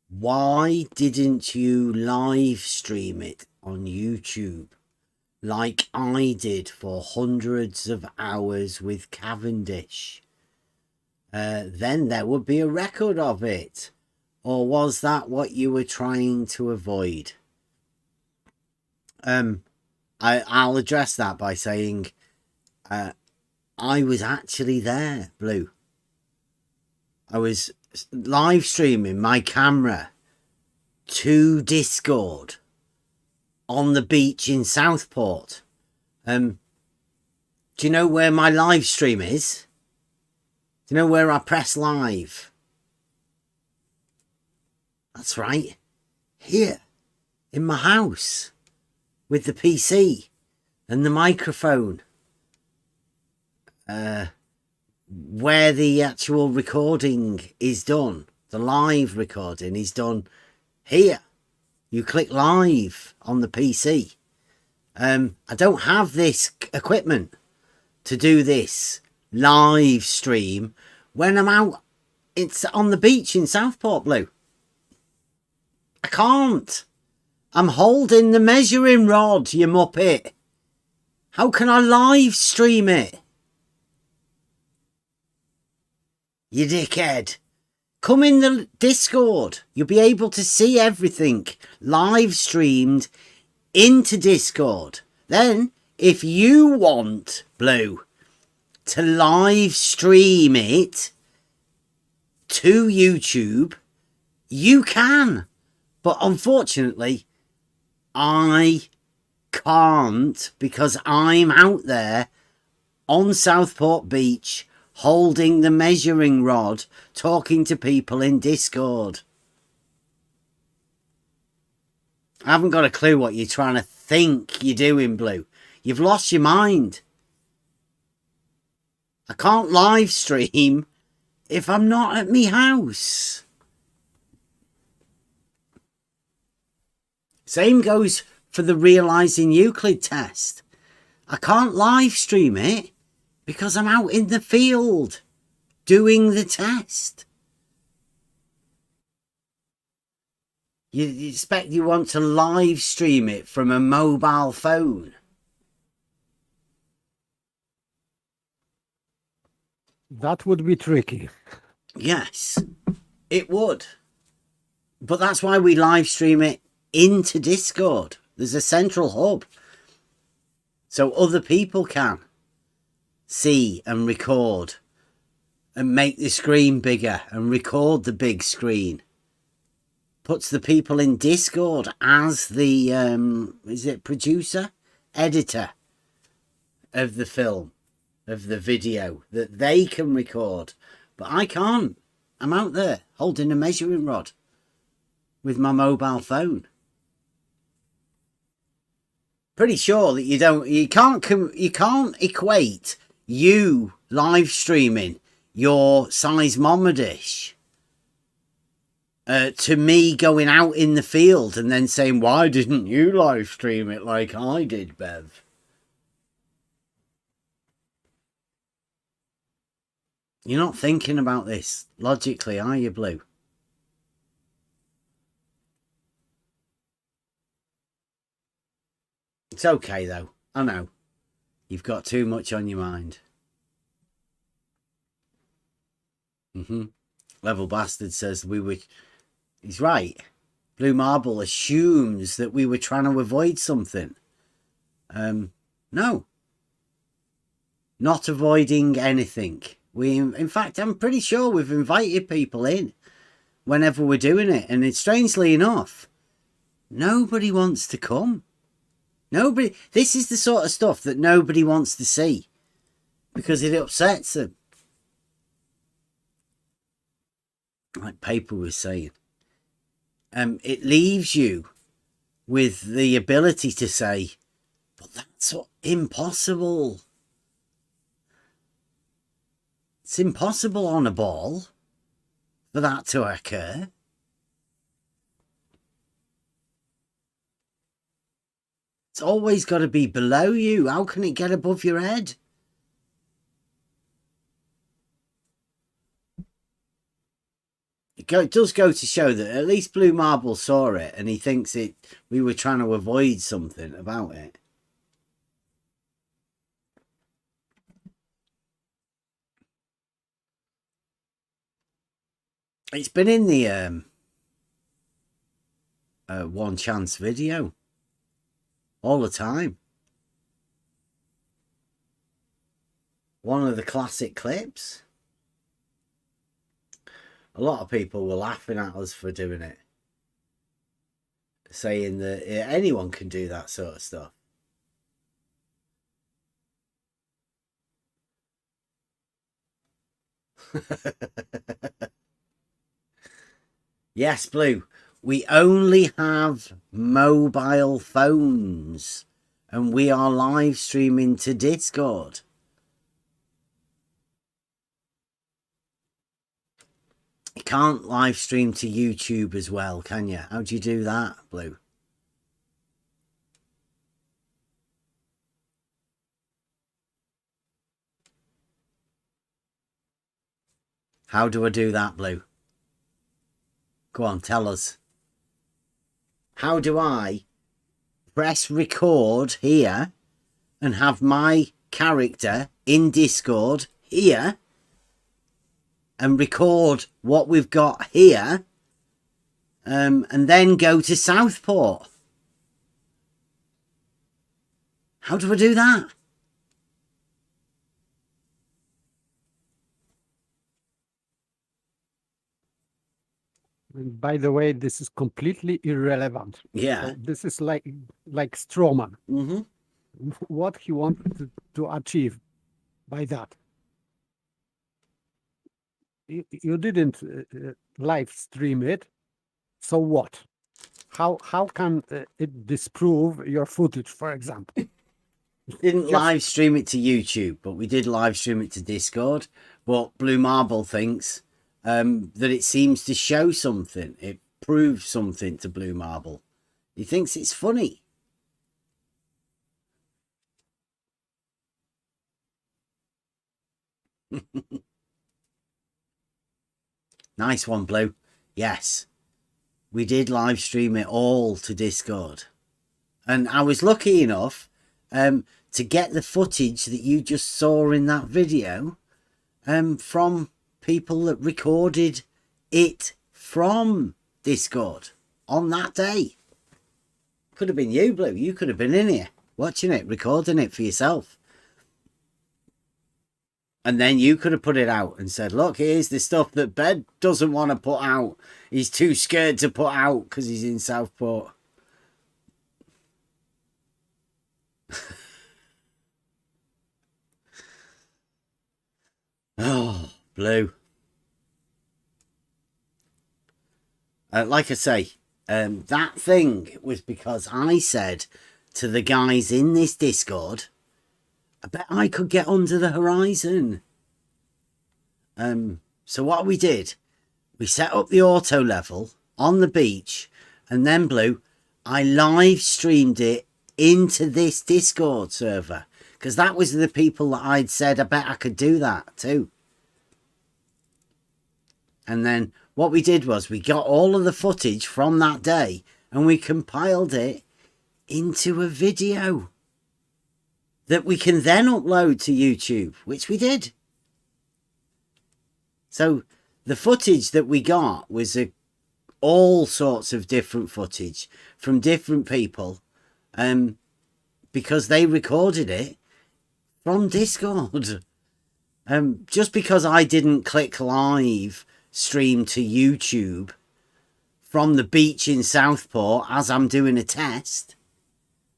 why didn't you live stream it on YouTube like I did for hundreds of hours with Cavendish? Then there would be a record of it. Or was that what you were trying to avoid? I'll address that by saying I was actually there, Blue. I was live streaming my camera to Discord on the beach in Southport. Do you know where my live stream is? Do you know where I press live? That's right. Here, in my house, with the PC and the microphone. Where the actual recording is done, the live recording is done here. You click live on the PC. I don't have this equipment to do this live stream when I'm out. It's on the beach in Southport, Blue. I can't. I'm holding the measuring rod, you muppet. How can I live stream it? You dickhead. Come in the Discord. You'll be able to see everything live streamed into Discord. Then, if you want, Blue, to live stream it to YouTube, you can. But unfortunately, I can't because I'm out there on Southport Beach holding the measuring rod, talking to people in Discord. I haven't got a clue what you're trying to think you're doing, Blue. You've lost your mind. I can't live stream if I'm not at me house. Same goes for the Realising Euclid test. I can't live stream it because I'm out in the field doing the test. You expect you want to live stream it from a mobile phone? That would be tricky. Yes, it would. But that's why we live stream it into Discord. There's a central hub so other people can see and record and make the screen bigger and record the big screen. Puts the people in Discord as the, is it producer? Editor of the film, of the video, that they can record. But I can't. I'm out there holding a measuring rod with my mobile phone. Pretty sure that you can't equate you live streaming your seismometer dish to me going out in the field and then saying, why didn't you live stream it like I did, Bev? You're not thinking about this logically, are you, Blue? It's okay, though. I know. You've got too much on your mind. Level Bastard says we were... He's right. Blue Marble assumes that we were trying to avoid something. No. Not avoiding anything. In fact, I'm pretty sure we've invited people in whenever we're doing it. And it's strangely enough, nobody wants to come. Nobody. This is the sort of stuff that nobody wants to see because it upsets them. Like Paper was saying. It leaves you with the ability to say, but that's impossible. It's impossible on a ball for that to occur. It's always got to be below you. How can it get above your head? It does go to show that at least Blue Marble saw it and he thinks we were trying to avoid something about it. It's been in the One Chance video all the time. One of the classic clips. A lot of people were laughing at us for doing it. Saying that anyone can do that sort of stuff. Yes, Blue. We only have mobile phones. And we are live streaming to Discord. You can't live stream to YouTube as well, can you? How do you do that, Blue? How do I do that, Blue? Go on, tell us. How do I press record here and have my character in Discord here and record what we've got here and then go to Southport? How do I do that? And by the way, this is completely irrelevant. Yeah. So this is like Stroman. Mm-hmm. What he wanted to achieve by that. You didn't live stream it. So what? How can it disprove your footage, for example? Didn't live stream it to YouTube, but we did live stream it to Discord. But Blue Marble thinks that it seems to show something. It proves something to Blue Marble. He thinks it's funny. Nice one, Blue. Yes, we did live stream it all to Discord. And I was lucky enough to get the footage that you just saw in that video from people that recorded it from Discord on that day. Could have been you, Blue. You could have been in here watching it, recording it for yourself. And then you could have put it out and said, look, here's the stuff that Ben doesn't want to put out. He's too scared to put out because he's in Southport. Oh, Blue. Like I say, that thing was because I said to the guys in this Discord, I bet I could get under the horizon. So what we did, we set up the auto level on the beach, and then Blue, I live streamed it into this Discord server, because that was the people that I'd said I bet I could do that too. And then what we did was we got all of the footage from that day and we compiled it into a video that we can then upload to YouTube, which we did. So the footage that we got was all sorts of different footage from different people, because they recorded it from Discord. Just because I didn't click live stream to YouTube from the beach in Southport as I'm doing a test,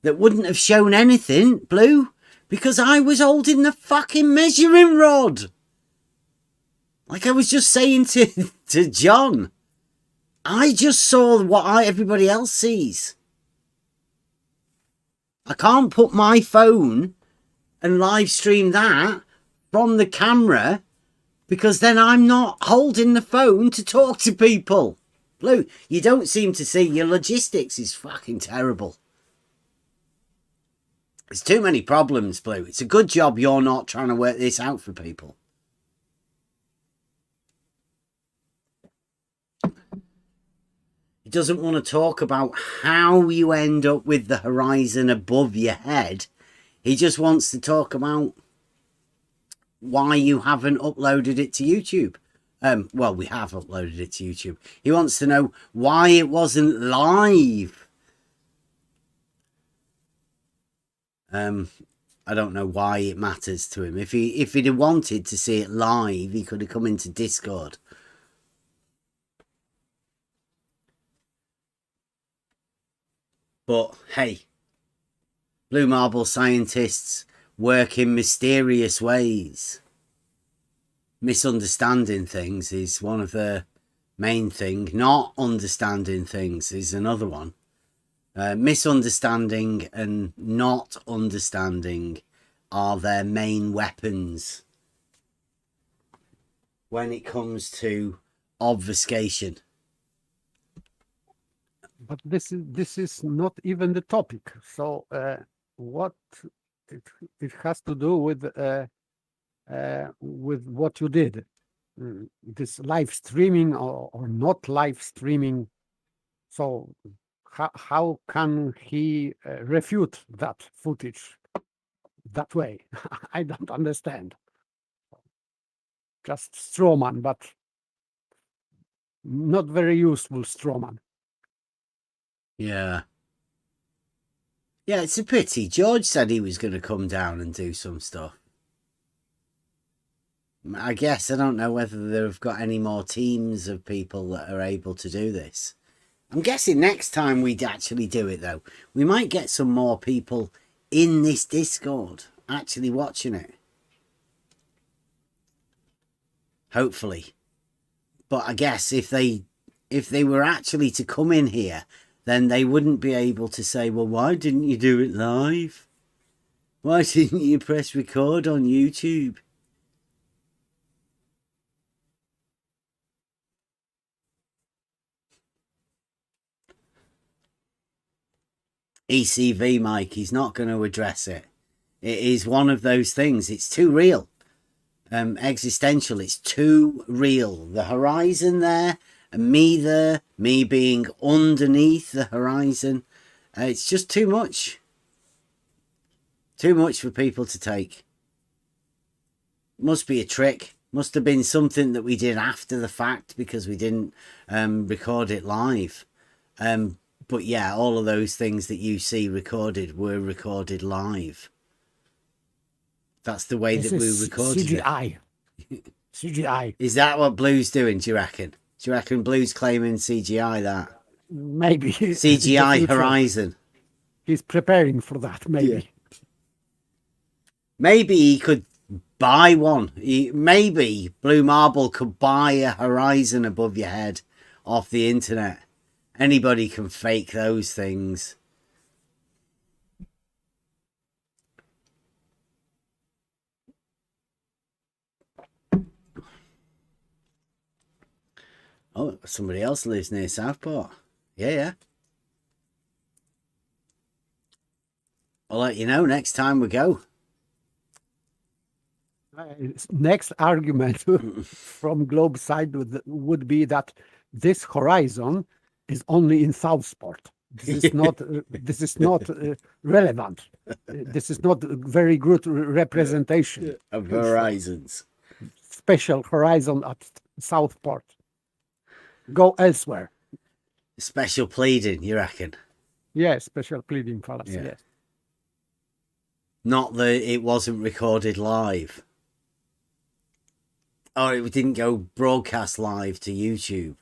that wouldn't have shown anything, Blue, because I was holding the fucking measuring rod. Like I was just saying to John, I just saw what everybody else sees. I can't put my phone and live stream that from the camera, because then I'm not holding the phone to talk to people. Blue, you don't seem to see your logistics is fucking terrible. There's too many problems, Blue. It's a good job you're not trying to work this out for people. He doesn't want to talk about how you end up with the horizon above your head. He just wants to talk about why you haven't uploaded it to YouTube. Well, we have uploaded it to YouTube. He wants to know why it wasn't live. I don't know why it matters to him. If he'd have wanted to see it live, he could have come into Discord. But hey, Blue Marble scientists work in mysterious ways. Misunderstanding things is one of the main things. Not understanding things is another one. Misunderstanding and not understanding are their main weapons when it comes to obfuscation. But this is not even the topic. So what it has to do with what you did, this live streaming or not live streaming. So how can he refute that footage that way? I don't understand. Just strawman, but not very useful strawman. Yeah. Yeah, it's a pity. George said he was going to come down and do some stuff. I guess I don't know whether they've got any more teams of people that are able to do this. I'm guessing next time we actually do it, though, we might get some more people in this Discord actually watching it. Hopefully. But I guess if they were actually to come in here, then they wouldn't be able to say, well, why didn't you do it live? Why didn't you press record on YouTube? ECV, Mike, he's not going to address it. It is one of those things. It's too real. Existential. It's too real. The horizon there, and me there, me being underneath the horizon. It's just too much. Too much for people to take. Must be a trick. Must have been something that we did after the fact because we didn't record it live. But yeah, all of those things that you see recorded were recorded live. That's the way This that we is recorded CGI. CGI. Is that what Blue's doing, do you reckon? Do you reckon Blue's claiming CGI that? Maybe. in the CGI future. Horizon. He's preparing for that, maybe. Maybe he could buy one. Maybe Blue Marble could buy a horizon above your head off the internet. Anybody can fake those things. Oh, somebody else lives near Southport. Yeah. I'll let you know next time we go. Next argument from Globe side would be that this horizon is only in Southport. This is not. This is not relevant. This is not a very good representation of horizons. Special horizon at Southport. Go elsewhere. Special pleading, you reckon? Yeah, special pleading fallacy. Yeah. Yes. Not that it wasn't recorded live. Or it didn't go broadcast live to YouTube.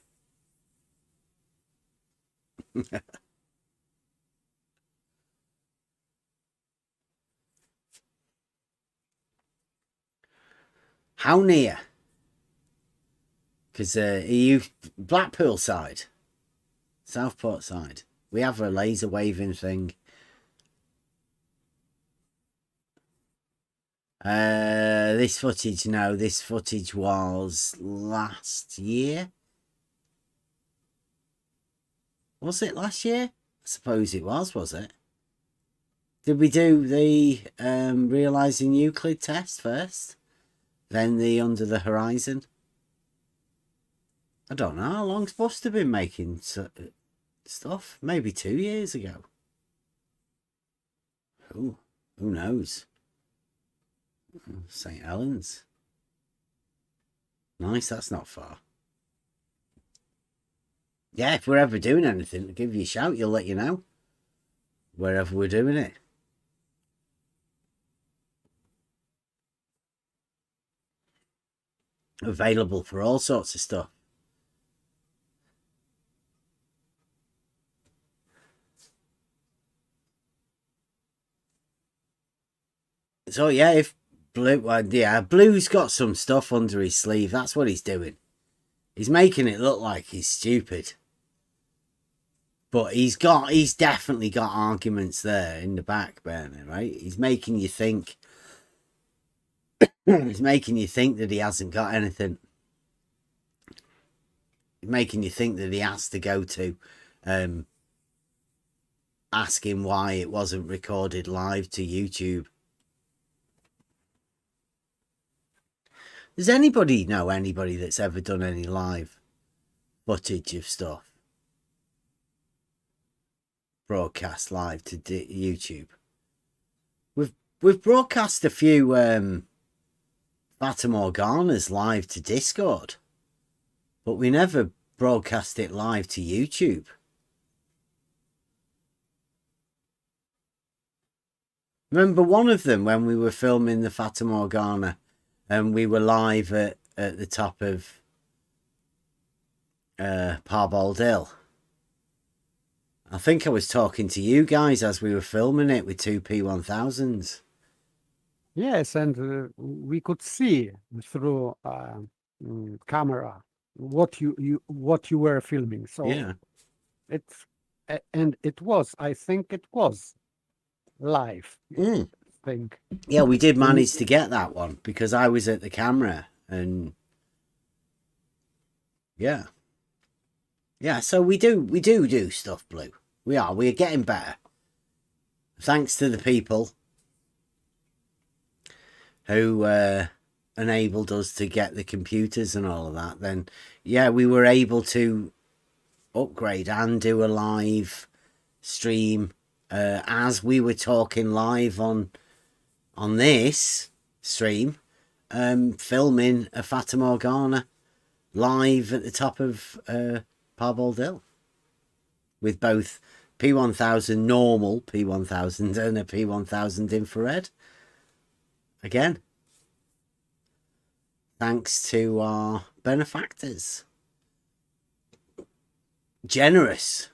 How near? Because are you Blackpool side? Southport side? We have a laser waving thing. This footage, no, this footage was last year. Was it last year? I suppose it was it? Did we do the Realising Euclid Test first? Then the Under the Horizon? I don't know how long's Buster been making stuff. Maybe 2 years ago. Who knows? St. Helens. Nice, that's not far. Yeah, if we're ever doing anything, I'll give you a shout, you'll let you know. Wherever we're doing it. Available for all sorts of stuff. So yeah, if Blue's got some stuff under his sleeve. That's what he's doing. He's making it look like he's stupid. But he's definitely got arguments there in the back burner, right? He's making you think. He's making you think that he hasn't got anything. He's making you think that he has to go to ask him why it wasn't recorded live to YouTube. Does anybody know anybody that's ever done any live footage of stuff? Broadcast live to YouTube. We've broadcast a few Fata Morganas live to Discord, but we never broadcast it live to YouTube. Remember one of them when we were filming the Fata Morgana and we were live at the top of Parbold Hill. I think I was talking to you guys as we were filming it with two P1000s. Yes, and we could see through camera what you were filming. So yeah, I think it was live. I think. Yeah, we did manage to get that one because I was at the camera and yeah. So we do stuff, Blue. We're getting better. Thanks to the people who enabled us to get the computers and all of that. Then, yeah, we were able to upgrade and do a live stream as we were talking live on this stream, filming a Fata Morgana live at the top of Parbold Hill with both P1000 normal P1000 and a P1000 infrared. again. Thanks to our benefactors. Generous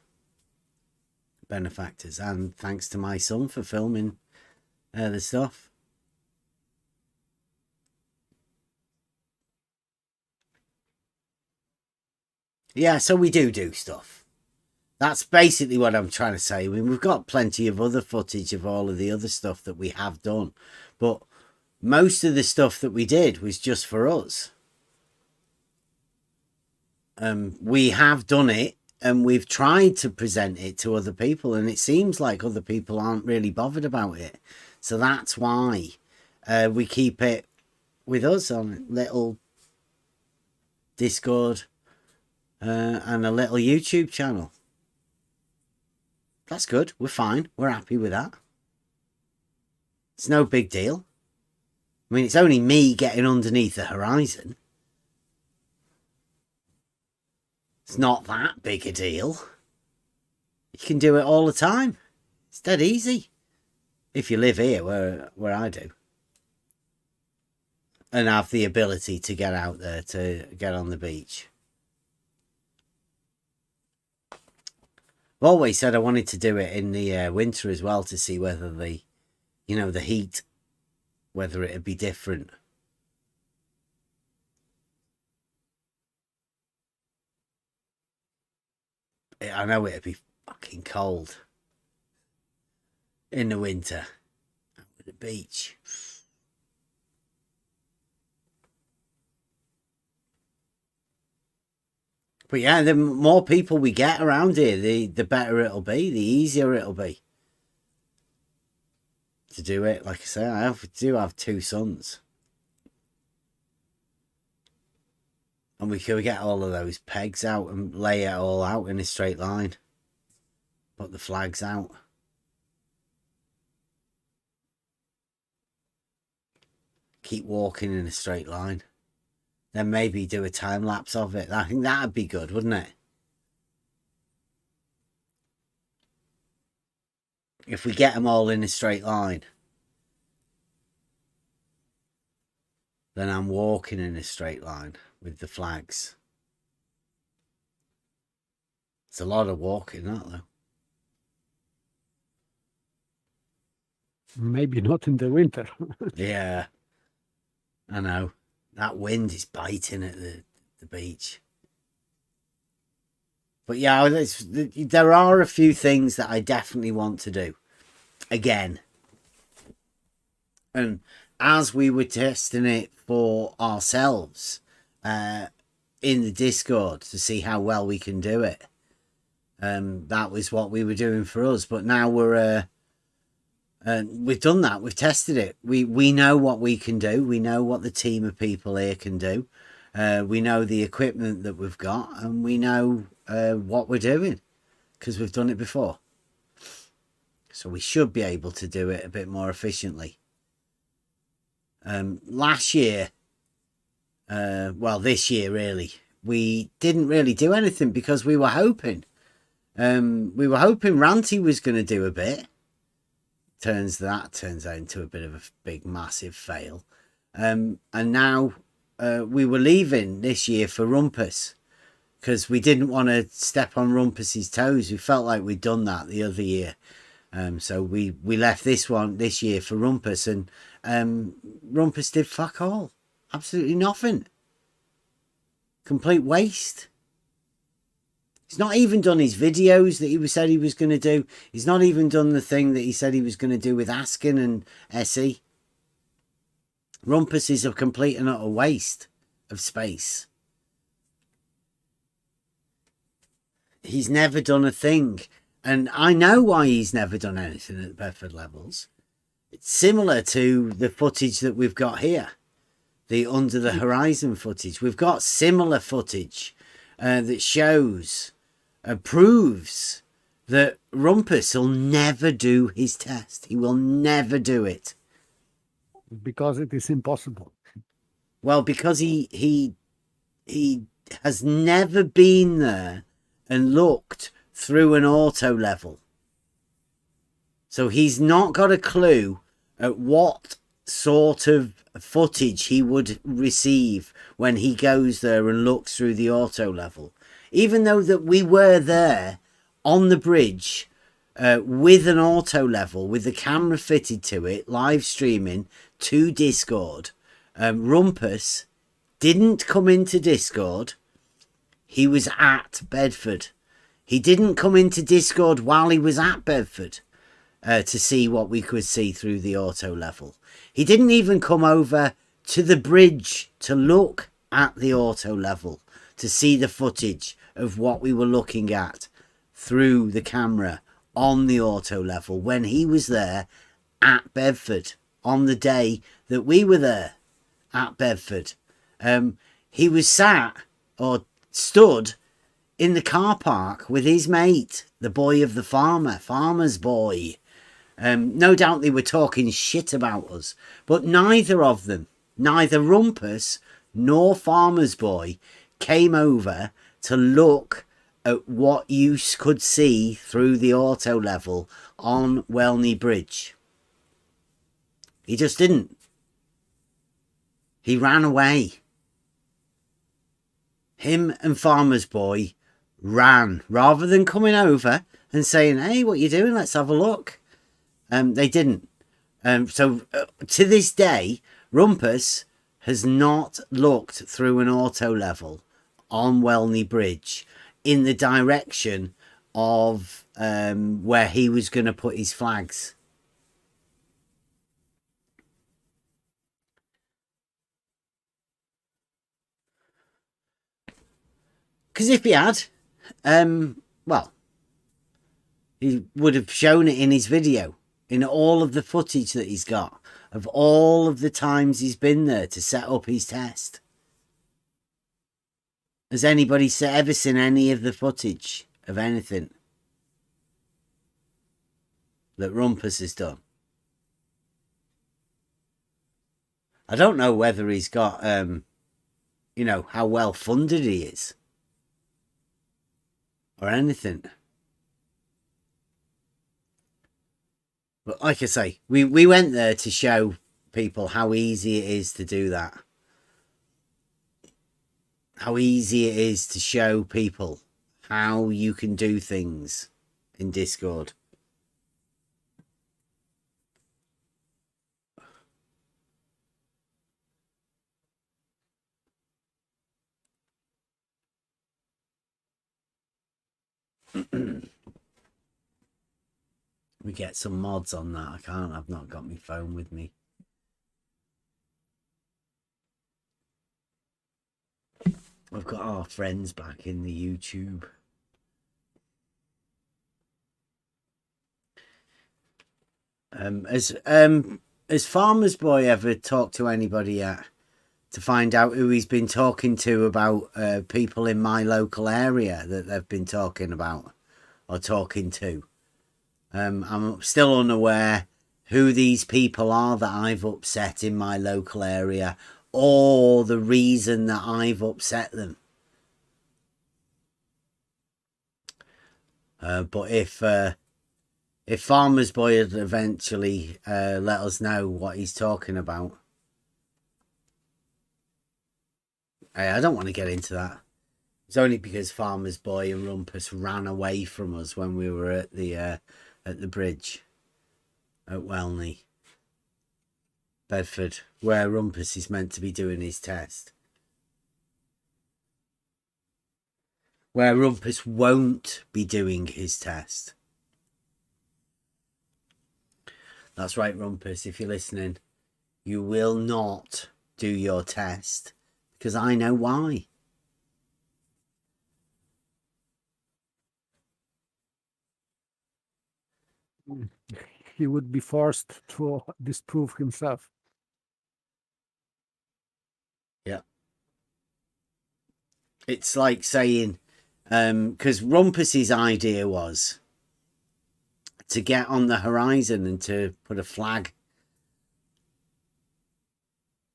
benefactors. And thanks to my son for filming the stuff. Yeah, so we do stuff. That's basically what I'm trying to say. I mean, we've got plenty of other footage of all of the other stuff that we have done. But most of the stuff that we did was just for us. We have done it and we've tried to present it to other people, and it seems like other people aren't really bothered about it. So that's why we keep it with us on a little Discord and a little YouTube channel. That's good. We're fine. We're happy with that. It's no big deal. I mean, it's only me getting underneath the horizon. It's not that big a deal. You can do it all the time. It's dead easy. If you live here where I do. And have the ability to get out there, to get on the beach. I've always said I wanted to do it in the winter as well, to see whether the heat, whether it'd be different. I know it'd be fucking cold in the winter at the beach. But yeah, the more people we get around here, the better it'll be, the easier it'll be to do it. Like I say, I do have 2 sons. And we could get all of those pegs out and lay it all out in a straight line. Put the flags out. Keep walking in a straight line. Then maybe do a time lapse of it. I think that'd be good, wouldn't it? If we get them all in a straight line. Then I'm walking in a straight line with the flags. It's a lot of walking, not though. Maybe not in the winter. Yeah. I know. That wind is biting at the beach. But yeah, there are a few things that I definitely want to do. Again. And as we were testing it for ourselves in the Discord to see how well we can do it. That was what we were doing for us. But now we've done that. We've tested it. We know what we can do. We know what the team of people here can do. We know the equipment that we've got, and we know what we're doing because we've done it before. So we should be able to do it a bit more efficiently. Last year, well, this year really, we didn't really do anything because we were hoping. We were hoping Ranty was going to do a bit. Turns out into a bit of a big, massive fail. And now we were leaving this year for Rumpus because we didn't want to step on Rumpus's toes. We felt like we'd done that the other year. So we left this year for Rumpus, and Rumpus did fuck all. Absolutely nothing. Complete waste. He's not even done his videos that he said he was going to do. He's not even done the thing that he said he was going to do with Askin and Essie. Rumpus is a complete and utter waste of space. He's never done a thing. And I know why he's never done anything at the Bedford levels. It's similar to the footage that we've got here. The Under the Horizon footage. We've got similar footage that shows... proves that Rumpus will never do his test. He will never do it. Because it is impossible. Well, because he has never been there and looked through an auto level. So he's not got a clue at what sort of footage he would receive when he goes there and looks through the auto level, even though that we were there on the bridge with an auto level, with the camera fitted to it, live streaming to Discord. Rumpus didn't come into Discord. He was at Bedford. He didn't come into Discord while he was at Bedford to see what we could see through the auto level. He didn't even come over to the bridge to look at the auto level, to see the footage of what we were looking at through the camera on the auto level when he was there at Bedford on the day that we were there at Bedford. He was sat or stood in the car park with his mate, the boy of the farmer's boy. No doubt they were talking shit about us, but neither of them, neither Rumpus nor Farmer's Boy, came over to look at what you could see through the auto level on Welney Bridge. He just didn't. He ran away. Him and Farmer's Boy ran rather than coming over and saying, hey, what you doing? Let's have a look. They didn't. So to this day, Rumpus has not looked through an auto level on Welney Bridge in the direction of where he was going to put his flags. Because if he had, well, he would have shown it in his video, in all of the footage that he's got, of all of the times he's been there to set up his test. Has anybody ever seen any of the footage of anything that Rumpus has done? I don't know whether he's got, you know, how well funded he is or anything. But like I say, we went there to show people how easy it is to do that. How easy it is to show people how you can do things in Discord. We get some mods on that. I've not got my phone with me. I've got our friends back in the YouTube. Has Farmer's Boy ever talked to anybody yet to find out who he's been talking to about people in my local area that they've been talking about or talking to? I'm still unaware who these people are that I've upset in my local area, or the reason that I've upset them. But if Farmer's Boy had eventually let us know what he's talking about, I don't want to get into that. It's only because Farmer's Boy and Rumpus ran away from us when we were at the bridge at Welney, Bedford, where Rumpus is meant to be doing his test. Where Rumpus won't be doing his test. That's right, Rumpus, if you're listening, you will not do your test, because I know why. He would be forced to disprove himself. Yeah. It's like saying, because Rumpus's idea was to get on the horizon and to put a flag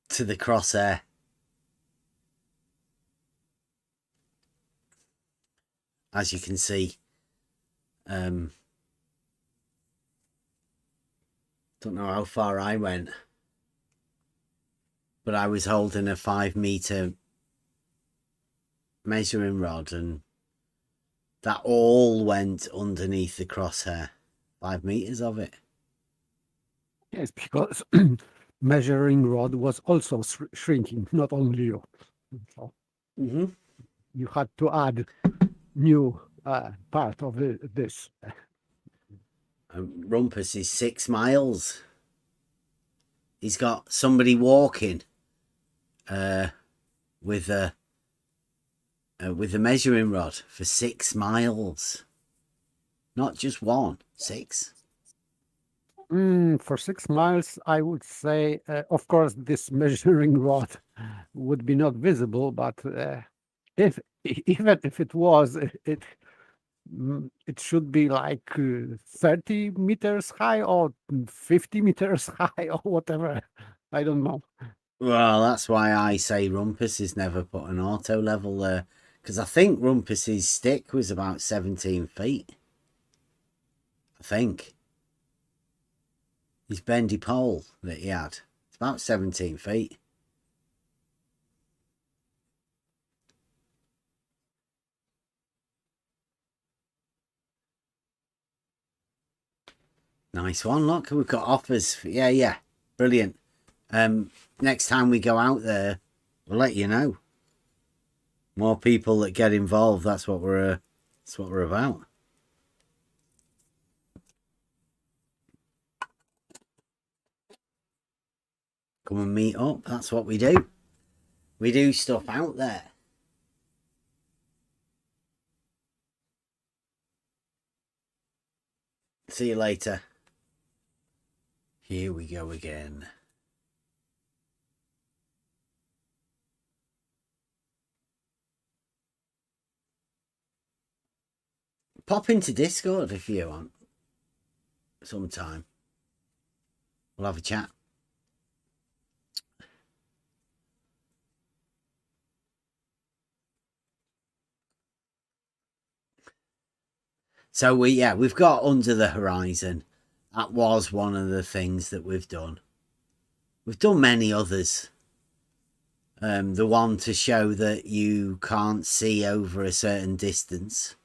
to the crosshair. As you can see, don't know how far I went. but I was holding a 5 meter measuring rod, and that all went underneath the crosshair. 5 meters of it. Yes, because measuring rod was also shrinking, not only you. So you had to add new part of this. Rumpus is 6 miles. He's got somebody walking with a measuring rod for 6 miles. Not just 1, 6. For 6 miles, I would say, of course, this measuring rod would be not visible, but even if it was, it should be like 30 meters high or 50 meters high or whatever. I don't know. Well, that's why I say Rumpus has never put an auto level there, because I think Rumpus's stick was about 17 feet. I think. His bendy pole that he had. It's about 17 feet. Nice one. Look, we've got offers. Yeah. Brilliant. Next time we go out there, we'll let you know. More people that get involved. That's what we're about. Come and meet up. That's what we do. We do stuff out there. See you later. Here we go again. Pop into Discord if you want. Sometime. We'll have a chat. So we've got Under the Horizon. That was one of the things that we've done. We've done many others. The one to show that you can't see over a certain distance.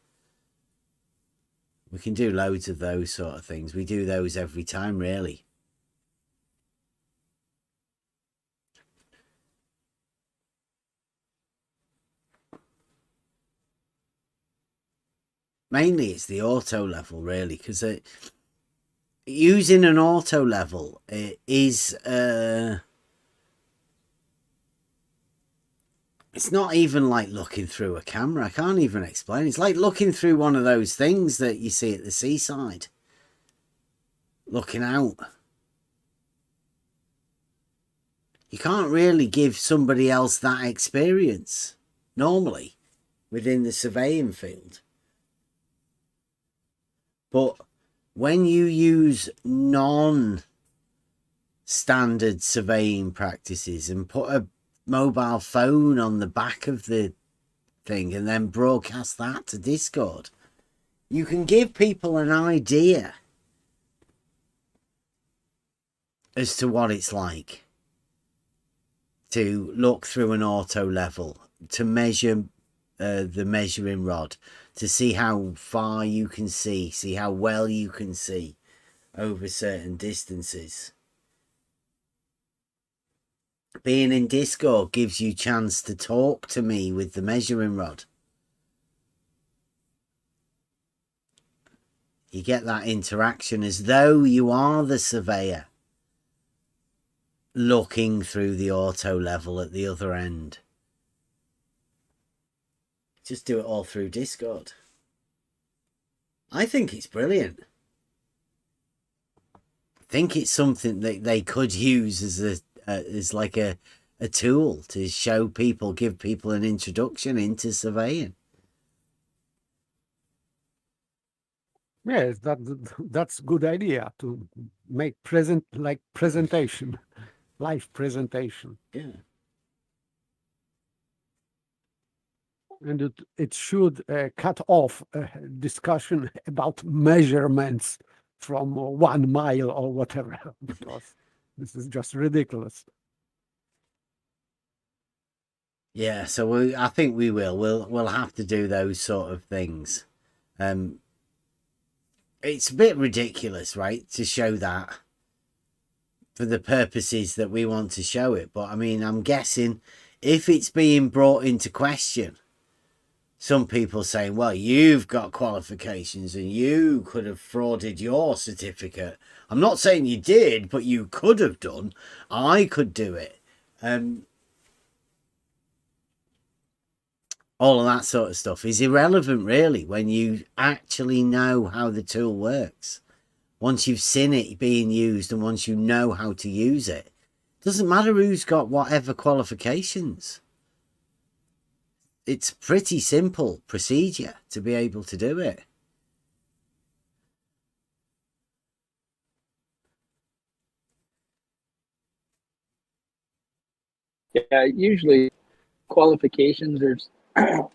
We can do loads of those sort of things. We do those every time, really. Mainly it's the auto level, really, because using an auto level is it's not even like looking through a camera. I can't even explain. It's like looking through one of those things that you see at the seaside. Looking out. You can't really give somebody else that experience normally within the surveying field. But when you use non-standard surveying practices and put a mobile phone on the back of the thing and then broadcast that to Discord, you can give people an idea as to what it's like to look through an auto level, to measure the measuring rod, to see how far you can see how well you can see over certain distances. Being in Discord gives you a chance to talk to me with the measuring rod. You get that interaction as though you are the surveyor looking through the auto level at the other end. Just do it all through Discord. I think it's brilliant. I think it's something that they could use as like a tool to show people, give people an introduction into surveying. Yes, that's a good idea to make presentation, live presentation. Yeah. And it should cut off discussion about measurements from 1 mile or whatever, because this is just ridiculous. Yeah, so I think we will. We'll have to do those sort of things. It's a bit ridiculous, right, to show that for the purposes that we want to show it. But I mean, I'm guessing if it's being brought into question, some people saying, well, you've got qualifications and you could have frauded your certificate. I'm not saying you did, but you could have done. I could do it. All of that sort of stuff is irrelevant, really, when you actually know how the tool works. Once you've seen it being used and once you know how to use it, doesn't matter who's got whatever qualifications. It's pretty simple procedure to be able to do it. Yeah, usually qualifications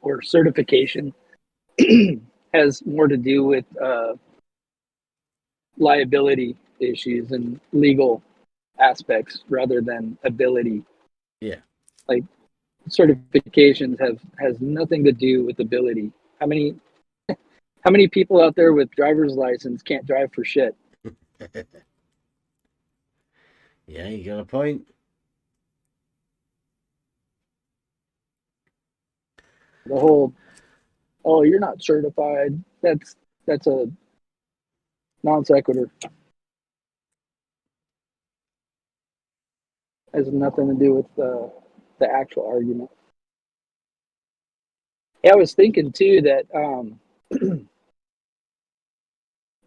or certification has more to do with liability issues and legal aspects rather than ability. Yeah. Like certifications has nothing to do with ability. How many people out there with driver's license can't drive for shit? Yeah, you got a point. The whole, oh, you're not certified. That's a non sequitur. Has nothing to do with the actual argument. Yeah, I was thinking too that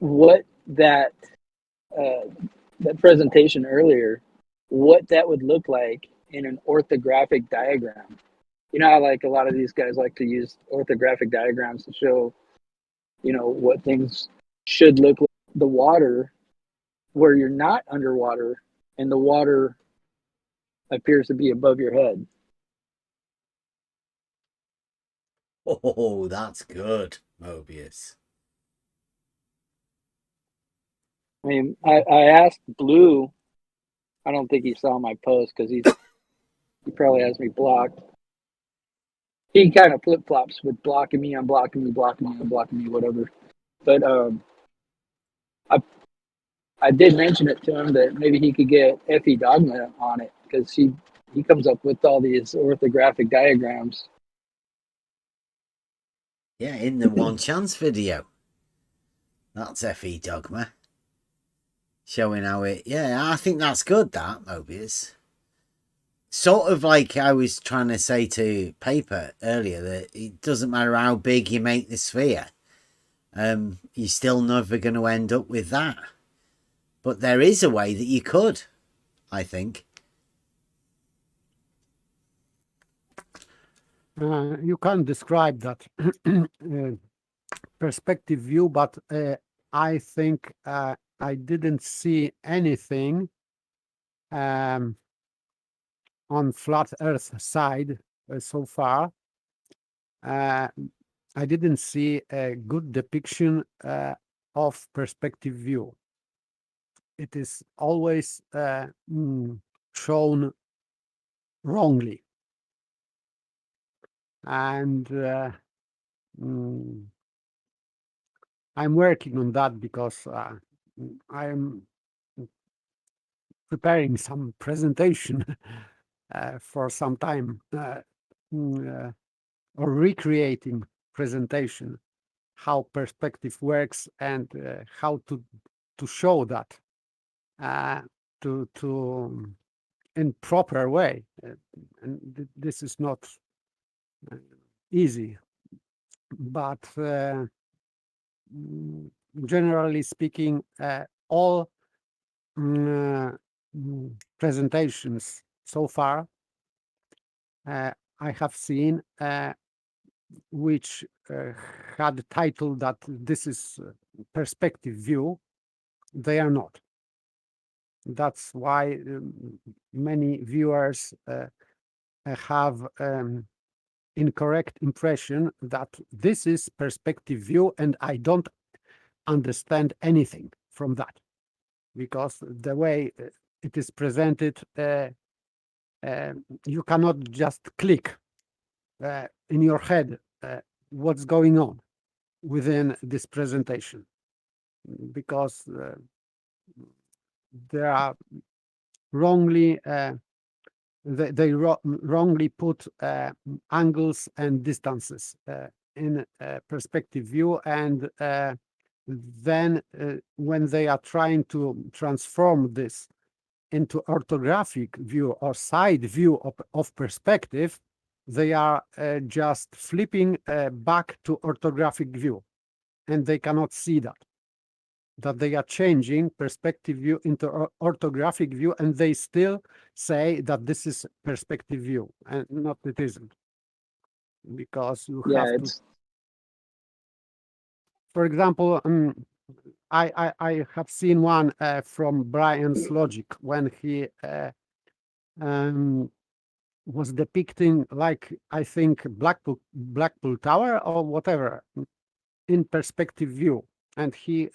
what that presentation earlier, what that would look like in an orthographic diagram. You know how like a lot of these guys like to use orthographic diagrams to show, you know, what things should look like. The water, where you're not underwater and the water appears to be above your head. Oh, that's good, Mobius. I mean, I asked Blue. I don't think he saw my post because he probably has me blocked. He kind of flip flops with blocking me, unblocking me, blocking me, unblocking me, whatever. But I did mention it to him that maybe he could get Effie Dogma on it because he comes up with all these orthographic diagrams. Yeah, in the One Chance video. That's FE Dogma. Showing how it... Yeah, I think that's good, that, Mobius. Sort of like I was trying to say to Paper earlier, that it doesn't matter how big you make the sphere. You're still never going to end up with that. But there is a way that you could, I think. You can describe that perspective view, but I think I didn't see anything on flat Earth side so far. I didn't see a good depiction of perspective view. It is always shown wrongly. And I'm working on that because I'm preparing some presentation for some time or recreating presentation, how perspective works and how to show that to in proper way. And this is not easy, but generally speaking, all presentations so far I have seen which had the title that this is perspective view, they are not. That's why many viewers have incorrect impression that this is perspective view and I don't understand anything from that, because the way it is presented, you cannot just click in your head what's going on within this presentation, because there are wrongly wrongly put angles and distances in perspective view, and then when they are trying to transform this into orthographic view or side view of perspective, they are just flipping back to orthographic view, and they cannot see that they are changing perspective view into orthographic view, and they still say that this is perspective view, and not it isn't, because you have to. For example, I have seen one from Brian's logic when he was depicting, like, I think Blackpool Tower or whatever in perspective view, and he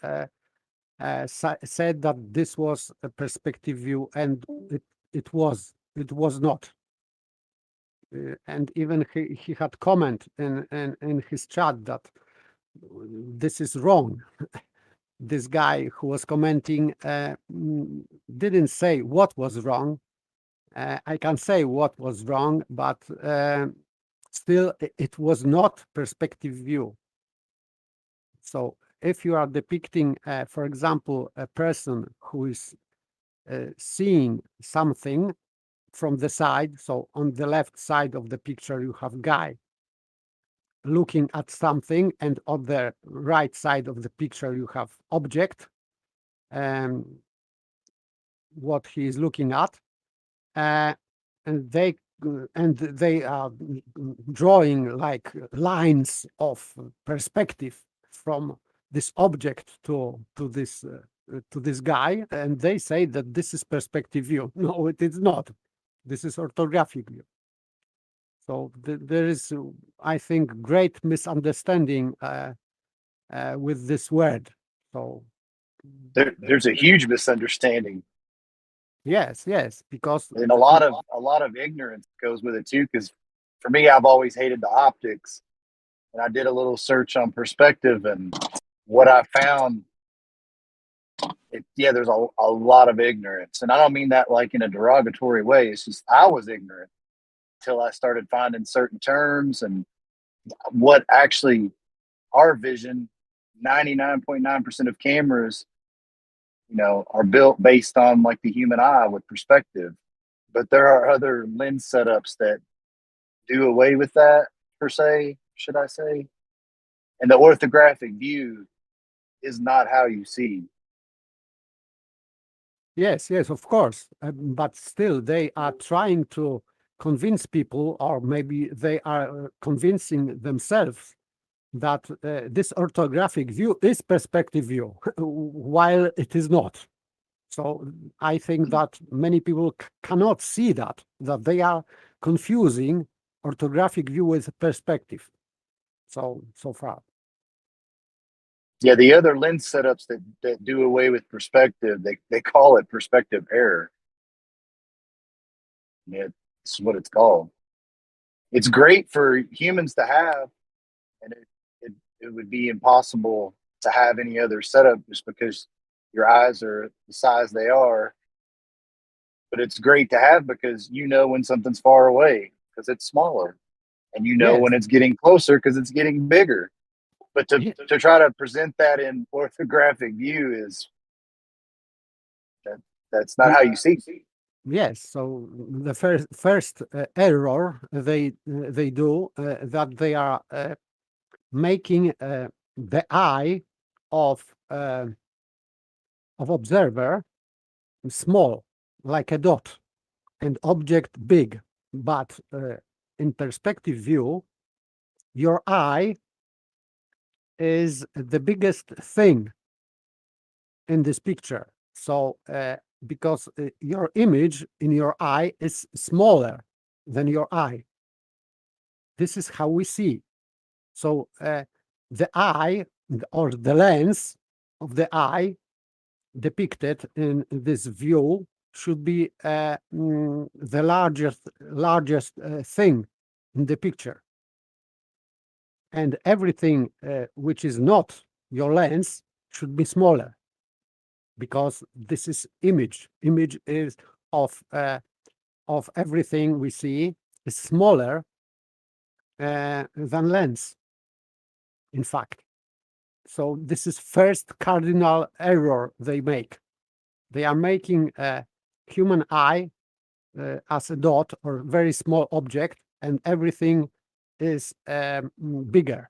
said that this was a perspective view, and it was not. And even he had comment in his chat that this is wrong. This guy who was commenting didn't say what was wrong. I can say what was wrong, but still it was not perspective view. So if you are depicting, for example, a person who is seeing something from the side, so on the left side of the picture you have guy looking at something, and on the right side of the picture you have object, what he is looking at, and they are drawing like lines of perspective from this object to this guy, and they say that this is perspective view. No, it is not. This is orthographic view. So there is, I think, great misunderstanding with this word. So there's a huge misunderstanding. Yes, because and a lot of ignorance goes with it too. Because for me, I've always hated the optics, and I did a little search on perspective, and what I found, there's a lot of ignorance, and I don't mean that like in a derogatory way. It's just I was ignorant until I started finding certain terms and what actually our vision. 99.9% of cameras, are built based on like the human eye with perspective, but there are other lens setups that do away with that, per se, should I say? And the orthographic view is not how you see. Yes, of course, but still they are trying to convince people, or maybe they are convincing themselves that this orthographic view is perspective view, while it is not. So I think that many people cannot see that they are confusing orthographic view with perspective. So far. Yeah, the other lens setups that do away with perspective, they call it perspective error. Yeah, it's what it's called. It's great for humans to have, and it would be impossible to have any other setup just because your eyes are the size they are. But it's great to have because when something's far away because it's smaller, and when it's getting closer because it's getting bigger. But to try to present that in orthographic view that's not how you see. Yes, so the first error they do that they are making the eye of observer small, like a dot, and object big. But in perspective view, your eye is the biggest thing in this picture. So because your image in your eye is smaller than your eye. This is how we see. So the eye, or the lens of the eye depicted in this view should be the largest thing in the picture. and everything which is not your lens should be smaller, because this is image. Image is of everything we see is smaller than lens, in fact. So this is first cardinal error they make. They are making a human eye as a dot or very small object, and everything is bigger.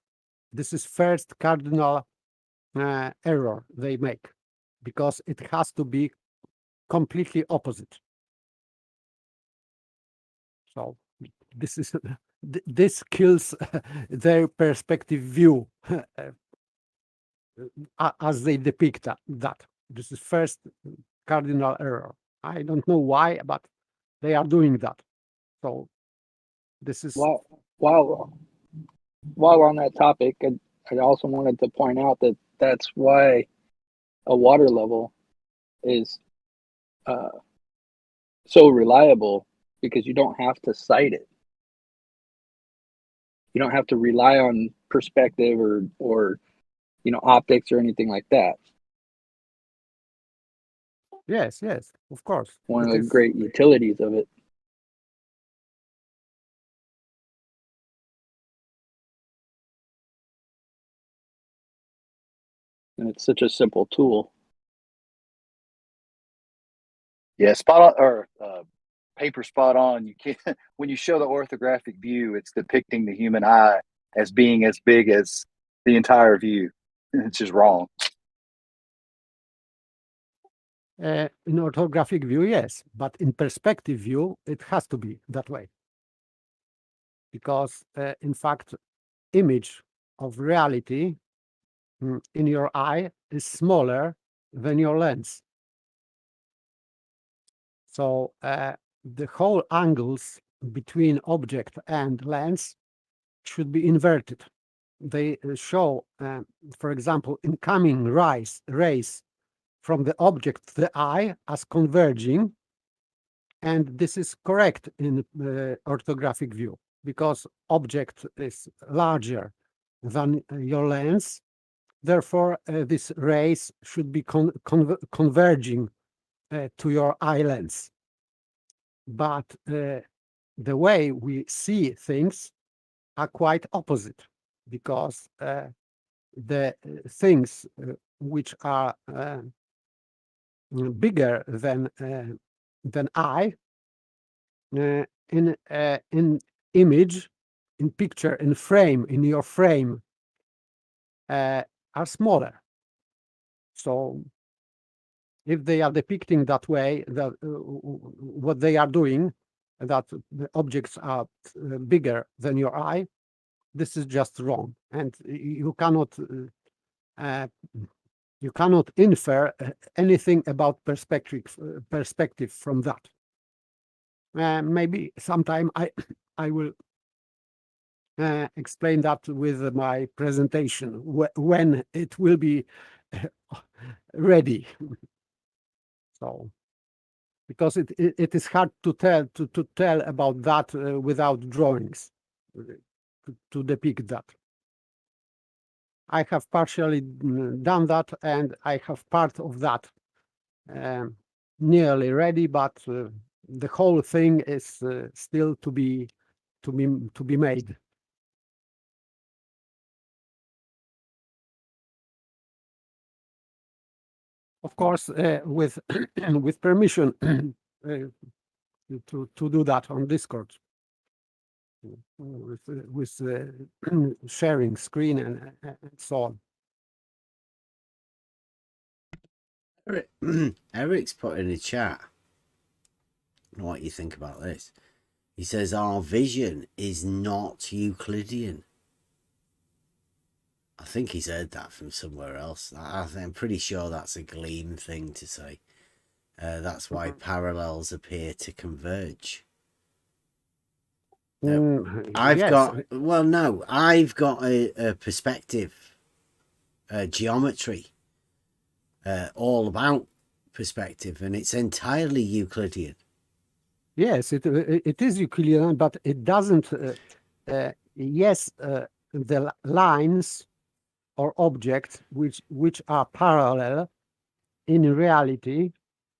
This is first cardinal error they make, because it has to be completely opposite. So this is this kills their perspective view as they depict that. This is first cardinal error. I don't know why, but they are doing that. So this is while we're on that topic, I also wanted to point out that that's why a water level is so reliable, because you don't have to cite it. You don't have to rely on perspective or optics or anything like that. Yes, of course. One of the great utilities of it. And it's such a simple tool. Yeah, spot on, or paper spot on. You can't when you show the orthographic view, it's depicting the human eye as being as big as the entire view. It's just wrong. In orthographic view, yes, but in perspective view, it has to be that way. Because, in fact, image of reality in your eye is smaller than your lens. So the whole angles between object and lens should be inverted. They show, for example, incoming rays from the object to the eye as converging, and this is correct in orthographic view, because object is larger than your lens. Therefore, these rays should be converging to your eye lens. But the way we see things are quite opposite, because the things which are bigger than eye in image, in picture, in frame, in your frame, are smaller. So if they are depicting that way, that what they are doing, that the objects are bigger than your eye, this is just wrong, and you cannot infer anything about perspective from that. Maybe sometime I will explain that with my presentation when it will be ready. So, because it is hard to tell about that without drawings to depict that. I have partially done that, and I have part of that nearly ready, but the whole thing is still to be made. Of course, with with permission to do that on Discord, with sharing screen and so on. Eric's put in the chat, I don't know what you think about this. He says our vision is not Euclidean. I think he's heard that from somewhere else. I'm pretty sure that's a Gleam thing to say. That's why parallels appear to converge. I've got a perspective geometry all about perspective, and it's entirely Euclidean. Yes, it is Euclidean, but it doesn't. Yes, the lines or objects which are parallel in reality,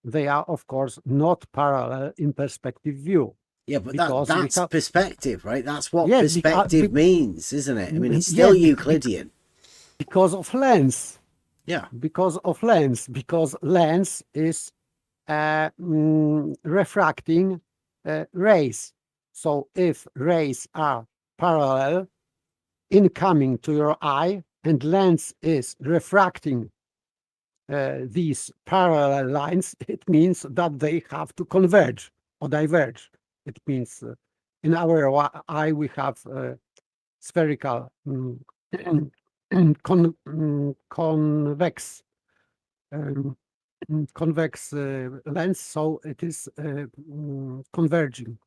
they are of course not parallel in perspective view. Yeah, but because that's perspective, right? That's what Yes, perspective means, isn't it? I mean, it's still Euclidean. Because of lens. Yeah. Because of lens. Because lens is refracting rays. So if rays are parallel incoming to your eye and lens is refracting these parallel lines, it means that they have to converge or diverge. It means in our eye we have spherical convex lens, so it is converging.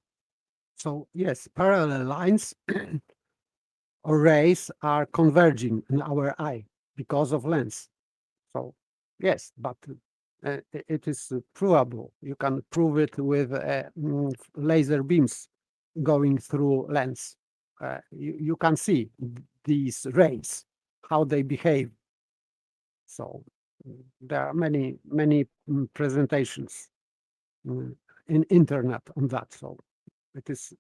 So yes, parallel lines or rays are converging in our eye because of lens. So yes, but it is provable. You can prove it with laser beams going through lens. You can see these rays, how they behave. So there are many presentations in internet on that. So it is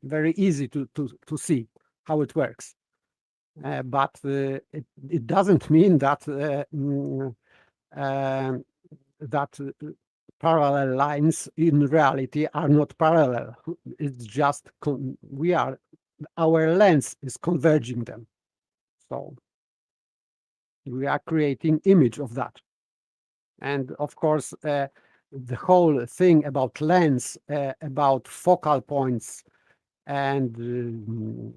very easy to see how it works. But it doesn't mean that that parallel lines in reality are not parallel. It's just our lens is converging them. So we are creating image of that. And of course, the whole thing about lens, about focal points, and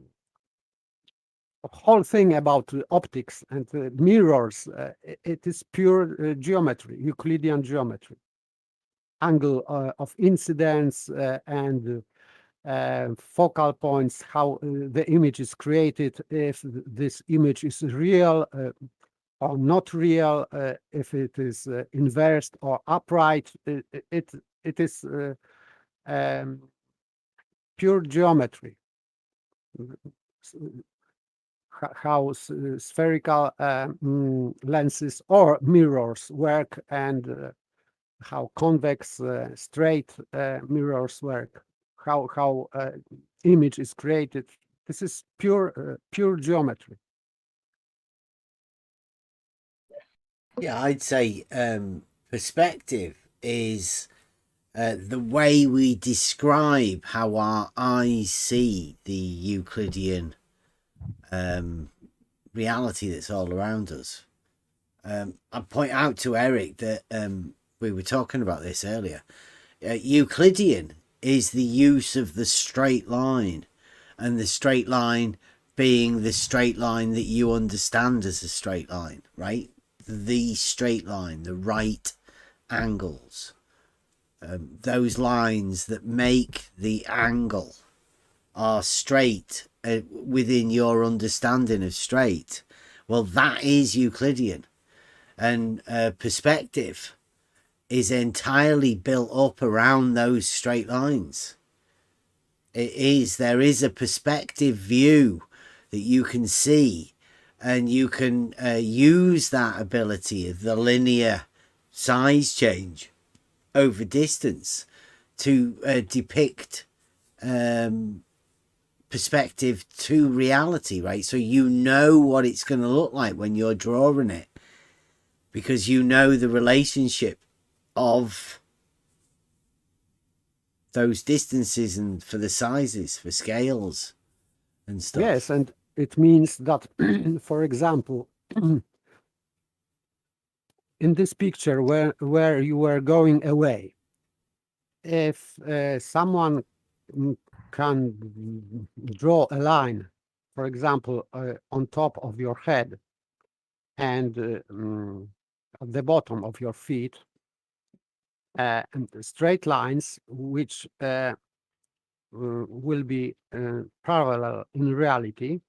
whole thing about optics and mirrors, it is pure geometry, Euclidean geometry. Angle of incidence and focal points, how the image is created, if this image is real or not real, if it is inversed or upright. It is pure geometry. How spherical lenses or mirrors work, and how convex straight mirrors work, how image is created. This is pure geometry. Yeah, I'd say perspective is the way we describe how our eyes see the Euclidean reality that's all around us. I point out to Eric that we were talking about this earlier. Euclidean is the use of the straight line, and the straight line being the straight line that you understand as a straight line, right? The straight line, the right angles, those lines that make the angle are straight within your understanding of straight. Well, that is Euclidean. And perspective is entirely built up around those straight lines. There is a perspective view that you can see, and you can use that ability of the linear size change over distance to depict perspective to reality, right? So you know what it's going to look like when you're drawing it, because you know the relationship of those distances and for the sizes, for scales and stuff. Yes, and it means that, for example, in this picture where you were going away, if someone can draw a line, for example, on top of your head and at the bottom of your feet, and straight lines which will be parallel in reality,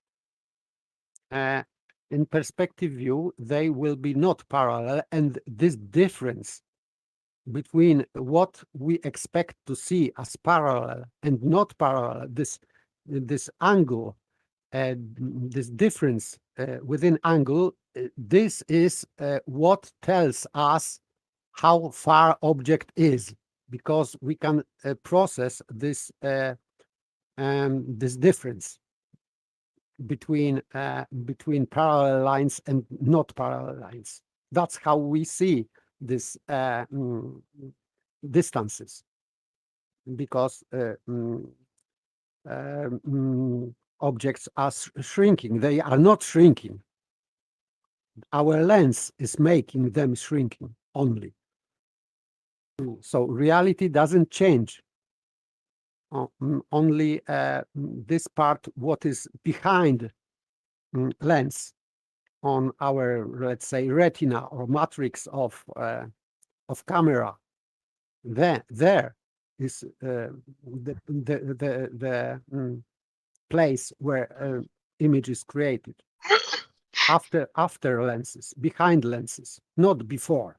in perspective view, they will be not parallel, and this difference between what we expect to see as parallel and not parallel, this angle this difference within angle, this is what tells us how far object is, because we can process this this difference between parallel lines and not parallel lines. That's how we see this distances, because objects are shrinking. They are not shrinking. Our lens is making them shrinking only. So reality doesn't change. Only this part, what is behind lens on our, let's say, retina or matrix of camera, there is the place where image is created. After lenses, behind lenses, not before.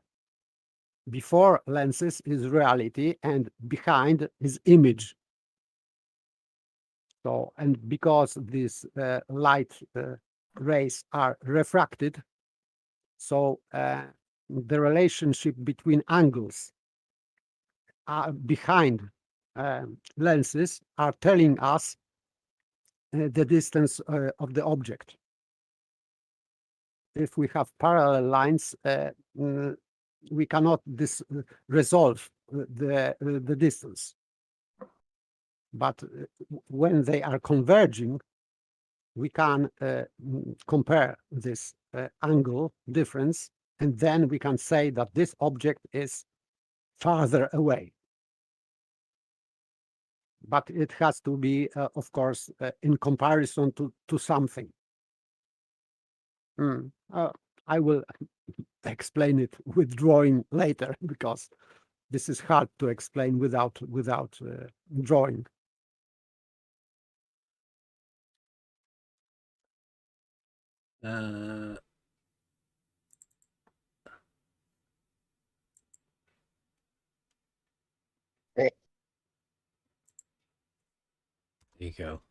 Before lenses is reality, and behind is image. So, and because these light rays are refracted, so the relationship between angles behind lenses are telling us the distance of the object. If we have parallel lines, we cannot resolve the distance. But when they are converging, we can compare this angle difference, and then we can say that this object is farther away. But it has to be, of course, in comparison to something. I will explain it with drawing later, because this is hard to explain without drawing. There you go.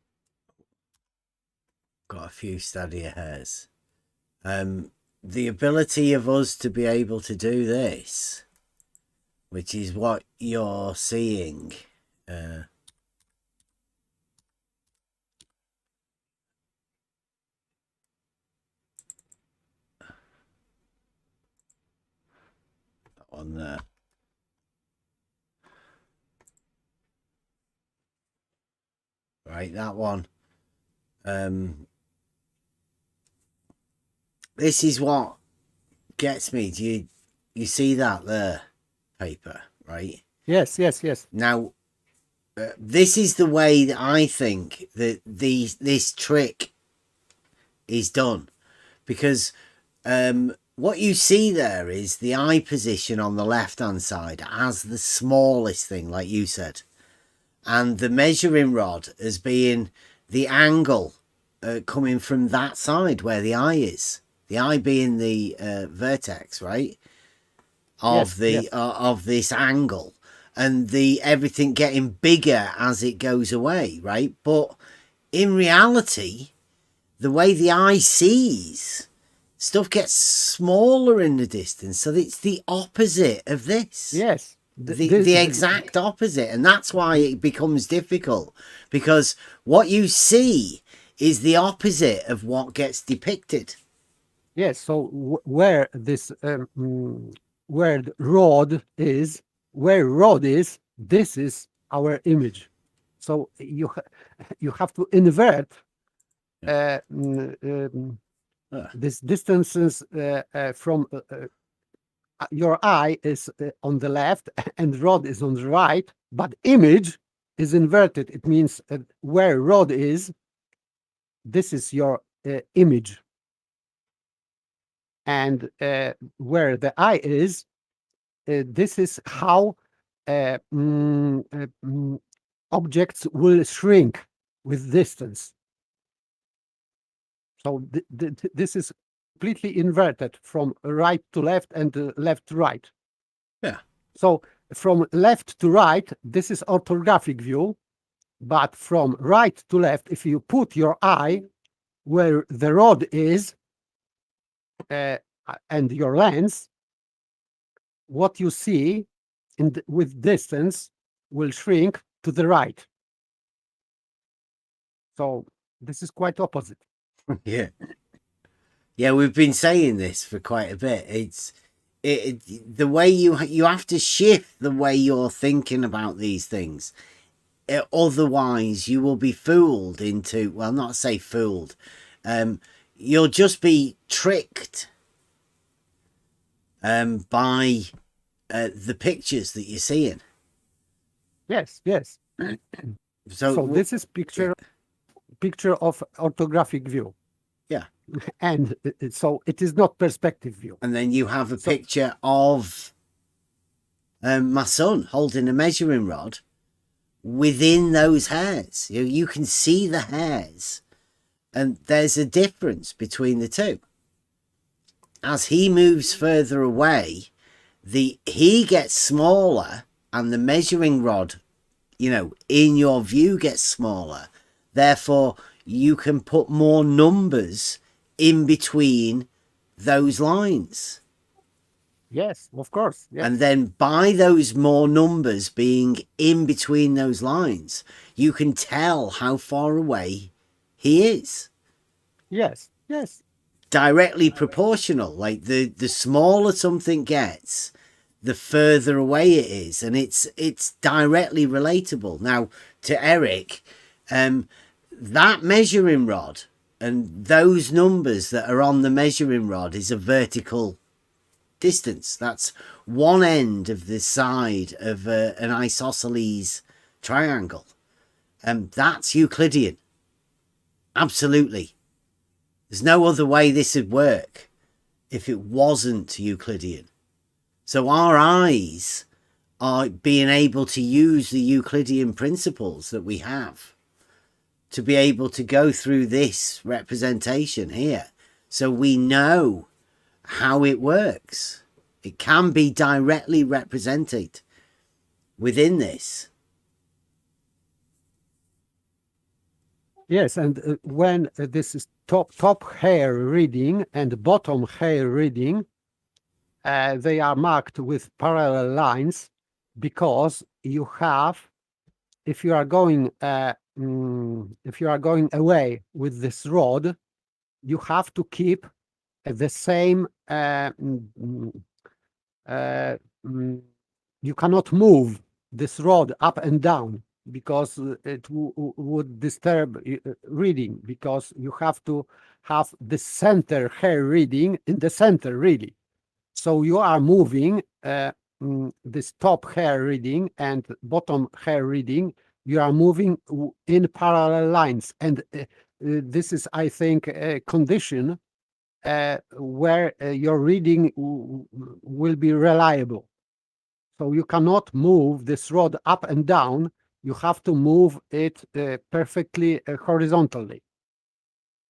Got a few steadier hairs. The ability of us to be able to do this, which is what you're seeing, that one there. Right, that one. This is what gets me. Do you see that there, paper, right? Yes. Now, this is the way that I think that this trick is done, because what you see there is the eye position on the left-hand side as the smallest thing, like you said, and the measuring rod as being the angle coming from that side where the eye is. The eye being the vertex, right, of of this angle, and the everything getting bigger as it goes away, right? But in reality, the way the eye sees, stuff gets smaller in the distance, so it's the opposite of this. Yes, the exact opposite, and that's why it becomes difficult, because what you see is the opposite of what gets depicted. Yes, so where this where the rod is, this is our image. So you have to invert these distances from your eye is on the left and rod is on the right, but image is inverted. It means where rod is, this is your image. And where the eye is, this is how objects will shrink with distance. So this is completely inverted from right to left and left to right. Yeah. So from left to right, this is orthographic view, but from right to left, if you put your eye where the rod is and your lens, what you see with distance will shrink to the right. So this is quite opposite. Yeah. Yeah, we've been saying this for quite a bit. It's the way you have to shift the way you're thinking about these things. Otherwise, you will be fooled into, well, not say fooled. You'll just be tricked by the pictures that you're seeing. Yes, yes. So this is picture of orthographic view. Yeah. And so it is not perspective view. And then you have a picture of my son holding a measuring rod within those hairs. You can see the hairs, and there's a difference between the two. As he moves further away, he gets smaller, and the measuring rod, in your view gets smaller. Therefore, you can put more numbers in between those lines. Yes, of course. Yes. And then by those more numbers being in between those lines, you can tell how far away he is. Yes, yes. Directly proportional. Like the smaller something gets, the further away it is. And it's directly relatable. Now, to Eric, that measuring rod and those numbers that are on the measuring rod is a vertical distance. That's one end of the side of an isosceles triangle. That's Euclidean. Absolutely. There's no other way this would work if it wasn't Euclidean. So our eyes are being able to use the Euclidean principles that we have to be able to go through this representation here. So we know how it works. It can be directly represented within this. Yes, and when this is top hair reading and bottom hair reading, they are marked with parallel lines because you have, if you are going away with this rod, you have to keep the same. You cannot move this rod up and down because it would disturb reading, because you have to have the center hair reading in the center, really. So you are moving this top hair reading and bottom hair reading, you are moving in parallel lines. And this is, I think, a condition where your reading will be reliable. So you cannot move this rod up and down. You have to move it perfectly horizontally.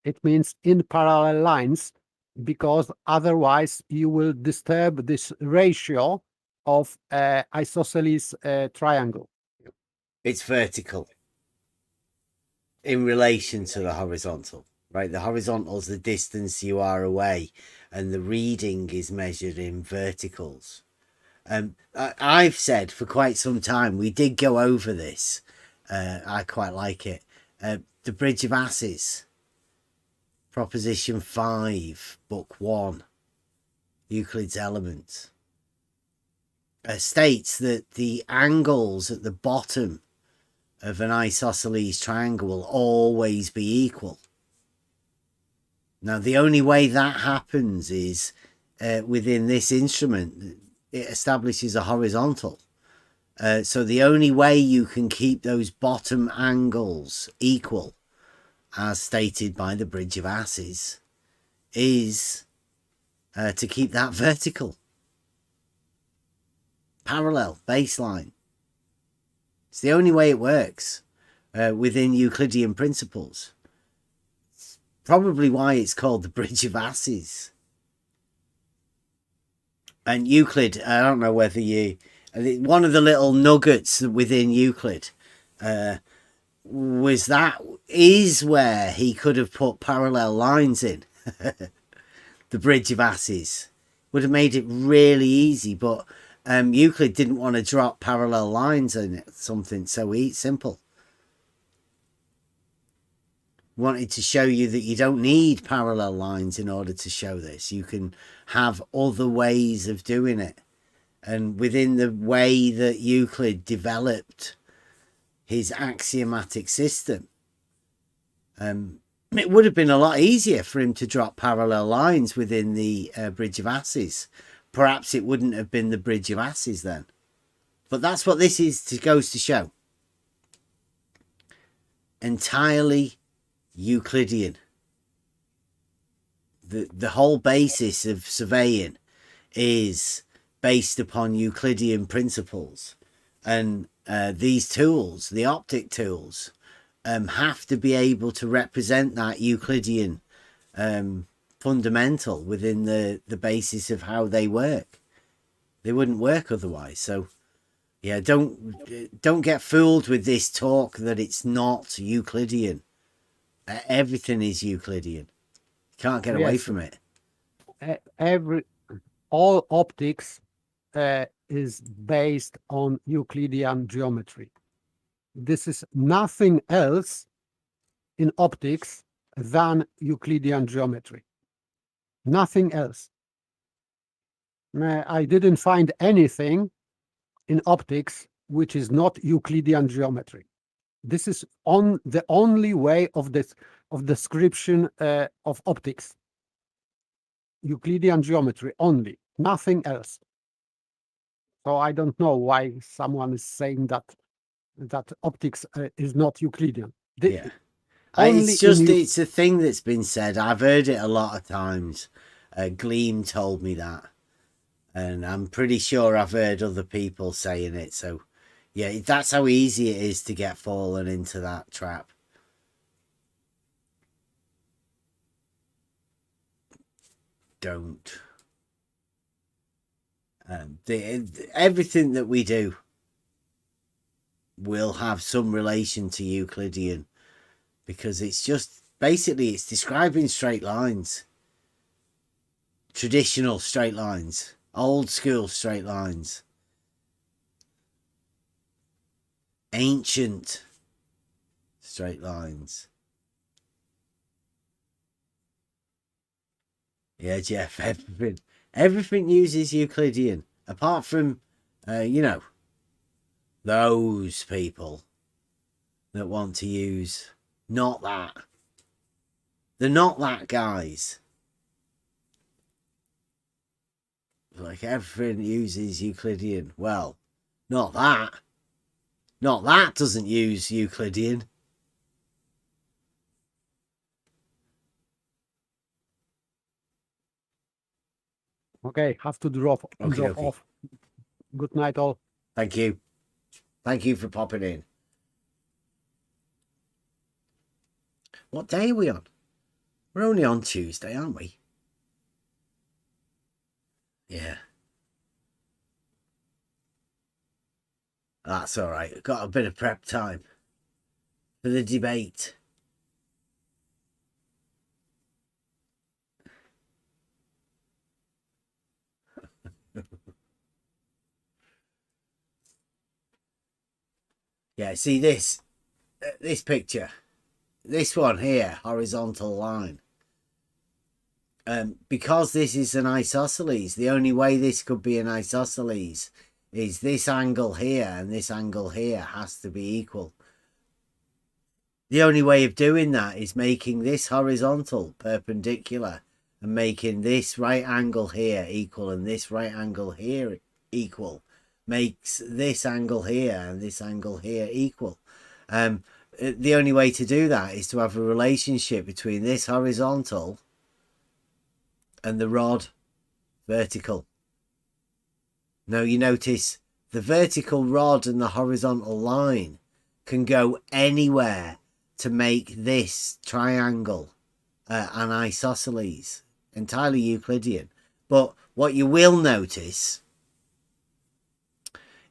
It means in parallel lines, because otherwise you will disturb this ratio of isosceles triangle. It's vertical in relation to the horizontal, right? The horizontal is the distance you are away, and the reading is measured in verticals. I've said for quite some time, we did go over this. I quite like it. The Bridge of Asses, Proposition 5, Book 1, Euclid's Elements, states that the angles at the bottom of an isosceles triangle will always be equal. Now, the only way that happens is within this instrument, it establishes a horizontal. So the only way you can keep those bottom angles equal, as stated by the Bridge of Asses, is to keep that vertical. Parallel, baseline. It's the only way it works within Euclidean principles. It's probably why it's called the Bridge of Asses. And Euclid, I don't know whether one of the little nuggets within Euclid, is where he could have put parallel lines in. The bridge of asses would have made it really easy, but Euclid didn't want to drop parallel lines in it, something so simple. Wanted to show you that you don't need parallel lines in order to show this. You can have other ways of doing it. And within the way that Euclid developed his axiomatic system, it would have been a lot easier for him to drop parallel lines within the bridge of asses. Perhaps it wouldn't have been the bridge of asses then. But that's what this goes to show. Entirely Euclidean. The whole basis of surveying is based upon Euclidean principles, and these tools, the optic tools, have to be able to represent that Euclidean fundamental within the basis of how they work. They wouldn't work otherwise. So yeah, don't get fooled with this talk that it's not Euclidean. Everything is Euclidean. You can't get away from it. All optics is based on Euclidean geometry. This is nothing else in optics than Euclidean geometry. Nothing else. I didn't find anything in optics which is not Euclidean geometry. This is the only way of description of optics. Euclidean geometry only, nothing else. So I don't know why someone is saying that optics is not Euclidean. Yeah, it's a thing that's been said. I've heard it a lot of times. Gleam told me that, and I'm pretty sure I've heard other people saying it. So yeah, that's how easy it is to get fallen into that trap. Don't. Everything that we do will have some relation to Euclidean, because it's just basically it's describing straight lines, traditional straight lines, old school straight lines, ancient straight lines. Yeah, Jeff, everything uses Euclidean, apart from, those people that want to use not that. They're not that guys. Like everything uses Euclidean. Well, not that. Not that doesn't use Euclidean. Okay, have to drop off. Good night, all. Thank you. Thank you for popping in. What day are we on? We're only on Tuesday, aren't we? Yeah. That's all right. Got a bit of prep time for the debate. Yeah, see this picture, this one here, horizontal line. Because this is an isosceles, the only way this could be an isosceles is this angle here and this angle here has to be equal. The only way of doing that is making this horizontal perpendicular and making this right angle here equal and this right angle here equal. Makes this angle here and this angle here equal. The only way to do that is to have a relationship between this horizontal and the rod vertical. Now you notice the vertical rod and the horizontal line can go anywhere to make this triangle an isosceles, entirely Euclidean. But what you will notice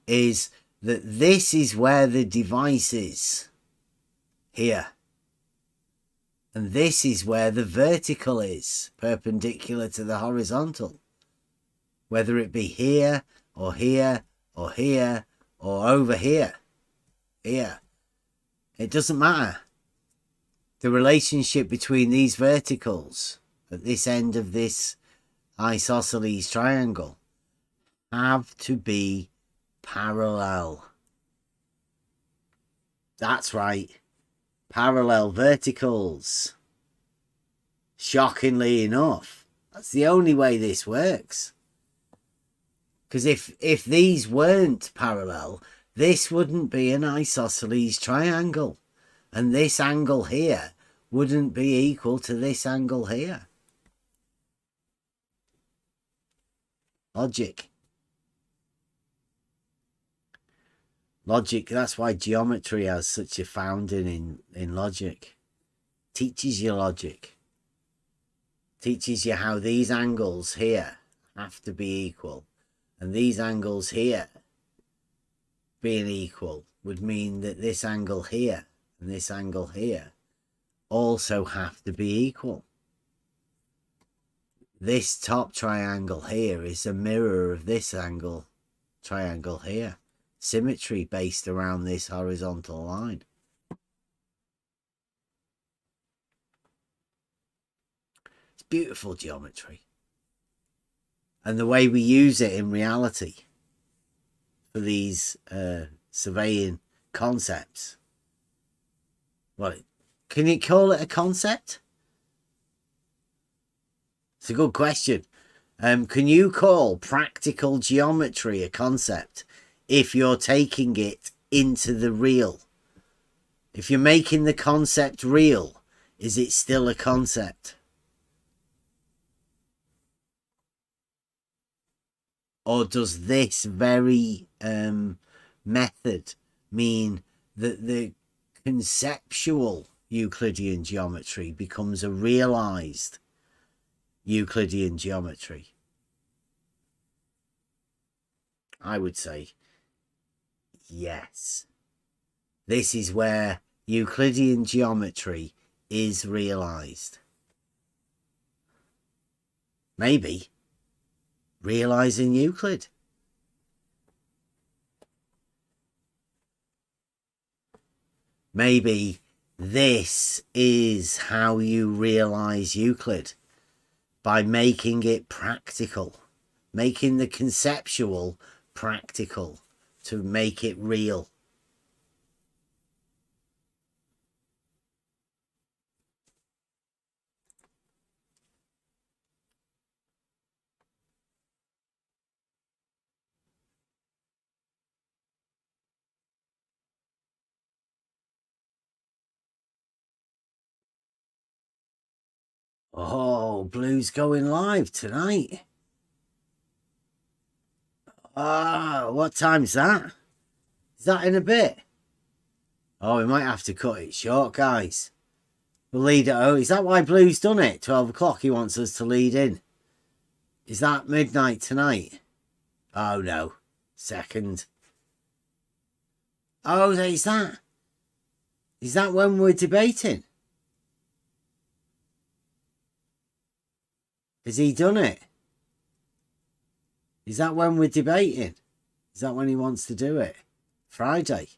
is that this is where the device is. here. And this is where the vertical is, perpendicular to the horizontal. Whether it be here, or here, or here, or over here. Here. It doesn't matter. The relationship between these verticals at this end of this isosceles triangle have to be parallel. That's right. Parallel verticals. Shockingly enough, that's the only way this works. Because if these weren't parallel, this wouldn't be an isosceles triangle. And this angle here wouldn't be equal to this angle here. Logic. Logic, that's why geometry has such a founding in logic. Teaches you logic. Teaches you how these angles here have to be equal. And these angles here being equal would mean that this angle here and this angle here also have to be equal. This top triangle here is a mirror of this angle triangle here. Symmetry based around this horizontal line. It's beautiful geometry. And the way we use it in reality for these surveying concepts. Well, can you call it a concept? It's a good question. Can you call practical geometry a concept if you're taking it into the real? If you're making the concept real, is it still a concept? Or does this very method mean that the conceptual Euclidean geometry becomes a realized Euclidean geometry? I would say yes. This is where Euclidean geometry is realized. Maybe Realising Euclid. Maybe this is how you realise Euclid, by making it practical, making the conceptual practical to make it real. Oh, Blue's going live tonight. Ah, what time's that? Is that in a bit? Oh, we might have to cut it short, guys. We'll lead it. Oh, is that why Blue's done it? 12 o'clock, he wants us to lead in. Is that midnight tonight? Oh, no. Second. Oh, is that? Is that when we're debating? Has he done it? Is that when we're debating? Is that when he wants to do it? Friday?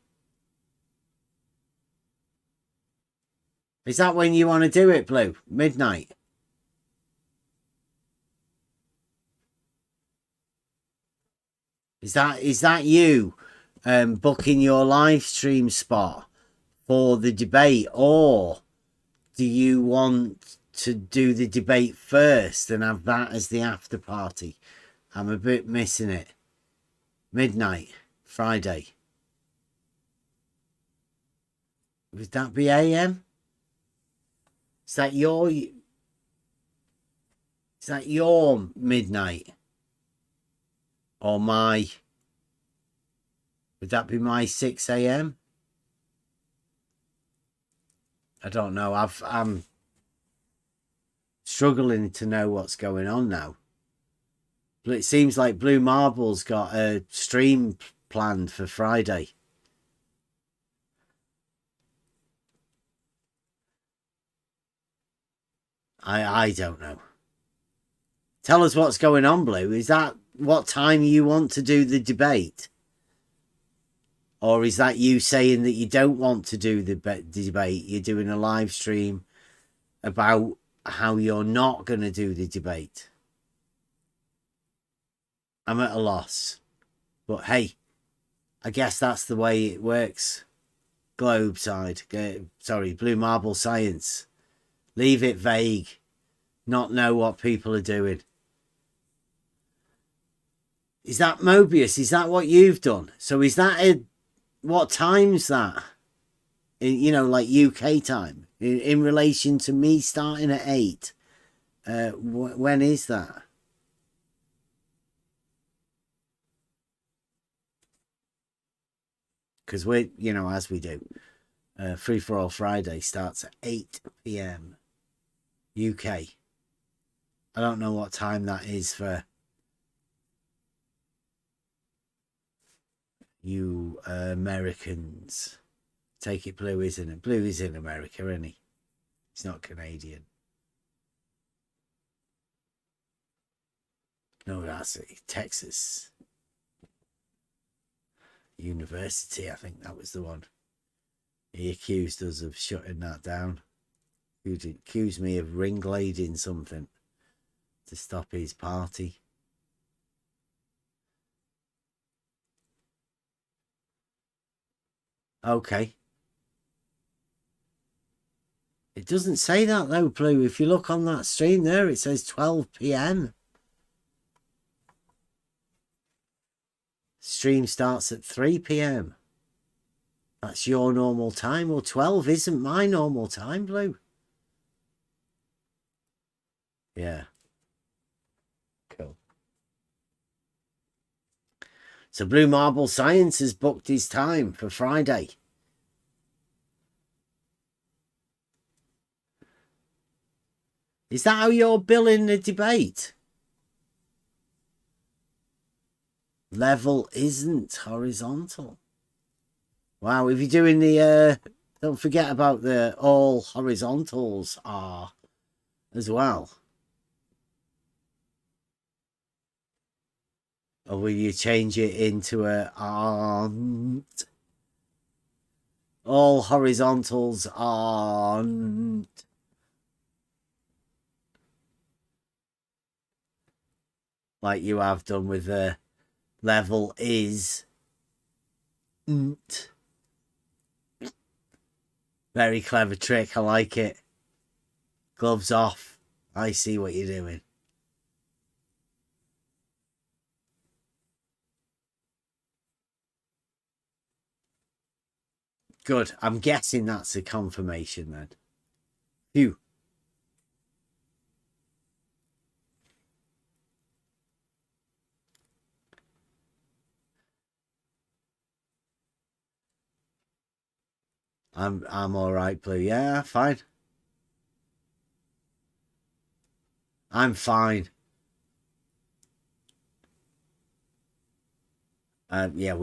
Is that when you want to do it, Blue? Midnight? Is that you booking your live stream spot for the debate, or do you want to do the debate first and have that as the after party? I'm a bit missing it. Midnight, Friday. Would that be AM? Is that your midnight? Or my? Would that be my 6 AM? I don't know. I'm struggling to know what's going on now. But it seems like Blue Marble's got a stream planned for Friday. I don't know. Tell us what's going on, Blue. Is that what time you want to do the debate? Or is that you saying that you don't want to do the debate? You're doing a live stream about how you're not going to do the debate. I'm at a loss. But hey, I guess that's the way it works. Globe side. Sorry, Blue Marble Science. Leave it vague. Not know what people are doing. Is that Mobius? Is that what you've done? So is that what time's that? You know, like UK time in relation to me starting at 8. When is that? Because we're, you know, as we do, Free for All Friday starts at 8 p.m. UK. I don't know what time that is for you Americans. Take it Blue, isn't it? Blue is in America, isn't he? He's not Canadian. No, that's it. Texas University, I think that was the one. He accused us of shutting that down. He accused me of ringleading something to stop his party. Okay. It doesn't say that though, Blue. If you look on that stream there, it says 12 p.m. Stream starts at 3 p.m. That's your normal time. Well, 12 isn't my normal time, Blue. Yeah. Cool. So Blue Marble Science has booked his time for Friday. Is that how you're billing the debate? Level isn't horizontal. Wow, if you're doing the don't forget about the all horizontals are as well. Or will you change it into a aren't? All horizontals aren't. Like you have done with the level is. Very clever trick. I like it. Gloves off. I see what you're doing. Good. I'm guessing that's a confirmation then. Phew. I'm all right, Blue. Yeah, fine. I'm fine. Yeah,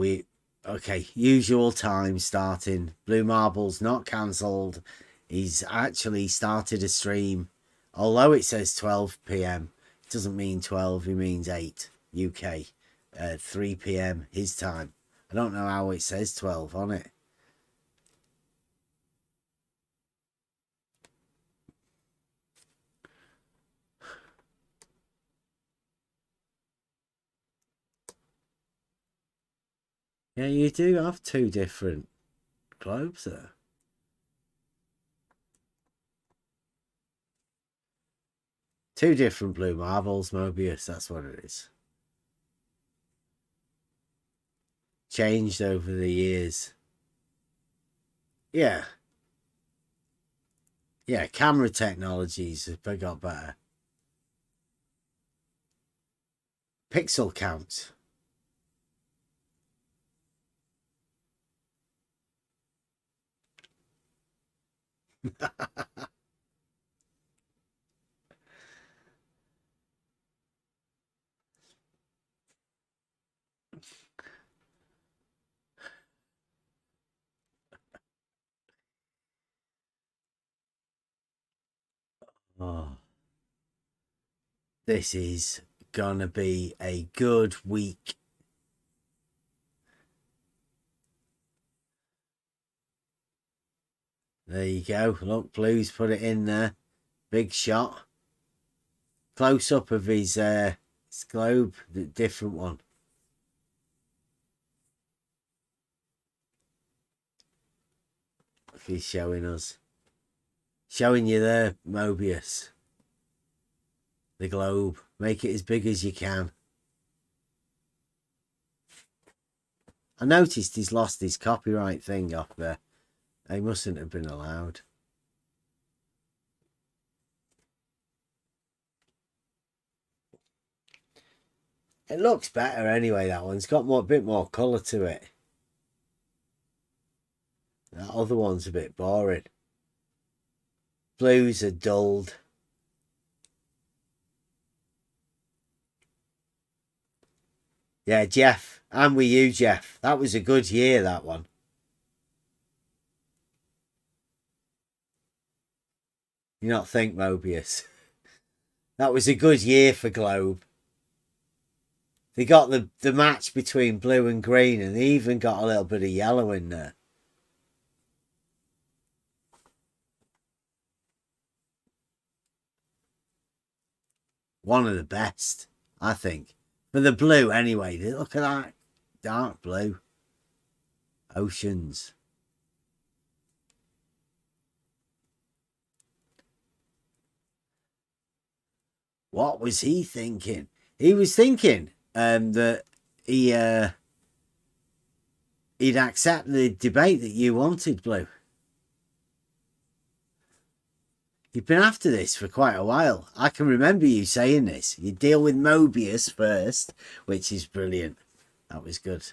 okay. Usual time starting. Blue Marble's not cancelled. He's actually started a stream. Although it says 12 p.m. It doesn't mean 12. It means 8 UK. 3 p.m. his time. I don't know how it says 12 on it. Yeah, you do have 2 different globes there. Two different Blue Marbles, Mobius, that's what it is. Changed over the years. Yeah. Yeah, camera technologies have got better. Pixel count. Oh. This is gonna be a good week. There you go. Look, Blue's put it in there. Big shot. Close up of his globe, the different one. If he's showing us. Showing you there, Mobius. The globe. Make it as big as you can. I noticed he's lost his copyright thing off there. They mustn't have been allowed. It looks better anyway, that one's got a bit more colour to it. That other one's a bit boring. Blues are dulled. Yeah, Jeff. I'm with you, Jeff. That was a good year, that one. You not think, Mobius? That was a good year for Globe. They got the match between blue and green, and they even got a little bit of yellow in there. One of the best, I think. For the blue, anyway. Look at that. Dark blue. Oceans. What was he thinking? He was thinking that he'd accept the debate that you wanted, Blue. You've been after this for quite a while. I can remember you saying this. You deal with Mobius first, which is brilliant. That was good.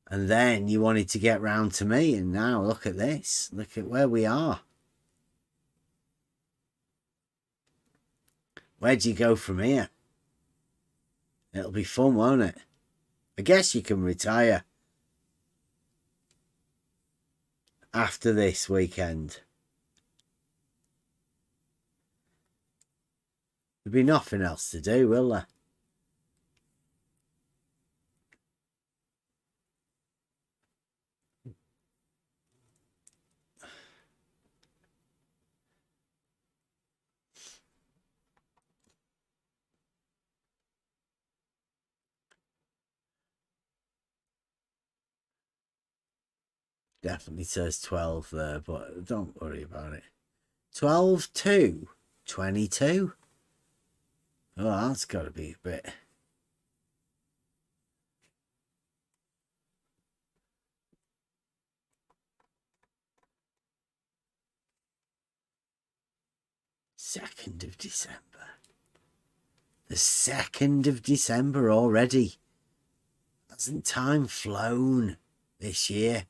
And then you wanted to get round to me, and now look at this. Look at where we are. Where'd you go from here? It'll be fun, won't it? I guess you can retire after this weekend. There'll be nothing else to do, will there? Definitely says 12 there, but don't worry about it. 12 to 22. Oh, that's got to be a bit. Second of December. The 2nd of December already. Hasn't time flown this year?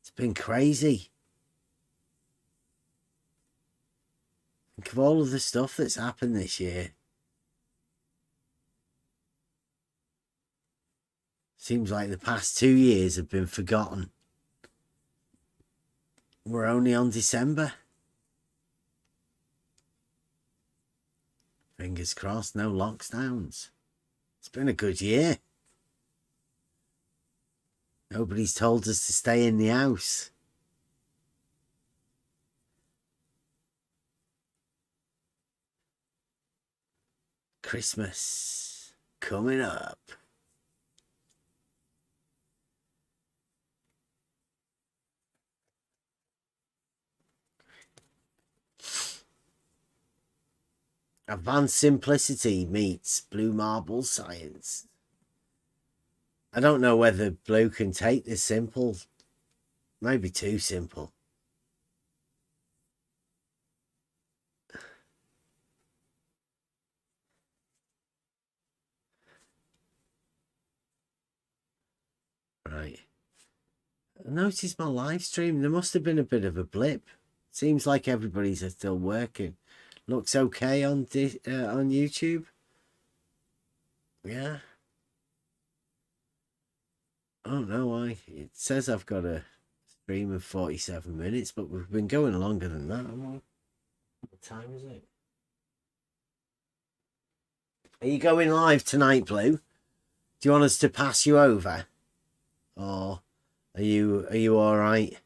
It's been crazy. Think of all of the stuff that's happened this year. Seems like the past 2 years have been forgotten. We're only on December. Fingers crossed, no lockdowns. It's been a good year. Nobody's told us to stay in the house. Christmas coming up. Advanced simplicity meets blue marble science. I don't know whether Blue can take this simple. Maybe too simple. Right. I noticed my live stream. There must have been a bit of a blip. Seems like everybody's still working. Looks okay on YouTube. Yeah. I don't know why. It says I've got a stream of 47 minutes, but we've been going longer than that. What time is it? Are you going live tonight, Blue? Do you want us to pass you over? Or are you all right?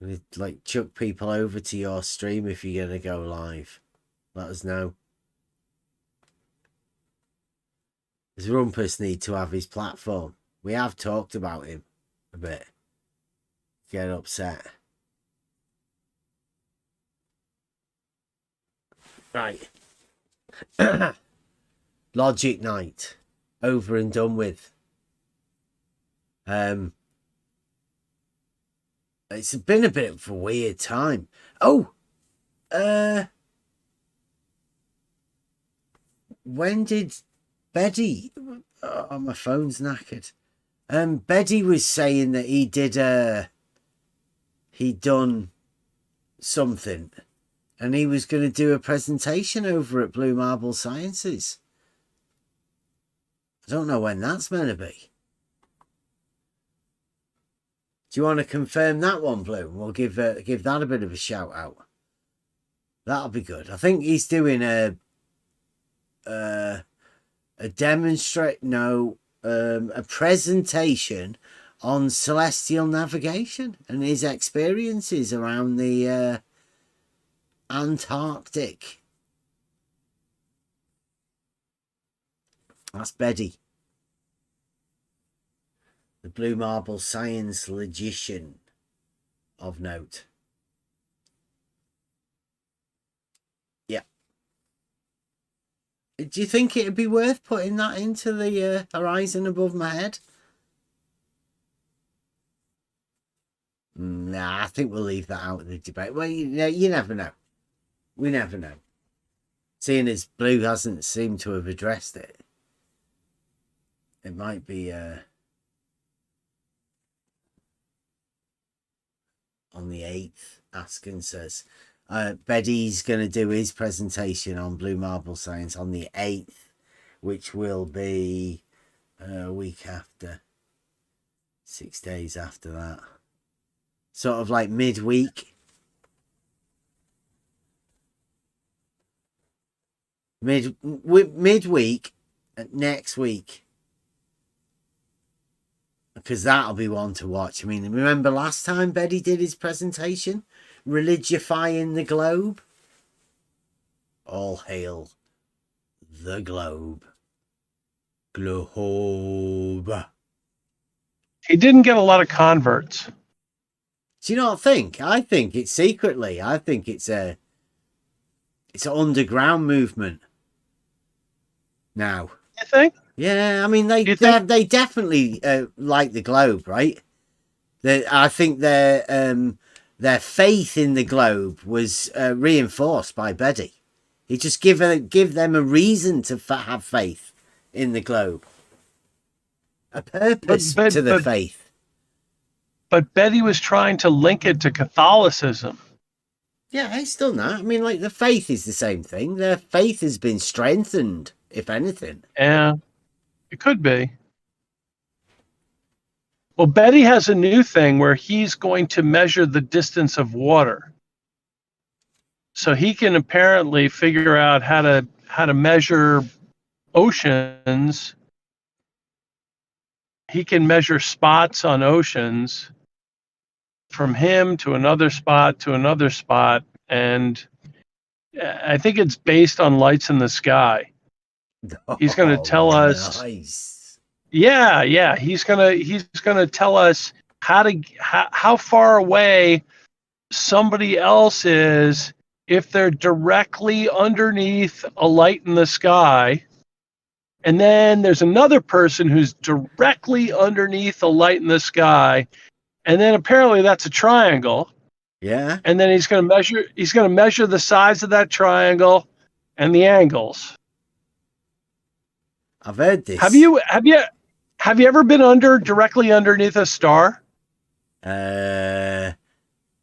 We'd like chuck people over to your stream if you're going to go live. Let us know. Does Rumpus need to have his platform? We have talked about him a bit. Get upset. Right. Logic night. Over and done with. It's been a bit of a weird time. Oh! When did Betty... Oh, my phone's knackered. Betty was saying that he'd done something and he was going to do a presentation over at Blue Marble Sciences. I don't know when that's meant to be. Do you want to confirm that one, Blue? We'll give that a bit of a shout out. That'll be good. I think he's doing a presentation on celestial navigation and his experiences around the Antarctic. That's Betty, the Blue Marble Science logician of note. Yeah. Do you think it'd be worth putting that into the horizon above my head? Nah, I think we'll leave that out of the debate. Well, you never know. We never know. Seeing as Blue hasn't seemed to have addressed it, it might be on the 8th. Askin says Betty's going to do his presentation on Blue Marble Science on the 8th, which will be a week after, 6 days after that. Sort of like midweek. Midweek next week. Because that'll be one to watch. I mean, remember last time Betty did his presentation? Religifying the globe? All hail the globe. Globe. He didn't get a lot of converts. Do you not think? I think it's secretly. I think it's an underground movement. Now. You think? Yeah, I mean they definitely like the globe, right? I think their faith in the globe was reinforced by Betty. He just give them a reason to have faith in the globe, a purpose to the faith. But Betty was trying to link it to Catholicism. Yeah, he's done that. I mean, like the faith is the same thing. Their faith has been strengthened, if anything. Yeah. It could be. Well, Betty has a new thing where he's going to measure the distance of water. So he can apparently figure out how to measure oceans. He can measure spots on oceans from him to another spot to another spot. And I think it's based on lights in the sky. He's going to tell us. Nice. Yeah. He's gonna tell us how far away somebody else is if they're directly underneath a light in the sky, and then there's another person who's directly underneath a light in the sky, and then apparently that's a triangle. Yeah. And then he's gonna measure the size of that triangle and the angles. I've heard this. Have you ever been directly underneath a star? Yeah,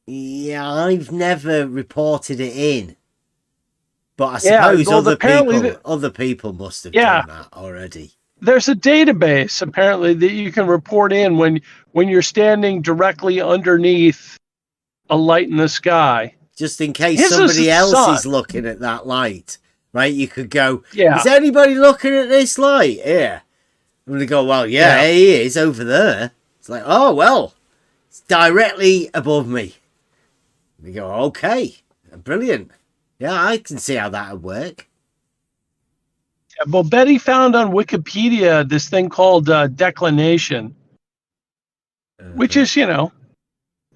I've never reported it in. But I suppose other people must have done that already. There's a database apparently that you can report in when you're standing directly underneath a light in the sky. Just in case somebody else is looking at that light. right? You could go, Yeah. is anybody looking at this light here? And they go, well, yeah, he is over there. It's like, oh, well, it's directly above me. We go, okay, brilliant. Yeah, I can see how that would work. Yeah, well, Betty found on Wikipedia this thing called declination, which is, you know,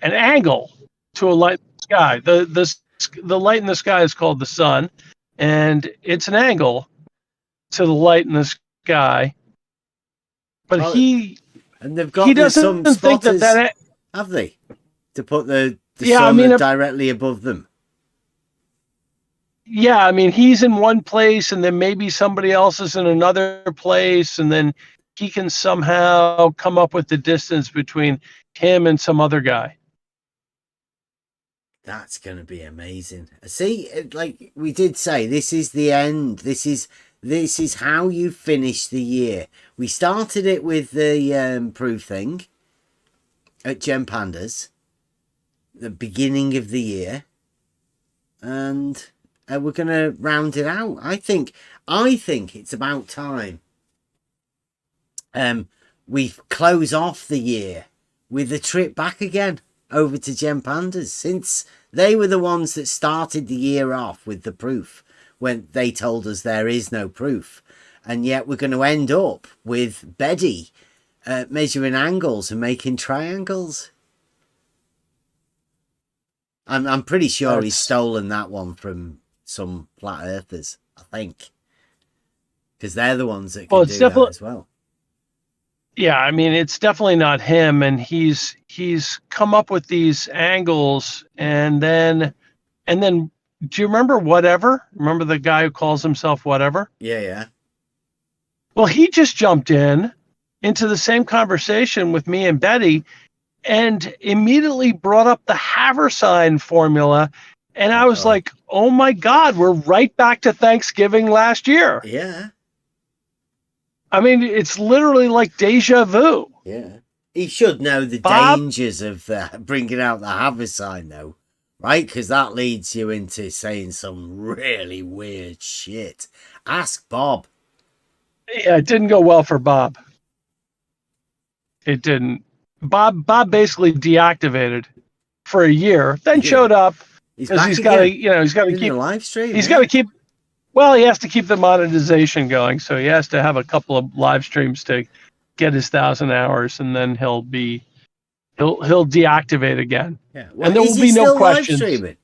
an angle to a light in the sky. The light in the sky is called the sun, and it's an angle to the light in the sky. But and they've got he doesn't some think spotters, that have they, to put the Yeah, sun I mean, if- directly above them. Yeah, I mean, he's in one place, and then maybe somebody else is in another place, and then he can somehow come up with the distance between him and some other guy. That's going to be amazing. See, like we did say, this is the end. This is how you finish the year. We started it with the proof thing at Gem Pandas, the beginning of the year, and we're going to round it out. I think it's about time. We close off the year with a trip back again over to Gem Pandas, since they were the ones that started the year off with the proof when they told us there is no proof. And yet we're going to end up with Betty measuring angles and making triangles. I'm pretty sure he's stolen that one from some flat earthers, I think, because they're the ones that can do that as well. Yeah, I mean, it's definitely not him, and he's come up with these angles, and then do you remember Whatever? Remember the guy who calls himself Whatever? Yeah. Well, he just jumped into the same conversation with me and Betty, and immediately brought up the Haversine formula, and I was like, oh my God, we're right back to Thanksgiving last year. Yeah. I mean, it's literally like deja vu. Yeah. He should know the dangers of bringing out the Haversine, though, right? Because that leads you into saying some really weird shit. Ask Bob. Yeah, it didn't go well for Bob. It didn't. Bob basically deactivated for a year, then showed up because he's got to keep the live stream. He's got to keep. Well, he has to keep the monetization going, so he has to have a couple of live streams to get his 1,000 hours, and then he'll deactivate again. Yeah, and there will be no questions. Live streaming?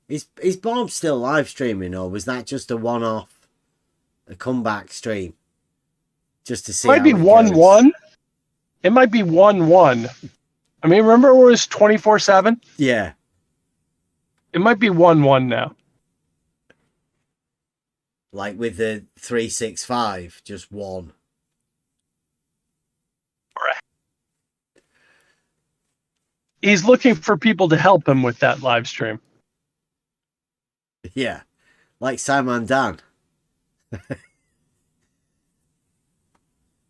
Is Bob still live streaming, or was that just a one-off, a comeback stream, just to see? It might be 1-1. It might be 1-1. I mean, remember it was 24/7? Yeah. It might be 1-1 now. Like with the 365, just one. He's looking for people to help him with that live stream. Yeah, like Simon Dan.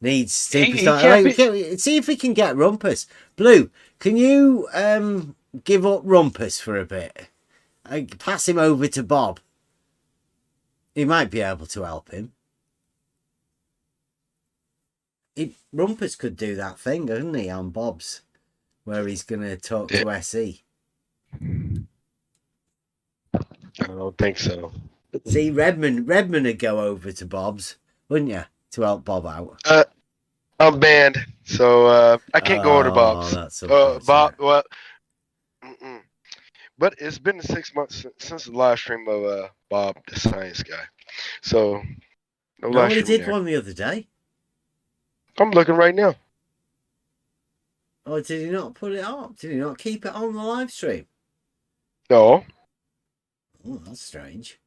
Needs superstar. See if we can get Rumpus. Blue, can you give up Rumpus for a bit? Pass him over to Bob. He might be able to help him. Rumpus could do that thing, couldn't he, on Bob's, where he's going to talk to SE. I don't think so. See, Redmond would go over to Bob's, wouldn't you, to help Bob out? I'm banned, so I can't go over to Bob's. That's Bob, well, but it's been 6 months since the live stream of Bob, the science guy. So no live he stream did there. one the other day. I'm looking right now. Oh, did he not put it up? Did he not keep it on the live stream? No. Oh, that's strange.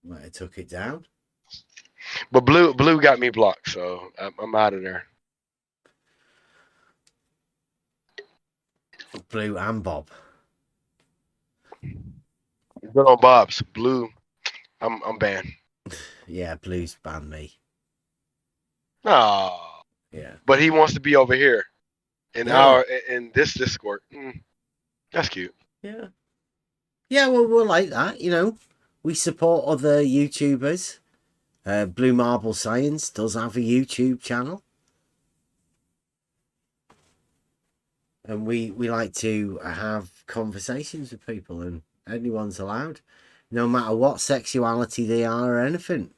Might have took it down. But Blue got me blocked, so I'm out of there. Blue and Bob. Good on Bob's. Blue, I'm banned. Yeah, Blue's banned me. Oh. Yeah. But he wants to be over here in this Discord. That's cute. Yeah. Yeah, well, we're like that, you know. we support other YouTubers. Blue Marble Science does have a YouTube channel. And we like to have conversations with people, and anyone's allowed, no matter what sexuality they are or anything.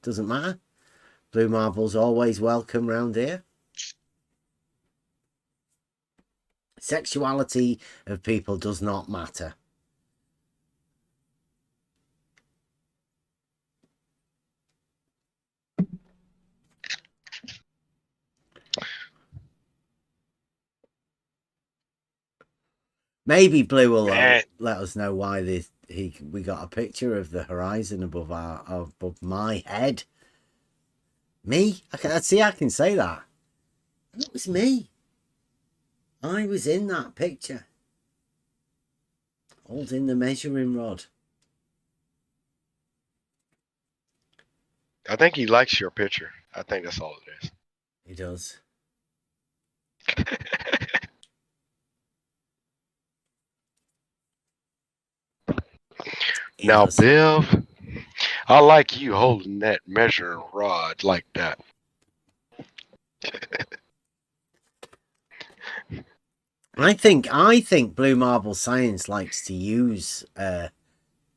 Doesn't matter. Blue Marble's always welcome round here. Sexuality of people does not matter. Maybe Blue will let us know why we got a picture of the horizon above my head. Me? I can say that. It was me. I was in that picture, holding the measuring rod. I think he likes your picture. I think that's all it is. He does. Now, Bill, I like you holding that measuring rod like that. I think Blue Marble Science likes to use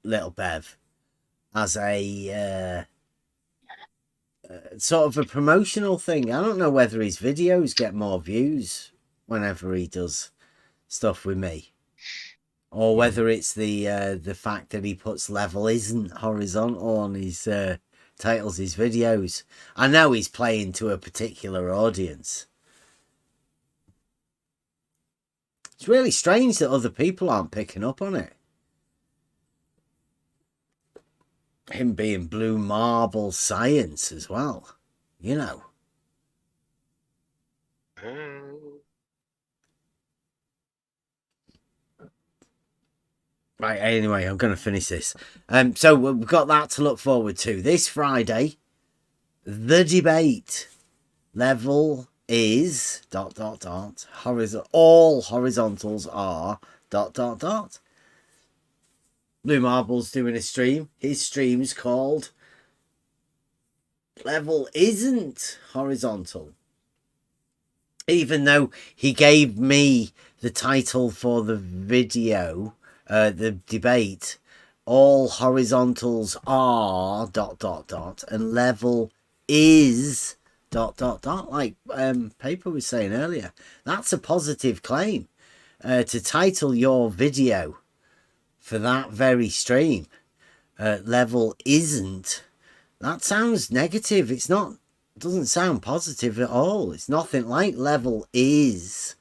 Little Bev as a sort of a promotional thing. I don't know whether his videos get more views whenever he does stuff with me, or whether it's the fact that he puts level isn't horizontal on his titles, his videos. I know he's playing to a particular audience. It's really strange that other people aren't picking up on it. Him being Blue Marble Science as well, you know. Right, anyway, I'm going to finish this. So we've got that to look forward to. This Friday, the debate level is ... all horizontals are ... Blue Marble's doing a stream. His stream's called Level Isn't Horizontal. Even though he gave me the title for the video, the debate, all horizontals are ... and level is ... like Paper was saying earlier. That's a positive claim. To title your video for that very stream, level isn't, that sounds negative. It's not, doesn't sound positive at all. It's nothing like level is.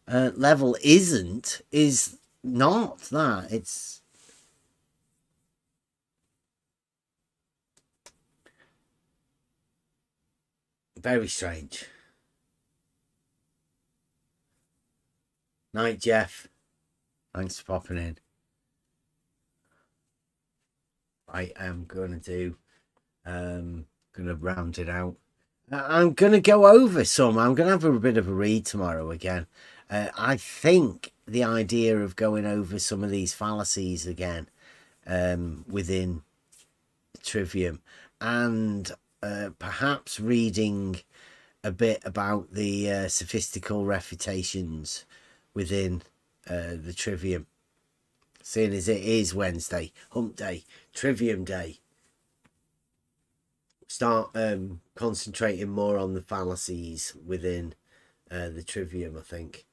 Level isn't is not that. It's very strange. Night, Jeff. Thanks for popping in. I am going to round it out. I'm going to go over some. I'm going to have a bit of a read tomorrow again. I think the idea of going over some of these fallacies again within Trivium, and perhaps reading a bit about the sophistical refutations within the Trivium, seeing as it is Wednesday, hump day, Trivium day. Start concentrating more on the fallacies within the Trivium, I think.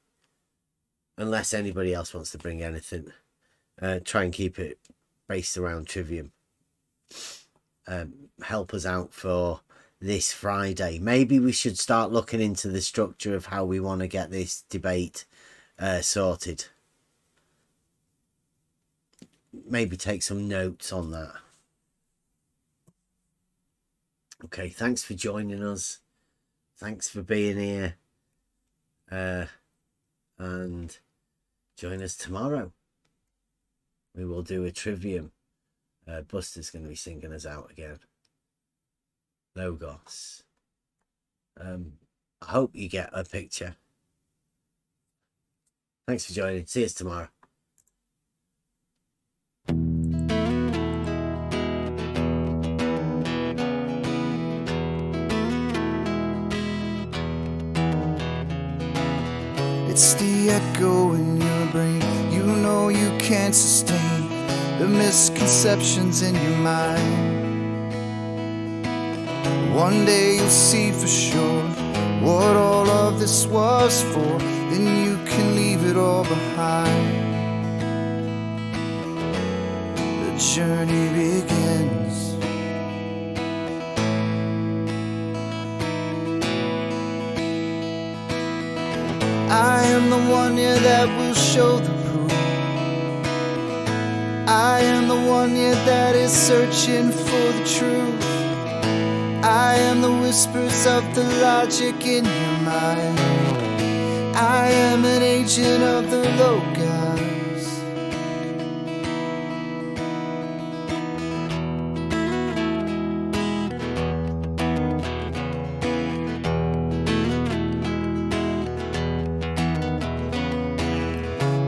Unless anybody else wants to bring anything, try and keep it based around Trivium. Help us out for this Friday. Maybe we should start looking into the structure of how we want to get this debate sorted. Maybe take some notes on that. Okay, thanks for joining us. Thanks for being here. And join us tomorrow. We will do a Trivium. Buster's going to be singing us out again. Logos. I hope you get a picture. Thanks for joining. See us tomorrow. It's the echo in your brain. You know you can't sustain the misconceptions in your mind. One day you'll see for sure what all of this was for. Then you can leave it all behind. The journey begins. I am the one, yeah, that will show the proof. I am the one, yeah, that is searching for the truth. I am the whispers of the logic in your mind. I am an agent of the logos.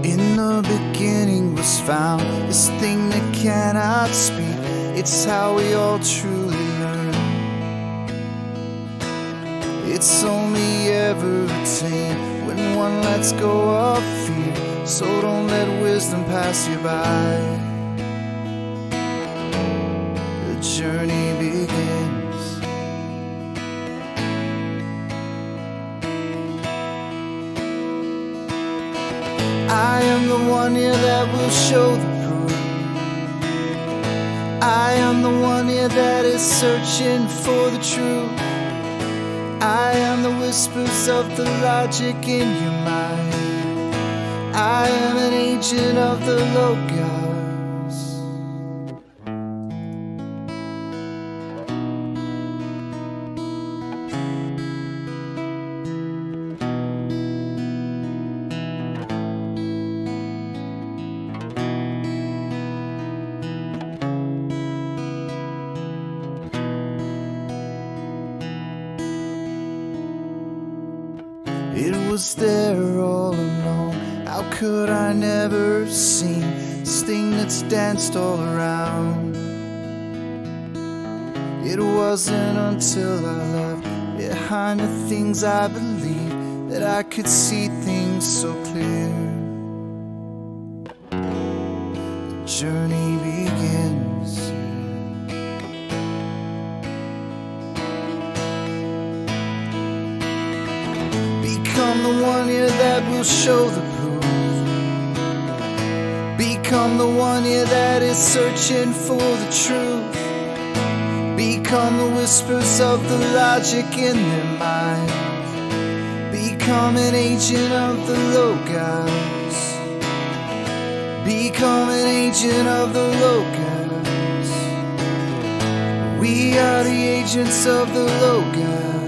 In the beginning was found this thing that cannot speak. It's how we all truly learn. It's only ever attained when one lets go of fear. So don't let wisdom pass you by. The journey begins. I am the one, yeah, that will show the proof. I am the one, yeah, that is searching for the truth. I am the whispers of the logic in your mind. I am an agent of the logos. It was there all along. How could I never have seen this thing that's danced all around? It wasn't until I left behind the things I believed that I could see things so clear. The journey begins. Become the one, yeah, that will show the proof. Become the one, yeah, that is searching for the truth. Become the whispers of the logic in their mind. Become an agent of the logos. Become an agent of the logos. We are the agents of the logos.